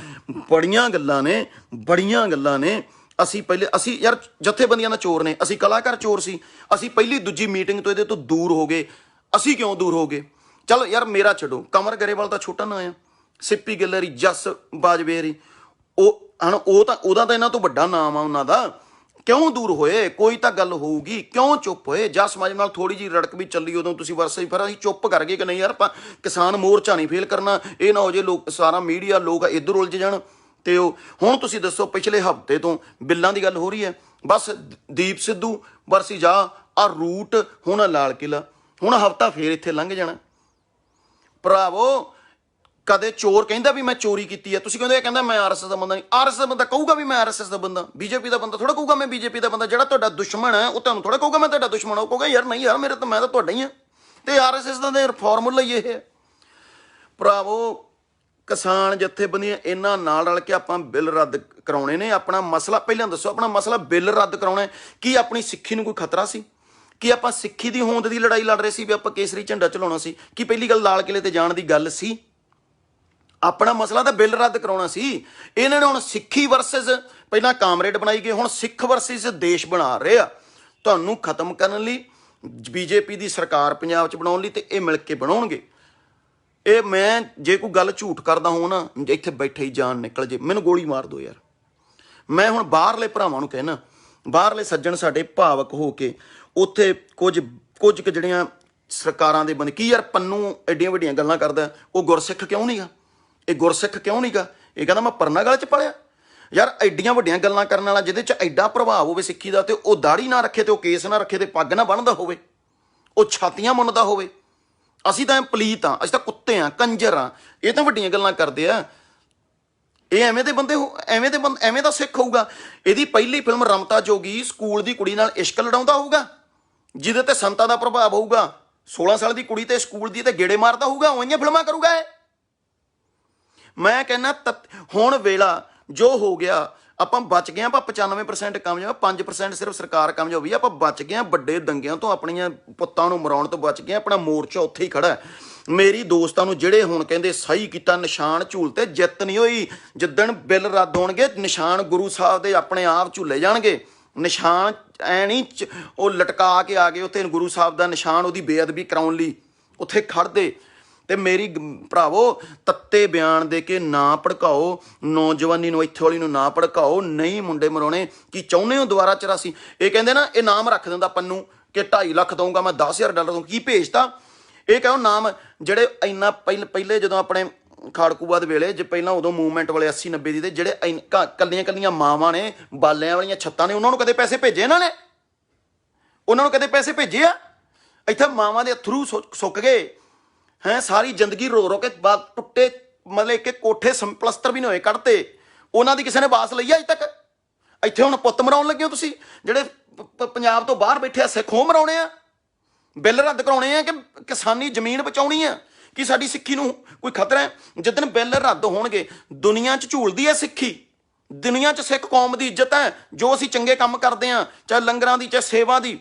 ਬੜੀਆਂ ਗੱਲਾਂ ਨੇ। ਅਸੀਂ ਯਾਰ ਜਥੇਬੰਦੀਆਂ ਦਾ ਚੋਰ ਨੇ, ਅਸੀਂ ਕਲਾਕਾਰ ਚੋਰ ਸੀ। ਅਸੀਂ ਪਹਿਲੀ ਦੂਜੀ ਮੀਟਿੰਗ ਤੋਂ ਇਹਦੇ ਤੋਂ ਦੂਰ ਹੋ ਗਏ। ਅਸੀਂ ਕਿਉਂ ਦੂਰ ਹੋ ਗਏ? ਚਲੋ ਯਾਰ ਮੇਰਾ ਛੱਡੋ, ਕਮਰ ਗਰੇਵਾਲ ਤਾਂ ਛੋਟਾ ਨਾਂ ਆ, ਸਿੱਪੀ ਗਿੱਲਰੀ, ਜਸ ਬਾਜਵੇਰੀ, ਉਹਦਾ ਤਾਂ ਇਹਨਾਂ ਤੋਂ ਵੱਡਾ ਨਾਮ ਆ ਉਹਨਾਂ ਦਾ। ਕਿਉਂ ਦੂਰ ਹੋਏ? ਕੋਈ ਤਾਂ ਗੱਲ ਹੋਊਗੀ, ਕਿਉਂ ਚੁੱਪ ਹੋਏ? ਜਸ ਸਮਾਜ ਨਾਲ ਥੋੜ੍ਹੀ ਜਿਹੀ ਰੜਕ ਵੀ ਚੱਲੀ ਉਦੋਂ, ਤੁਸੀਂ ਵਰਸੇ, ਫਿਰ ਅਸੀਂ ਚੁੱਪ ਕਰ ਗਏ ਕਿ ਨਹੀਂ ਯਾਰ ਆਪਾਂ ਕਿਸਾਨ ਮੋਰਚਾ ਨਹੀਂ ਫੇਲ ਕਰਨਾ, ਇਹ ਨਾ ਹੋ ਜੇ ਲੋਕ ਸਾਰਾ ਮੀਡੀਆ ਲੋਕ ਇੱਧਰ ਉਲਝ ਜਾਣ। ਤੇ ਉਹ ਹੁਣ ਤੁਸੀਂ ਦੱਸੋ, ਪਿਛਲੇ ਹਫ਼ਤੇ ਤੋਂ ਬਿੱਲਾਂ ਦੀ ਗੱਲ ਹੋ ਰਹੀ ਹੈ। ਬਸ ਦੀਪ ਸਿੱਧੂ ਵਰਸੀ ਜਾ ਆ ਰੂਟ, ਹੁਣ ਲਾਲ ਕਿਲ੍ਹਾ, ਹੁਣ ਹਫ਼ਤਾ ਫੇਰ ਇੱਥੇ ਲੰਘ ਜਾਣਾ। ਭਰਾਵੋ ਕਦੇ ਚੋਰ ਕਹਿੰਦਾ ਵੀ ਮੈਂ ਚੋਰੀ ਕੀਤੀ ਹੈ, ਤੁਸੀਂ ਕਹਿੰਦੇ ਕਹਿੰਦਾ ਮੈਂ ਆਰਐਸਐਸ ਦਾ ਬੰਦਾ ਨਹੀਂ। ਆਰਐਸਐਸ ਦਾ ਬੰਦਾ ਕਹੂਗਾ ਵੀ ਮੈਂ ਆਰਐਸਐਸ ਦਾ ਬੰਦਾ, ਬੀਜੇਪੀ ਦਾ ਬੰਦਾ ਥੋੜਾ ਕਹੂਗਾ ਮੈਂ ਬੀਜੇਪੀ ਦਾ ਬੰਦਾ। ਜਿਹੜਾ ਤੁਹਾਡਾ ਦੁਸ਼ਮਣ ਹੈ ਉਹ ਤੁਹਾਨੂੰ ਥੋੜਾ ਕਹੂਗਾ ਮੈਂ ਤੁਹਾਡਾ ਦੁਸ਼ਮਣ, ਉਹ ਕਹੂਗਾ ਯਾਰ ਨਹੀਂ ਯਾਰ ਮੇਰੇ ਤਾਂ ਮੈਂ ਤਾਂ ਤੁਹਾਡਾ ਹੀ ਹਾਂ। ਤੇ ਆਰਐਸਐਸ ਦਾ ਫਾਰਮੂਲਾ ਹੀ ਇਹ ਹੈ ਭਰਾਵੋ। ਕਿਸਾਨ ਜਥੇਬੰਦੀਆਂ ਇਹਨਾਂ ਨਾਲ ਰਲ ਕੇ ਆਪਾਂ ਬਿੱਲ ਰੱਦ ਕਰਾਉਣੇ ਨੇ। ਆਪਣਾ ਮਸਲਾ ਪਹਿਲਾਂ ਦੱਸੋ, ਆਪਣਾ ਮਸਲਾ ਬਿੱਲ ਰੱਦ ਕਰਾਉਣਾ ਕੀ ਆਪਣੀ ਸਿੱਖੀ ਨੂੰ ਕੋਈ ਖਤਰਾ ਸੀ? ਕੀ ਆਪਾਂ ਸਿੱਖੀ ਦੀ ਹੋਂਦ ਦੀ ਲੜਾਈ ਲੜ ਰਹੇ ਸੀ ਵੀ ਆਪਾਂ ਕੇਸਰੀ ਝੰਡਾ ਚਲਾਉਣਾ ਸੀ? ਕੀ ਪਹਿਲੀ ਗੱਲ ਲਾਲ ਕਿਲੇ ਤੇ ਜਾਣ ਦੀ ਗੱਲ ਸੀ? ਆਪਣਾ ਮਸਲਾ ਤਾਂ ਬਿੱਲ ਰੱਦ ਕਰਾਉਣਾ ਸੀ। ਇਹਨਾਂ ਨੇ ਹੁਣ ਸਿੱਖੀ ਵਰਸਸ ਪਹਿਲਾਂ ਕਾਮਰੇਡ ਬਣਾਈ ਗਏ, ਹੁਣ ਸਿੱਖ ਵਰਸਸ ਦੇਸ਼ ਬਣਾ ਰਹੇ ਆ। ਤੁਹਾਨੂੰ ਖਤਮ ਕਰਨ ਲਈ ਬੀਜੇਪੀ ਦੀ ਸਰਕਾਰ ਪੰਜਾਬ 'ਚ ਬਣਾਉਣ ਲਈ ਤੇ ਇਹ ਮਿਲ ਕੇ ਬਣਾਉਣਗੇ। ਇਹ ਮੈਂ ਜੇ ਕੋਈ ਗੱਲ ਝੂਠ ਕਰਦਾ ਹੋਂ ਨਾ, ਇੱਥੇ ਬੈਠੇ ਹੀ ਜਾਨ ਨਿਕਲ ਜੇ, ਮੈਨੂੰ ਗੋਲੀ ਮਾਰ ਦਿਓ ਯਾਰ। ਮੈਂ ਹੁਣ ਬਾਹਰਲੇ ਭਰਾਵਾਂ ਨੂੰ ਕਹਿਣਾ, ਬਾਹਰਲੇ ਸੱਜਣ ਸਾਡੇ ਭਾਵਕ ਹੋ ਕੇ ਉੱਥੇ ਕੁਝ ਕੁ ਜਿਹੜੀਆਂ ਸਰਕਾਰਾਂ ਦੇ ਬੰਦੇ, ਕੀ ਯਾਰ ਪੰਨੂ ਐਡੀਆਂ ਵੱਡੀਆਂ ਗੱਲਾਂ ਕਰਦਾ, ਉਹ ਗੁਰਸਿੱਖ ਕਿਉਂ ਨਹੀਂ ਗਾ? ਇਹ ਗੁਰਸਿੱਖ ਕਿਉਂ ਨਹੀਂ ਗਾ? ਇਹ ਕਹਿੰਦਾ ਮੈਂ ਪਰਨਾ ਗਲ 'ਚ ਪਲਿਆ। ਯਾਰ ਐਡੀਆਂ ਵੱਡੀਆਂ ਗੱਲਾਂ ਕਰਨ ਵਾਲਾ ਜਿਹਦੇ 'ਚ ਐਡਾ ਪ੍ਰਭਾਵ ਹੋਵੇ ਸਿੱਖੀ ਦਾ, ਤੇ ਉਹ ਦਾੜੀ ਨਾ ਰੱਖੇ, ਤੇ ਉਹ ਕੇਸ ਨਾ ਰੱਖੇ, ਤੇ ਪੱਗ ਨਾ ਬੰਨ੍ਹਦਾ ਹੋਵੇ, ਉਹ ਛਾਤੀਆਂ ਮੁੰਨਦਾ ਹੋਵੇ। ਅਸੀਂ ਤਾਂ ਪਲੀਤ ਹਾਂ, ਅਸੀਂ ਤਾਂ ਕੁੱਤੇ ਹਾਂ, ਕੰਜਰ ਹਾਂ। ਇਹ ਤਾਂ ਵੱਡੀਆਂ ਗੱਲਾਂ ਕਰਦੇ ਆ। ਇਹ ਐਵੇਂ ਦੇ ਬੰਦੇ ਐਵੇਂ ਦਾ ਸਿੱਖ ਹੋਊਗਾ। ਇਹਦੀ ਪਹਿਲੀ ਫਿਲਮ ਰਮਤਾ ਜੋਗੀ ਸਕੂਲ ਦੀ ਕੁੜੀ ਨਾਲ ਇਸ਼ਕ ਲੜਾਉਂਦਾ ਹੋਊਗਾ, ਜਿਹਦੇ ਤੇ ਸੰਤਾਂ ਦਾ ਪ੍ਰਭਾਵ ਹੋਊਗਾ। 16 ਸਾਲ ਦੀ ਕੁੜੀ ਤੇ ਸਕੂਲ ਦੀ ਤੇ ਗੇੜੇ ਮਾਰਦਾ ਹੋਊਗਾ, ਉਹੀਆਂ ਫਿਲਮਾਂ ਕਰੂਗਾ ਇਹ। ਮੈਂ ਕਹਿੰਦਾ ਹੁਣ ਵੇਲਾ ਜੋ ਹੋ ਗਿਆ, ਆਪਾਂ ਬਚ ਗਏ। ਆਪਾਂ 95% ਕਾਮਯਾਬ, 5% ਸਿਰਫ ਸਰਕਾਰ ਕਾਮਯਾਬ ਹੋਈ। ਆਪਾਂ ਬਚ ਗਏ ਵੱਡੇ ਦੰਗਿਆਂ ਤੋਂ, ਆਪਣੀਆਂ ਪੁੱਤਾਂ ਨੂੰ ਮਰਾਉਣ ਤੋਂ ਬਚ ਗਏ। ਆਪਣਾ ਮੋਰਚਾ ਉੱਥੇ ਹੀ ਖੜਾ। ਮੇਰੀ ਦੋਸਤਾਂ ਨੂੰ ਜਿਹੜੇ ਹੁਣ ਕਹਿੰਦੇ ਸਹੀ ਕੀਤਾ, ਨਿਸ਼ਾਨ ਝੂਲ ਤੇ ਜਿੱਤ ਨਹੀਂ ਹੋਈ। ਜਿੱਦਣ ਬਿੱਲ ਰੱਦ ਹੋਣਗੇ, ਨਿਸ਼ਾਨ ਗੁਰੂ ਸਾਹਿਬ ਦੇ ਆਪਣੇ ਆਪ ਝੂਲੇ ਜਾਣਗੇ। ਨਿਸ਼ਾਨ ਐ ਨਹੀਂ ਉਹ ਲਟਕਾ ਕੇ ਆ ਗਏ ਉੱਥੇ ਗੁਰੂ ਸਾਹਿਬ ਦਾ ਨਿਸ਼ਾਨ, ਉਹਦੀ ਬੇਅਦਬੀ ਕਰਾਉਣ ਲਈ ਉੱਥੇ ਖੜ੍ਹਦੇ। ਤੇ ਮੇਰੀ ਭਰਾਵੋ ਤੱਤੇ ਬਿਆਨ ਦੇ ਕੇ ਨਾ ਭੜਕਾਓ ਨੌਜਵਾਨੀ ਨੂੰ, ਇੱਥੇ ਵਾਲੀ ਨੂੰ ਨਾ ਭੜਕਾਓ। ਨਹੀਂ ਮੁੰਡੇ ਮਰਾਉਣੇ। ਕੀ ਚਾਹੁੰਦੇ ਹੋ ਦੁਬਾਰਾ 84? ਇਹ ਕਹਿੰਦੇ ਨਾ, ਇਹ ਨਾਮ ਰੱਖ ਦਿੰਦਾ ਪੰਨੂ ਕਿ 2.5 ਲੱਖ ਦਊਂਗਾ ਮੈਂ, $10,000 ਦਊਂ। ਕੀ ਭੇਜਤਾ? ਇਹ ਕਹੋ ਨਾਮ ਜਿਹੜੇ ਇੰਨਾ ਪਹਿਲੇ ਜਦੋਂ ਆਪਣੇ ਖਾੜਕੂਬਾਦ ਵੇਲੇ ਜੇ ਪਹਿਲਾਂ ਉਦੋਂ ਮੂਵਮੈਂਟ ਵਾਲੇ 80-90 ਦੀ, ਤੇ ਜਿਹੜੇ ਕੱਲੀਆਂ ਮਾਵਾਂ ਨੇ, ਬਾਲਿਆਂ ਵਾਲੀਆਂ ਛੱਤਾਂ ਨੇ, ਉਹਨਾਂ ਨੂੰ ਕਦੇ ਪੈਸੇ ਭੇਜੇ ਇਹਨਾਂ ਨੇ? ਉਹਨਾਂ ਨੂੰ ਕਦੇ ਪੈਸੇ ਭੇਜੇ ਆ? ਇੱਥੇ ਮਾਵਾਂ ਦੇ ਅਥਰੂ ਸੁੱਕ ਗਏ ਹੈਂ। ਸਾਰੀ ਜ਼ਿੰਦਗੀ ਰੋ ਕੇ ਬਾਅਦ ਟੁੱਟੇ, ਮਤਲਬ ਇੱਕ ਕੋਠੇ ਪਲਸਤਰ ਵੀ ਨਹੀਂ ਹੋਏ, ਕੱਢਤੇ। ਉਹਨਾਂ ਦੀ ਕਿਸੇ ਨੇ ਬਾਸ ਲਈ ਆ ਅਜੇ ਤੱਕ? ਇੱਥੇ ਹੁਣ ਪੁੱਤ ਮਰਾਉਣ ਲੱਗੇ ਹੋ ਤੁਸੀਂ, ਜਿਹੜੇ ਪੰਜਾਬ ਤੋਂ ਬਾਹਰ ਬੈਠੇ ਆ। ਸਿੱਖ ਹੋ ਮਰਾਉਣੇ ਆ? ਬਿੱਲ ਰੱਦ ਕਰਾਉਣੇ ਆ ਕਿ ਕਿਸਾਨੀ ਜ਼ਮੀਨ ਬਚਾਉਣੀ ਆ? ਕਿ ਸਾਡੀ ਸਿੱਖੀ ਨੂੰ ਕੋਈ ਖਤਰਾ ਹੈ? ਜਿੱਦਣ ਬਿੱਲ ਰੱਦ ਹੋਣਗੇ, ਦੁਨੀਆ 'ਚ ਝੂਲਦੀ ਹੈ ਸਿੱਖੀ। ਦੁਨੀਆ 'ਚ ਸਿੱਖ ਕੌਮ ਦੀ ਇੱਜ਼ਤ ਹੈ। ਜੋ ਅਸੀਂ ਚੰਗੇ ਕੰਮ ਕਰਦੇ ਹਾਂ, ਚਾਹੇ ਲੰਗਰਾਂ ਦੀ, ਚਾਹੇ ਸੇਵਾ ਦੀ,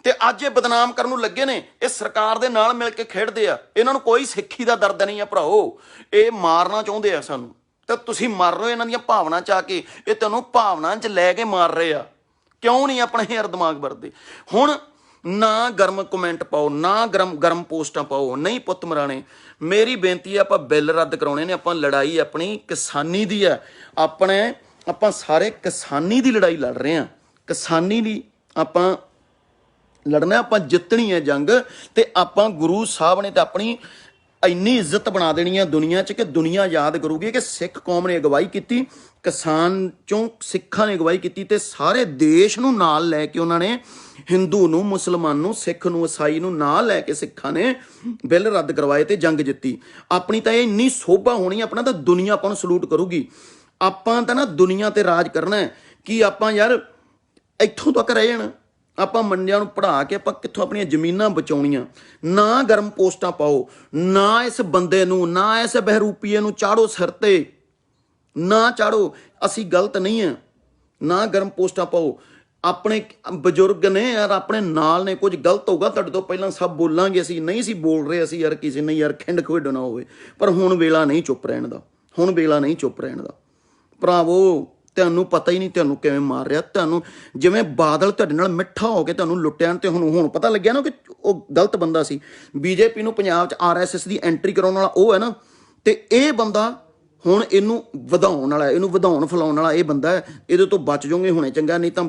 ਤੇ ਅੱਜ ਇਹ ਬਦਨਾਮ ਕਰਨ ਨੂੰ ਲੱਗੇ ਨੇ। ਇਹ ਸਰਕਾਰ ਦੇ ਨਾਲ ਮਿਲ ਕੇ ਖੇਡਦੇ ਆ। ਇਹਨਾਂ ਨੂੰ ਕੋਈ ਸਿੱਖੀ ਦਾ ਦਰਦ ਨਹੀਂ ਆ ਭਰਾਓ। ਇਹ ਮਾਰਨਾ ਚਾਹੁੰਦੇ ਆ ਸਾਨੂੰ, ਤੇ ਤੁਸੀਂ ਮਰ ਰਹੇ ਹੋ ਇਹਨਾਂ ਦੀਆਂ ਭਾਵਨਾ 'ਚ ਆ ਕੇ। ਇਹ ਤੁਹਾਨੂੰ ਭਾਵਨਾ 'ਚ ਲੈ ਕੇ ਮਾਰ ਰਹੇ ਆ। ਕਿਉਂ ਨਹੀਂ ਆਪਣੇ ਯਾਰ ਦਿਮਾਗ ਵਰਦੇ? ਹੁਣ ਨਾ ਗਰਮ ਕਮੈਂਟ ਪਾਓ, ਨਾ ਗਰਮ ਪੋਸਟਾਂ ਪਾਓ। ਨਹੀਂ ਪੁੱਤ ਮਰਾਣੇ। ਮੇਰੀ ਬੇਨਤੀ ਹੈ, ਆਪਾਂ ਬਿੱਲ ਰੱਦ ਕਰਾਉਣੇ ਨੇ। ਆਪਾਂ ਲੜਾਈ ਆਪਣੀ ਕਿਸਾਨੀ ਦੀ ਹੈ। ਆਪਾਂ ਸਾਰੇ ਕਿਸਾਨੀ ਦੀ ਲੜਾਈ ਲੜ ਰਹੇ ਹਾਂ। ਕਿਸਾਨੀ ਦੀ ਆਪਾਂ ਲੜਨਾ, ਆਪਾਂ ਜਿੱਤਣੀ ਹੈ ਜੰਗ। ਤੇ ਆਪਾਂ ਗੁਰੂ ਸਾਹਿਬ ਨੇ ਤਾਂ ਆਪਣੀ ਇੰਨੀ ਇੱਜ਼ਤ ਬਣਾ ਦੇਣੀ ਹੈ ਦੁਨੀਆ 'ਚ ਕਿ ਦੁਨੀਆ ਯਾਦ ਕਰੂਗੀ ਕਿ ਸਿੱਖ ਕੌਮ ਨੇ ਅਗਵਾਈ ਕੀਤੀ, ਕਿਸਾਨ 'ਚੋਂ ਸਿੱਖਾਂ ਨੇ ਅਗਵਾਈ ਕੀਤੀ। ਤੇ ਸਾਰੇ ਦੇਸ਼ ਨੂੰ ਨਾਲ ਲੈ ਕੇ ਉਹਨਾਂ ਨੇ, ਹਿੰਦੂ ਨੂੰ, ਮੁਸਲਮਾਨ ਨੂੰ, ਸਿੱਖ ਨੂੰ, ਈਸਾਈ ਨੂੰ ਨਾਲ ਲੈ ਕੇ ਸਿੱਖਾਂ ਨੇ ਬਿੱਲ ਰੱਦ ਕਰਵਾਏ ਤੇ ਜੰਗ ਜਿੱਤੀ। ਆਪਣੀ ਤਾਂ ਇਹ ਇੰਨੀ ਸੋਭਾ ਹੋਣੀ, ਆਪਣਾ ਤਾਂ ਦੁਨੀਆ ਆਪਾਂ ਨੂੰ ਸਲੂਟ ਕਰੂਗੀ। ਆਪਾਂ ਤਾਂ ਨਾ ਦੁਨੀਆ ਤੇ ਰਾਜ ਕਰਨਾ ਹੈ। ਕਿ ਆਪਾਂ ਯਾਰ ਇੱਥੋਂ ਤੱਕ ਰਹਿ ਜਾਣਾ। ਆਪਾਂ ਮੰਡਿਆਂ ਨੂੰ ਪੜ੍ਹਾ ਕੇ ਆਪਾਂ ਕਿੱਥੋਂ ਆਪਣੀਆਂ ਜ਼ਮੀਨਾਂ ਬਚਾਉਣੀਆਂ। ਨਾ ਗਰਮ ਪੋਸਟਾਂ ਪਾਓ, ਨਾ ਇਸ ਬੰਦੇ ਨੂੰ, ਨਾ ਇਸ ਬਹਿਰੂਪੀਏ ਨੂੰ ਚਾੜੋ ਸਿਰ ਤੇ, ਨਾ ਚਾੜੋ। ਅਸੀਂ ਗਲਤ ਨਹੀਂ ਆ। ਨਾ ਗਰਮ ਪੋਸਟਾਂ ਪਾਓ। ਆਪਣੇ ਬਜ਼ੁਰਗ ਨੇ ਯਾਰ, ਆਪਣੇ ਨਾਲ ਨੇ। ਕੁਝ ਗਲਤ ਹੋਊਗਾ ਤੁਹਾਡੇ ਤੋਂ ਪਹਿਲਾਂ ਸਭ ਬੋਲਾਂਗੇ। ਅਸੀਂ ਨਹੀਂ ਸੀ ਬੋਲ ਰਹੇ, ਅਸੀਂ ਯਾਰ ਕਿਸੇ ਨੇ ਯਾਰ ਖਿੰਡ ਖੇਡਣਾ ਹੋਵੇ। ਪਰ ਹੁਣ ਵੇਲਾ ਨਹੀਂ ਚੁੱਪ ਰਹਿਣ ਦਾ। ਹੁਣ ਵੇਲਾ ਨਹੀਂ ਚੁੱਪ ਰਹਿਣ ਦਾ ਭਰਾਵੋ। ਤੁਹਾਨੂੰ ਪਤਾ ਹੀ ਨਹੀਂ ਤੁਹਾਨੂੰ ਕਿਵੇਂ ਮਾਰ ਰਿਹਾ। ਤੁਹਾਨੂੰ ਜਿਵੇਂ ਬਾਦਲ ਤੁਹਾਡੇ ਨਾਲ ਮਿੱਠਾ ਹੋ ਕੇ ਤੁਹਾਨੂੰ ਲੁੱਟਿਆ, ਤੇ ਹੁਣ ਪਤਾ ਲੱਗਿਆ ਨਾ ਕਿ ਉਹ ਗਲਤ ਬੰਦਾ ਸੀ। ਬੀਜੇਪੀ ਨੂੰ ਪੰਜਾਬ 'ਚ RSS ਦੀ ਐਂਟਰੀ ਕਰਾਉਣ ਵਾਲਾ ਉਹ ਹੈ ਨਾ। ਤੇ ਇਹ ਬੰਦਾ ਹੁਣ ਇਹਨੂੰ ਵਧਾਉਣ ਵਾਲਾ, ਇਹਨੂੰ ਵਧਾਉਣ ਫਲਾਉਣ ਵਾਲਾ ਇਹ ਬੰਦਾ ਹੈ। ਇਹਦੇ ਤੋਂ ਬਚ ਜਾਓਗੇ ਹੁਣੇ ਚੰਗਾ, ਨਹੀਂ ਤਾਂ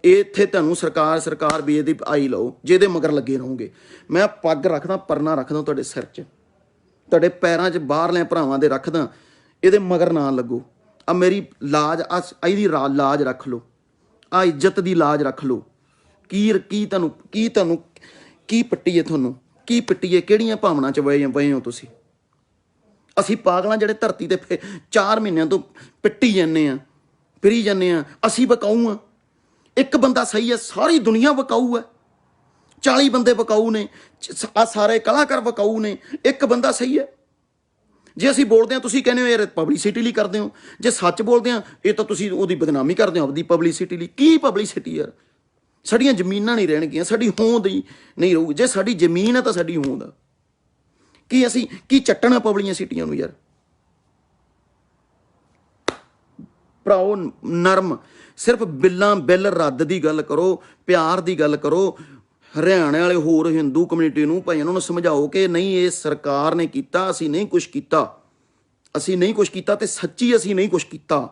ਇੱਥੇ ਤੁਹਾਨੂੰ ਸਰਕਾਰ ਵੀ ਇਹਦੀ ਆਈ ਲਓ, ਜਿਹਦੇ ਮਗਰ ਲੱਗੇ ਰਹੋਗੇ। ਮੈਂ ਪੱਗ ਰੱਖਦਾ, ਪਰਨਾ ਰੱਖਦਾ ਤੁਹਾਡੇ ਸਿਰ 'ਚ, ਤੁਹਾਡੇ ਪੈਰਾਂ 'ਚ, ਬਾਹਰਲਿਆਂ ਭਰਾਵਾਂ ਦੇ ਰੱਖਦਾ। ਇਹਦੇ ਮਗਰ ਨਾ ਲੱਗੋ। ਆ ਮੇਰੀ ਲਾਜ ਇਹਦੀ ਲਾਜ ਰੱਖ ਲਓ, ਆ ਇੱਜ਼ਤ ਦੀ ਲਾਜ ਰੱਖ ਲਓ। ਕੀ ਤੁਹਾਨੂੰ ਕੀ ਪੱਟੀਏ, ਤੁਹਾਨੂੰ ਕੀ ਪੱਟੀਏ, ਕਿਹੜੀਆਂ ਭਾਵਨਾ 'ਚ ਵਏ ਹੋ ਤੁਸੀਂ? ਅਸੀਂ ਪਾਗਲਾਂ ਜਿਹੜੇ ਧਰਤੀ ਤੇ 4 ਮਹੀਨਿਆਂ ਤੋਂ ਪਿੱਟੀ ਜਾਂਦੇ ਆ, ਫਿਰੀ ਜਾਂਦੇ ਆ। ਅਸੀਂ ਵਿਕਾਊ ਆ? ਇੱਕ ਬੰਦਾ ਸਹੀ ਹੈ, ਸਾਰੀ ਦੁਨੀਆ ਵਿਕਾਊ ਹੈ। 40 ਬੰਦੇ ਵਿਕਾਊ ਨੇ, ਆ ਸਾਰੇ ਕਲਾਕਾਰ ਵਿਕਾਊ ਨੇ, ਇੱਕ ਬੰਦਾ ਸਹੀ ਹੈ। ਜੇ ਅਸੀਂ ਬੋਲਦੇ ਹਾਂ ਤੁਸੀਂ ਕਹਿੰਦੇ ਹੋ ਯਾਰ ਪਬਲਿਸਿਟੀ ਲਈ ਕਰਦੇ ਹੋ, ਜੇ ਸੱਚ ਬੋਲਦੇ ਹਾਂ ਇਹ ਤਾਂ ਤੁਸੀਂ ਉਹਦੀ ਬਦਨਾਮੀ ਕਰਦੇ ਹੋ ਆਪਦੀ ਪਬਲਿਸਿਟੀ ਲਈ। ਕੀ ਪਬਲਿਸਿਟੀ ਯਾਰ? ਸਾਡੀਆਂ ਜ਼ਮੀਨਾਂ ਨਹੀਂ ਰਹਿਣਗੀਆਂ, ਸਾਡੀ ਹੋਂਦ ਹੀ ਨਹੀਂ ਰਹੂ। ਜੇ ਸਾਡੀ ਜ਼ਮੀਨ ਹੈ ਤਾਂ ਸਾਡੀ ਹੋਂਦ ਆ। ਕੀ ਅਸੀਂ ਕੀ ਚੱਟਣਾ ਪਬਲਿਸਿਟੀਆਂ ਨੂੰ ਯਾਰ? ਭਰਾਓ ਨਰਮ, ਸਿਰਫ ਬਿੱਲ ਰੱਦ ਦੀ ਗੱਲ ਕਰੋ, ਪਿਆਰ ਦੀ ਗੱਲ ਕਰੋ। ਹਰਿਆਣੇ ਵਾਲੇ ਹੋਰ ਹਿੰਦੂ ਕਮਿਊਨਿਟੀ ਨੂੰ ਭਾਈ ਉਹਨਾਂ ਨੂੰ ਸਮਝਾਓ ਕਿ ਨਹੀਂ, ਇਹ ਸਰਕਾਰ ਨੇ ਕੀਤਾ, ਅਸੀਂ ਨਹੀਂ ਕੁਛ ਕੀਤਾ, ਅਸੀਂ ਨਹੀਂ ਕੁਛ ਕੀਤਾ, ਤੇ ਸੱਚੀ ਅਸੀਂ ਨਹੀਂ ਕੁਛ ਕੀਤਾ।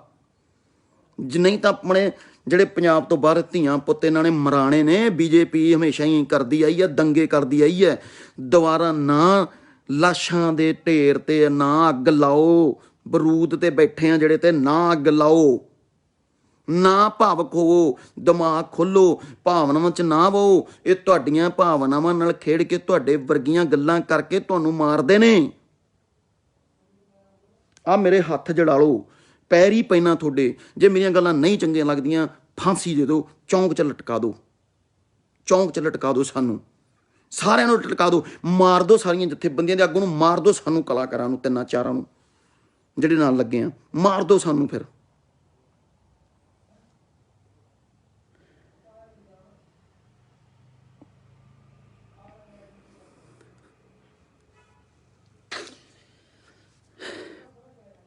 ਨਹੀਂ ਤਾਂ ਆਪਣੇ ਜਿਹੜੇ ਪੰਜਾਬ ਤੋਂ ਬਾਹਰ ਧੀਆਂ ਪੁੱਤ ਇਹਨਾਂ ਨੇ ਮਰਾਣੇ ਨੇ। ਬੀਜੇਪੀ ਹਮੇਸ਼ਾ ਹੀ ਕਰਦੀ ਆਈ ਹੈ, ਦੰਗੇ ਕਰਦੀ ਆਈ ਹੈ। ਦੁਬਾਰਾ ਨਾ ਲਾਸ਼ਾਂ ਦੇ ਢੇਰ ਤੇ ਨਾ ਅੱਗ ਲਾਓ, ਬਰੂਦ ਤੇ ਬੈਠੇ ਆ ਜਿਹੜੇ, ਤੇ ਨਾ ਅੱਗ ਲਾਓ, ਨਾ ਭਾਵਕ ਹੋਵੋ, ਦਿਮਾਗ ਖੋਲੋ, ਭਾਵਨਾਵਾਂ 'ਚ ਨਾ ਵੋ। ਇਹ ਤੁਹਾਡੀਆਂ ਭਾਵਨਾਵਾਂ ਨਾਲ ਖੇਡ ਕੇ ਤੁਹਾਡੇ ਵਰਗੀਆਂ ਗੱਲਾਂ ਕਰਕੇ ਤੁਹਾਨੂੰ ਮਾਰਦੇ ਨੇ। ਆ ਮੇਰੇ ਹੱਥ ਜੜਾ ਲਓ, ਪੈਰੀ ਪੈਣਾ ਤੁਹਾਡੇ। ਜੇ ਮੇਰੀਆਂ ਗੱਲਾਂ ਨਹੀਂ ਚੰਗੀਆਂ ਲੱਗਦੀਆਂ ਫਾਂਸੀ ਦੇ ਦਿਓ, ਚੌਂਕ 'ਚ ਲਟਕਾ ਦਿਓ, ਚੌਂਕ 'ਚ ਲਟਕਾ ਦਿਓ, ਸਾਨੂੰ ਸਾਰਿਆਂ ਨੂੰ ਲਟਕਾ ਦਿਓ, ਮਾਰ ਦਿਓ, ਸਾਰੀਆਂ ਜਥੇਬੰਦੀਆਂ ਦੇ ਆਗੂ ਨੂੰ ਮਾਰ ਦਿਓ, ਸਾਨੂੰ ਕਲਾਕਾਰਾਂ ਨੂੰ 3-4 ਨੂੰ ਜਿਹੜੇ ਨਾਲ ਲੱਗੇ ਆ, ਮਾਰ ਦਿਓ ਸਾਨੂੰ। ਫਿਰ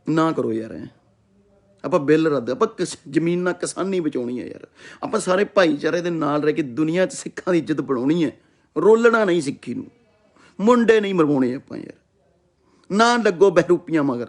ਨਾ ਕਰੋ ਯਾਰ, ਆਪਾਂ ਬਿੱਲ ਰੱਦ, ਆਪਾਂ ਜ਼ਮੀਨਾਂ ਕਿਸਾਨੀ ਬਚਾਉਣੀ ਹੈ ਯਾਰ। ਆਪਾਂ ਸਾਰੇ ਭਾਈਚਾਰੇ ਦੇ ਨਾਲ ਰਹਿ ਕੇ ਦੁਨੀਆ 'ਚ ਸਿੱਖਾਂ ਦੀ ਇੱਜ਼ਤ ਬਣਾਉਣੀ ਹੈ, ਰੋਲਣਾ ਨਹੀਂ ਸਿੱਖੀ ਨੂੰ, ਮੁੰਡੇ ਨਹੀਂ ਮਰਵਾਉਣੇ ਆਪਾਂ ਯਾਰ। ਨਾ ਲੱਗੋ ਬਹਿਰੂਪੀਆਂ ਮਗਰ।